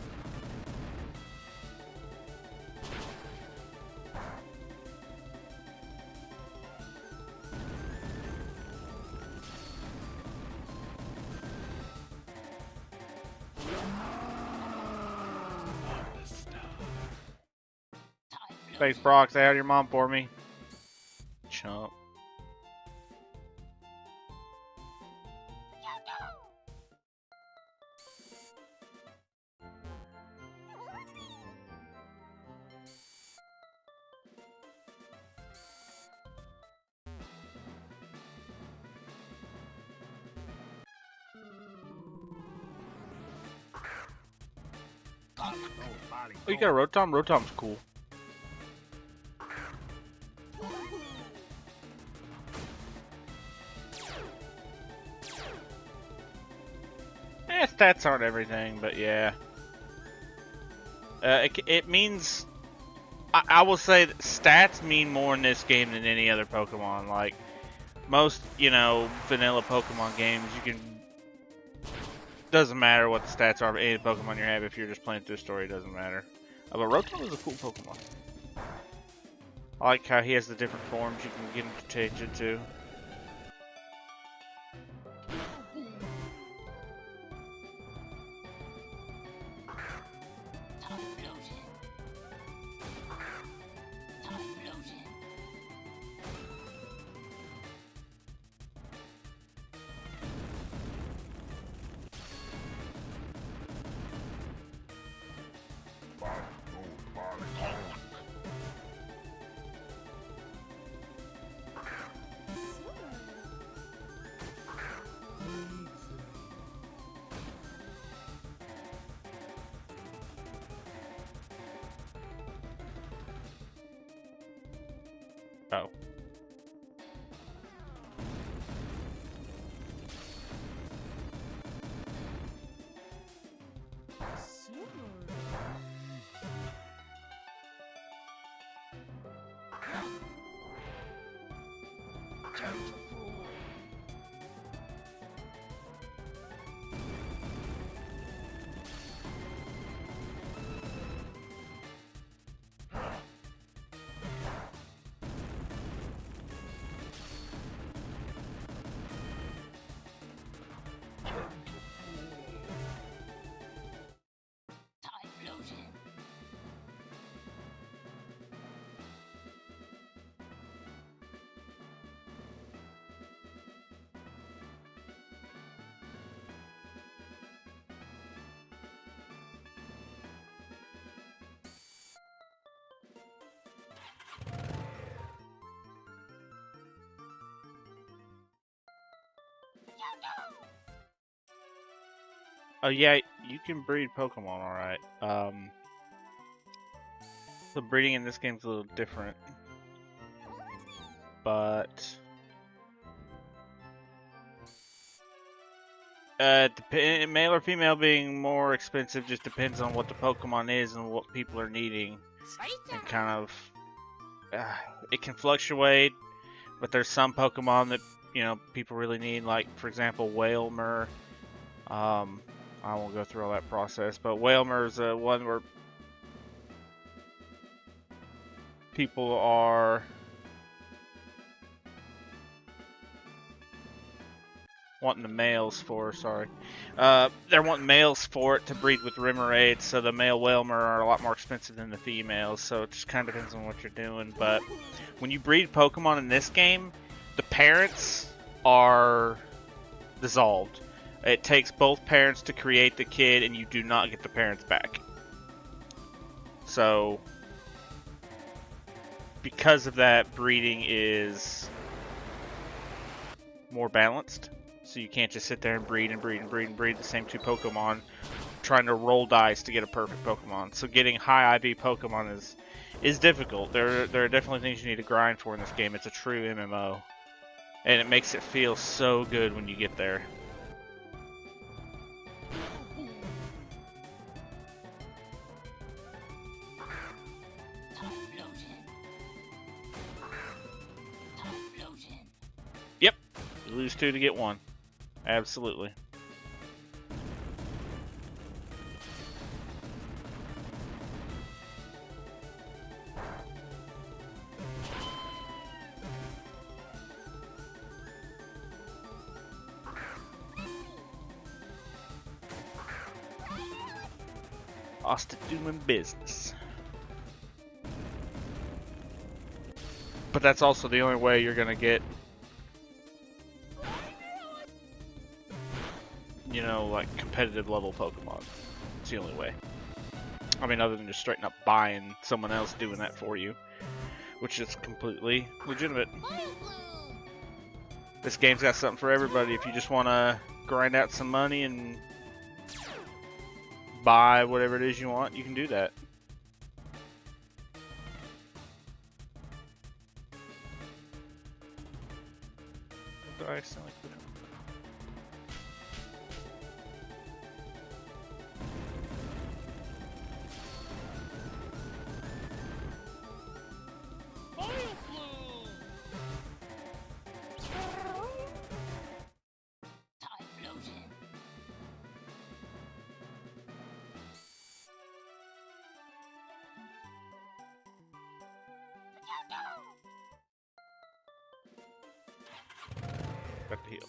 Thanks, Brock. Say hi to your mom for me. Chump. Oh, you got a Rotom? Rotom's cool. Stats aren't everything, but yeah. It means... I will say that stats mean more in this game than any other Pokemon. Like, most, vanilla Pokemon games, you can... Doesn't matter what the stats are of any Pokemon you have. If you're just playing through the story, it doesn't matter. But Rotom is a cool Pokemon. I like how he has the different forms you can get him to change into. Oh. Oh yeah, you can breed Pokemon, alright. The breeding in this game's a little different. But male or female being more expensive just depends on what the Pokemon is and what people are needing. And kind of it can fluctuate, but there's some Pokemon that people really need, like for example Whalmer. I won't go through all that process, but Whalmer is one where people are wanting the males for. They're wanting males for it to breed with Remoraid, so the male Whalmer are a lot more expensive than the females. So it just kind of depends on what you're doing. But when you breed Pokemon in this game, the parents are dissolved. It takes both parents to create the kid, and you do not get the parents back. So, because of that, breeding is more balanced. So you can't just sit there and breed the same two Pokemon, trying to roll dice to get a perfect Pokemon. So getting high IV Pokemon is difficult. There are definitely things you need to grind for in this game. It's a true MMO. And it makes it feel so good when you get there. Yep, you lose 2 to get 1. Absolutely. Austin doing business. But that's also the only way you're gonna get, like competitive level Pokemon. It's the only way. I mean, other than just straight up buying someone else doing that for you, which is completely legitimate. This game's got something for everybody. If you just want to grind out some money and buy whatever it is you want, you can do that. What do I accidentally put in? Back to heal.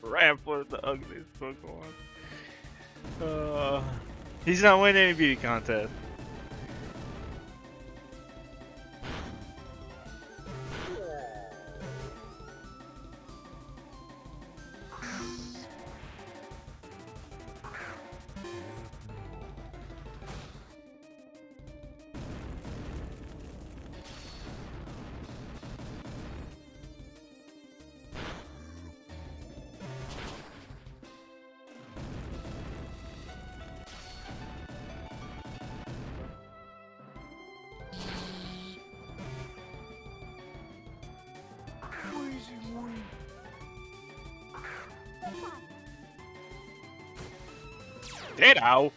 Grappler, the ugliest Pokemon. He's not winning any beauty contest. Ditto.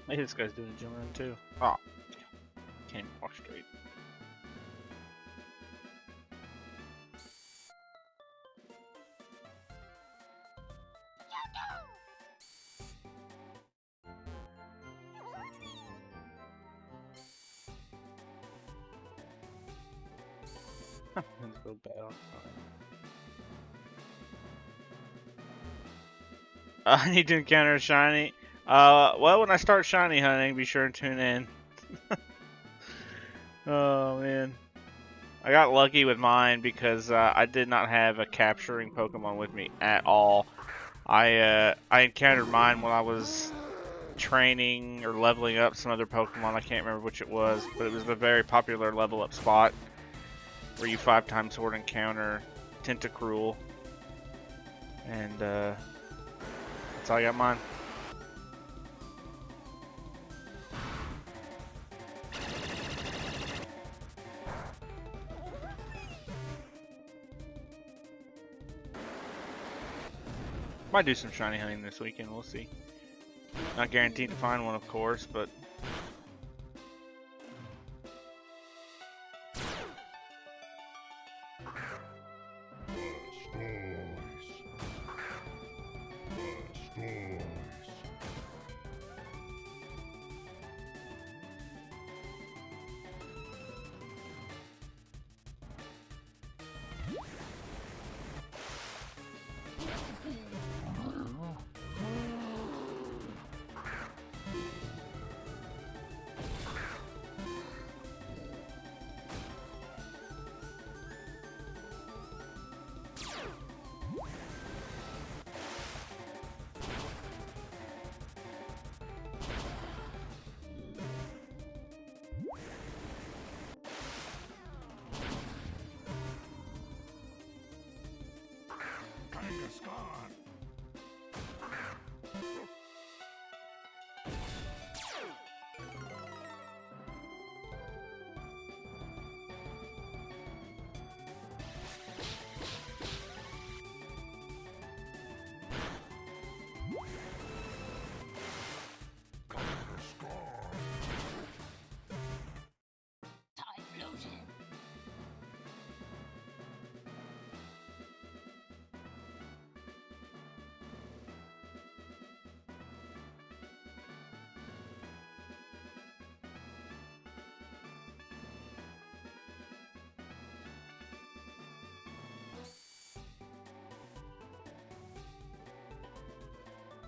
Maybe this guy's doing a jump run too. Oh, can't even walk straight. Let's go battle. I need to encounter a shiny. Well, when I start shiny hunting, be sure and tune in. Oh man, I got lucky with mine because I did not have a capturing Pokemon with me at all. I encountered mine when I was training or leveling up some other Pokemon. I can't remember which it was, but it was the very popular level up spot where you 5x sword encounter Tentacruel, and that's how I got mine. Might do some shiny hunting this weekend, we'll see. Not guaranteed to find one, of course, but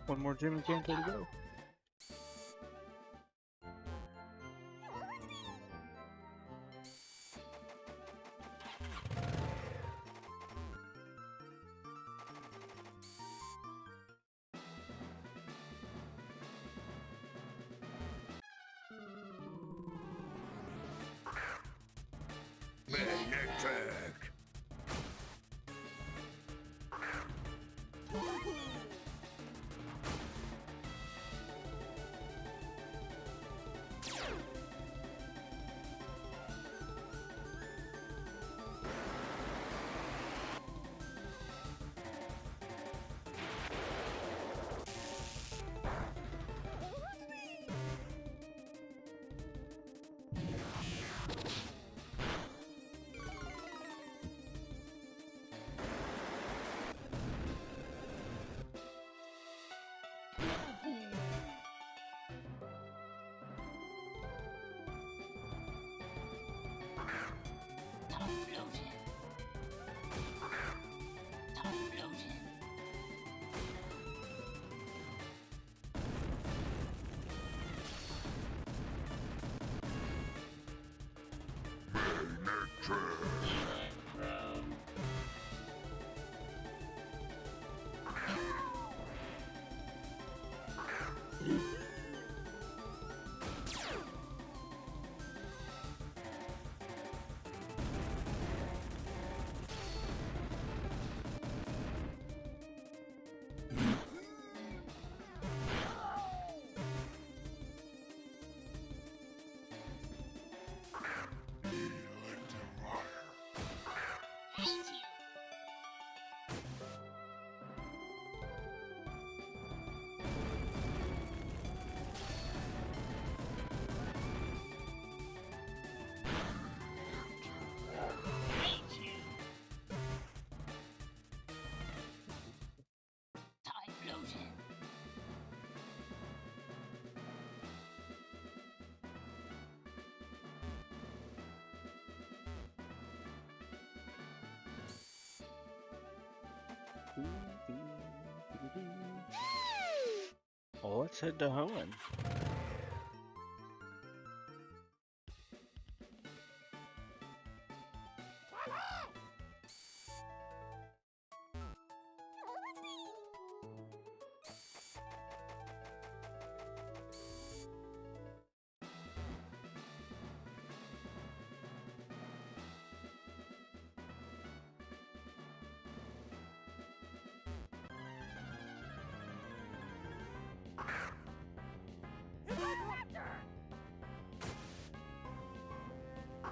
one more gym and can't to go. Magnetic. Well, let's head to Hoenn.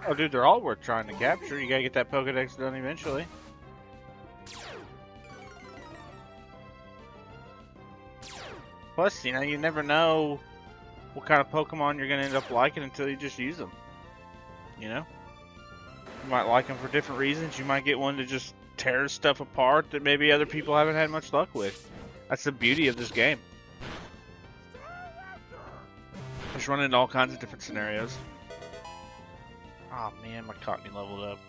Oh, dude, they're all worth trying to capture. You gotta get that Pokedex done eventually. Plus, you know, you never know what kind of Pokemon you're gonna end up liking until you just use them. You know? You might like them for different reasons. You might get one that just tears stuff apart that maybe other people haven't had much luck with. That's the beauty of this game. Just run into all kinds of different scenarios. Oh man, my Cockney leveled up.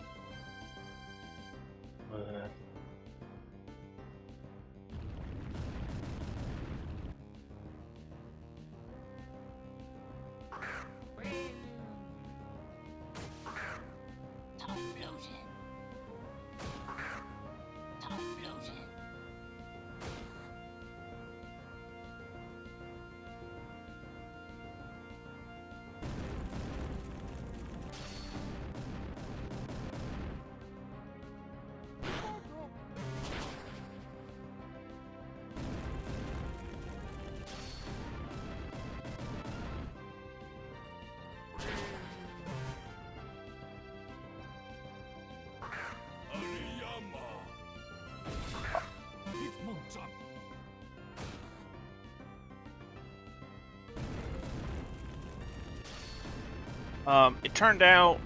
It turned out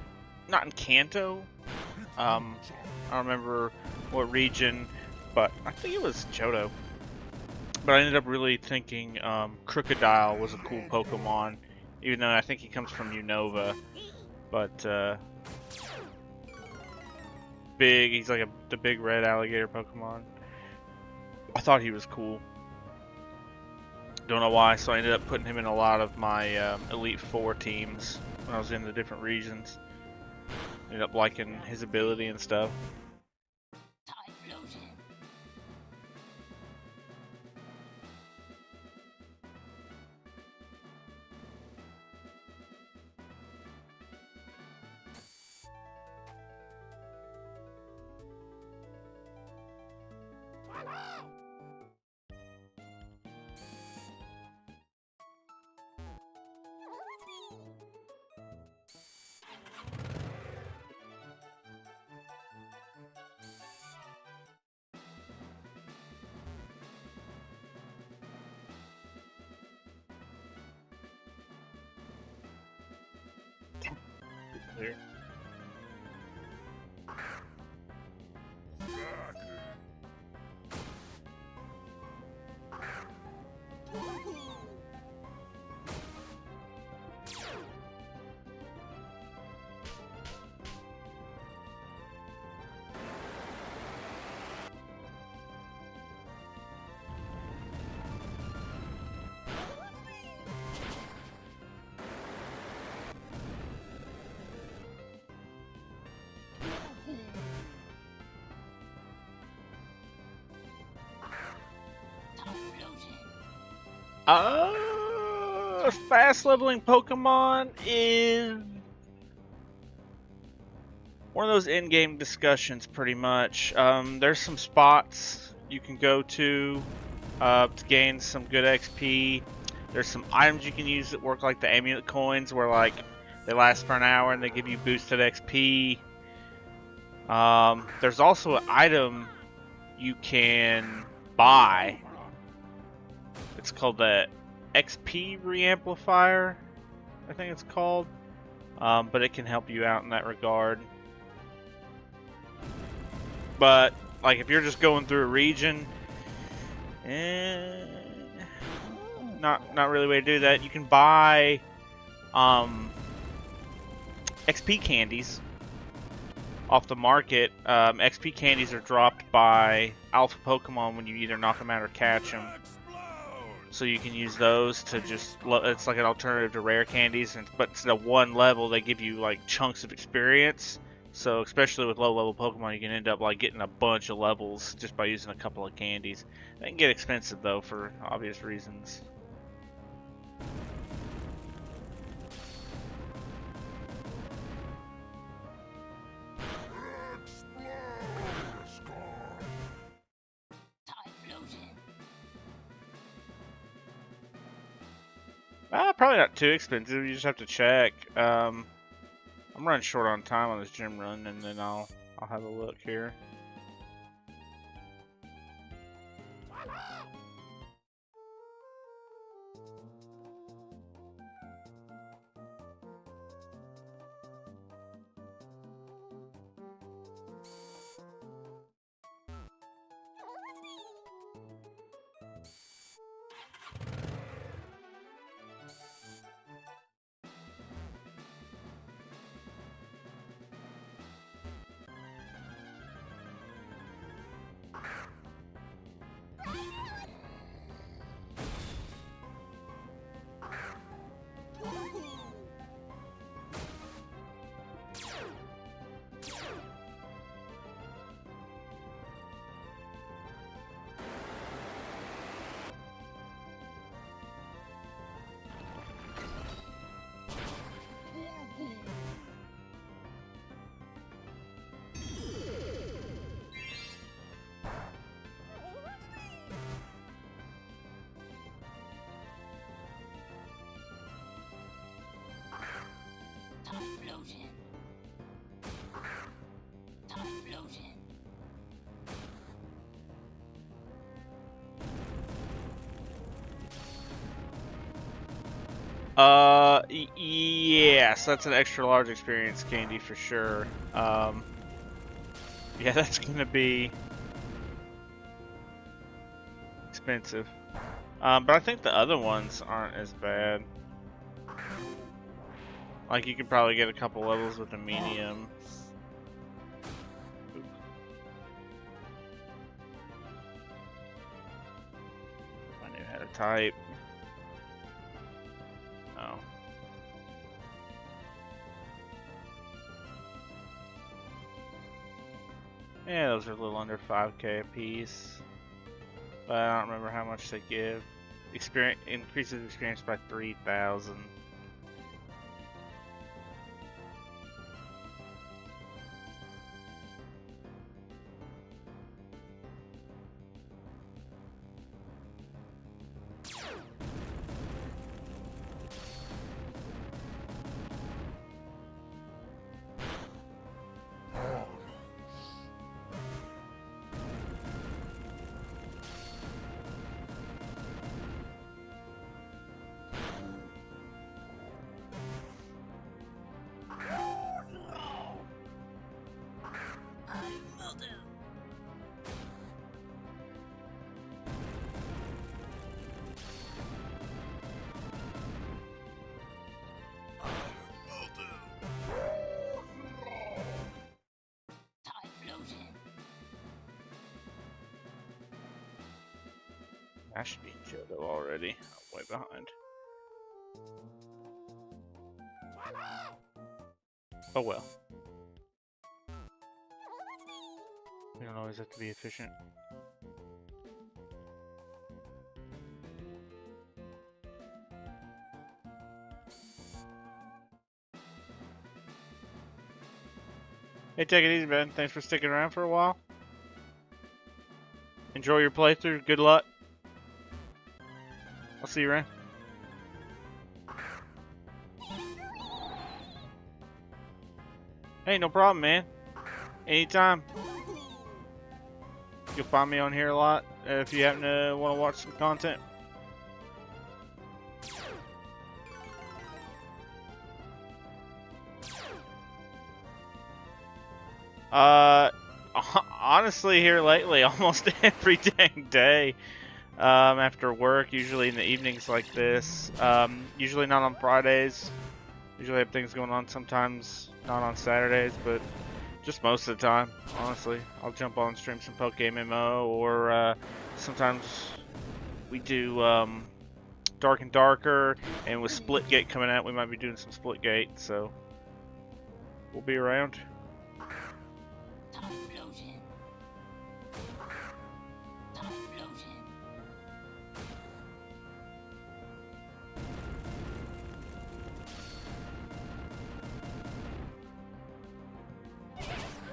not in Kanto. I don't remember what region, but I think it was Johto. But I ended up really thinking Crocodile was a cool Pokemon, even though I think he comes from Unova. But big, he's like the big red alligator Pokemon. I thought he was cool. Don't know why, so I ended up putting him in a lot of my Elite Four teams when I was in the different regions. Ended up liking his ability and stuff. There. Fast leveling Pokemon is one of those in-game discussions, pretty much. There's some spots you can go to gain some good XP. There's some items you can use that work like the amulet coins, where like they last for an hour and they give you boosted XP. There's also an item you can buy. It's called the XP Reamplifier, I think it's called. But it can help you out in that regard. But like if you're just going through a region, not really a way to do that. You can buy XP candies, off the market. XP candies are dropped by alpha Pokemon when you either knock them out or catch them. So you can use those to just, it's like an alternative to rare candies, but instead of one level, they give you like chunks of experience. So especially with low level Pokemon, you can end up like getting a bunch of levels just by using a couple of candies. They can get expensive though for obvious reasons. Probably not too expensive. You just have to check. I'm running short on time on this gym run, and then I'll have a look here. Yes, that's an extra large experience candy for sure. Yeah, that's gonna be expensive. But I think the other ones aren't as bad. Like, you could probably get a couple levels with a medium. I knew how to type. Oh. Yeah, those are a little under 5k a piece. But I don't remember how much they give. Experience increases experience by 3,000. I should be in Johto already. I'm way behind. Oh well. We don't always have to be efficient. Hey, take it easy, Ben. Thanks for sticking around for a while. Enjoy your playthrough. Good luck. I'll see you around. Hey, no problem, man. Anytime. You'll find me on here a lot if you happen to want to watch some content. Honestly, here lately, almost every dang day. After work, usually in the evenings like this. Usually not on Fridays. Usually have things going on sometimes, not on Saturdays, but Just most of the time, honestly. I'll jump on and stream some PokeMMO, or sometimes we do Dark and Darker, and with Splitgate coming out, we might be doing some Splitgate, so we'll be around.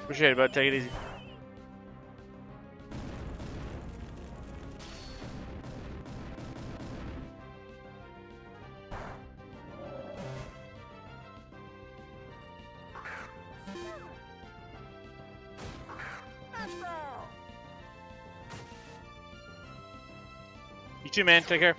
Appreciate it, bud. Take it easy. You too, man. Take care.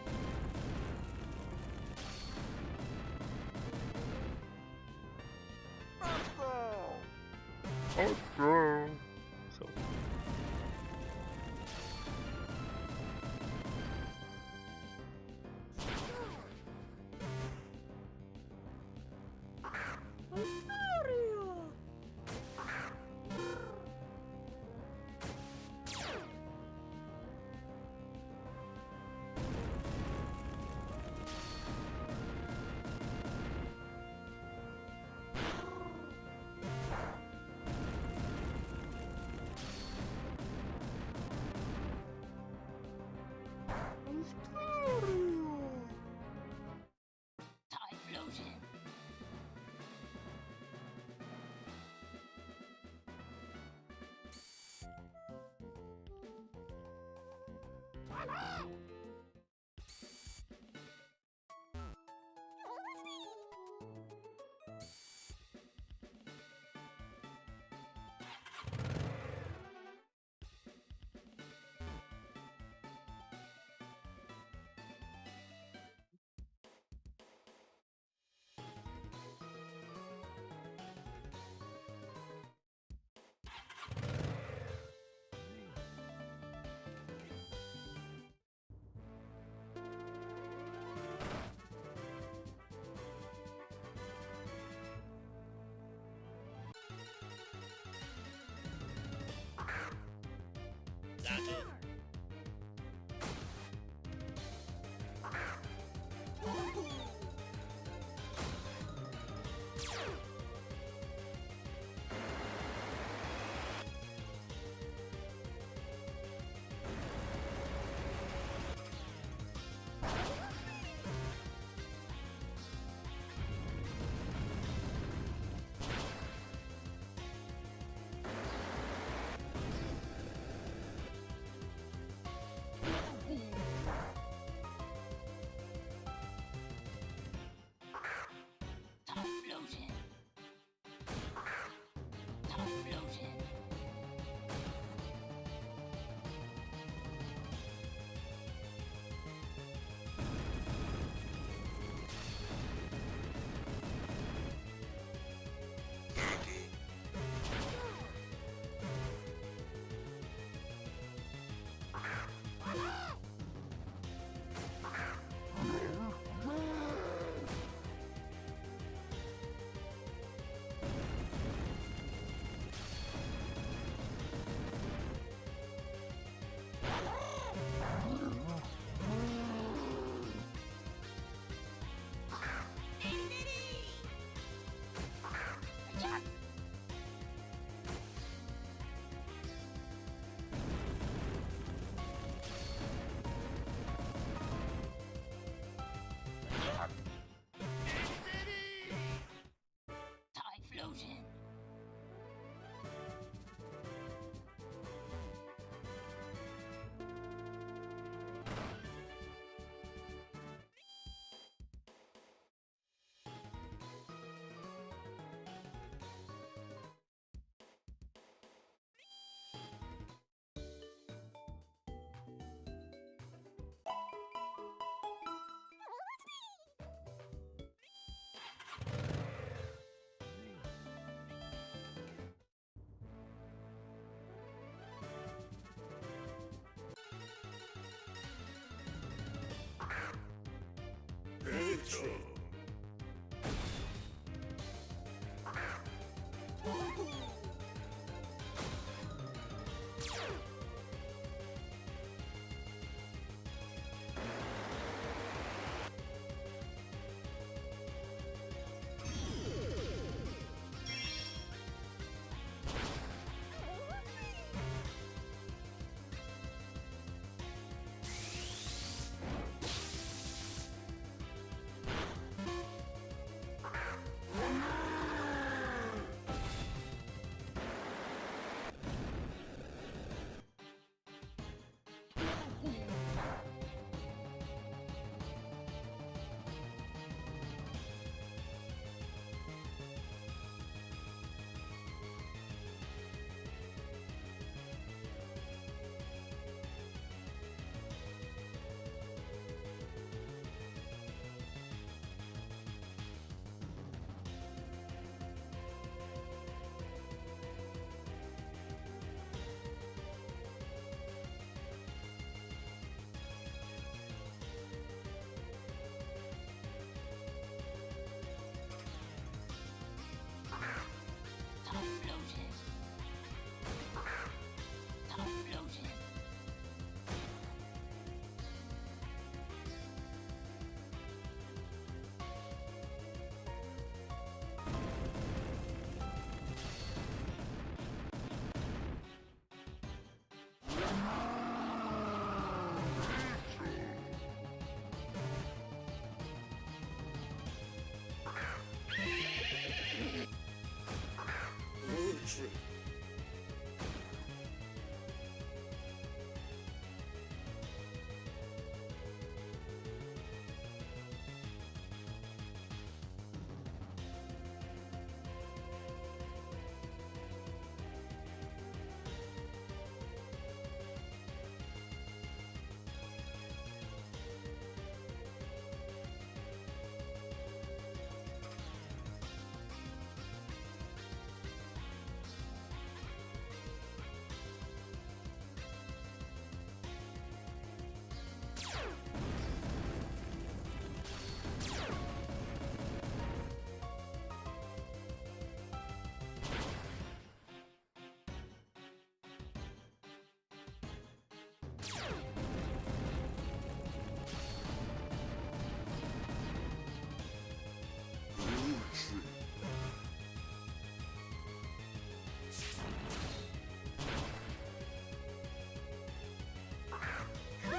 So.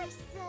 Hussle!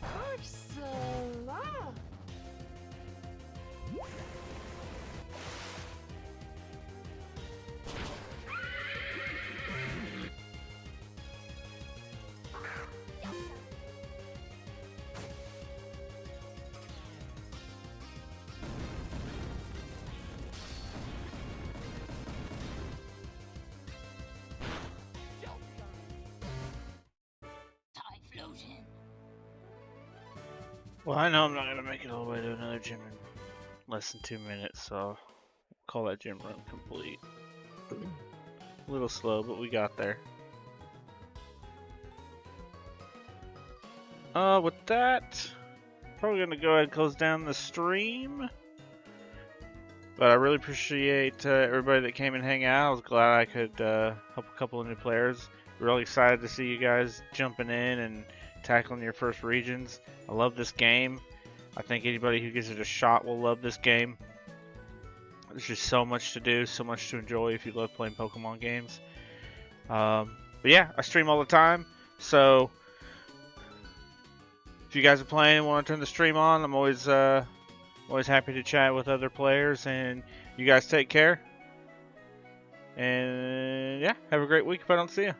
Hussle! Typhlosion! Well, I know I'm not gonna make it all the way to another gym in less than 2 minutes, so I'll call that gym run complete. A little slow, but we got there. With that, probably gonna go ahead and close down the stream. But I really appreciate everybody that came and hang out. I was glad I could help a couple of new players. Really excited to see you guys jumping in and tackling your first regions. I love this game. I think anybody who gives it a shot will love this game. There's just so much to do, so much to enjoy if you love playing Pokemon games. But yeah, I stream all the time, so if you guys are playing and want to turn the stream on, I'm always happy to chat with other players. And you guys take care. And yeah, have a great week if I don't see you.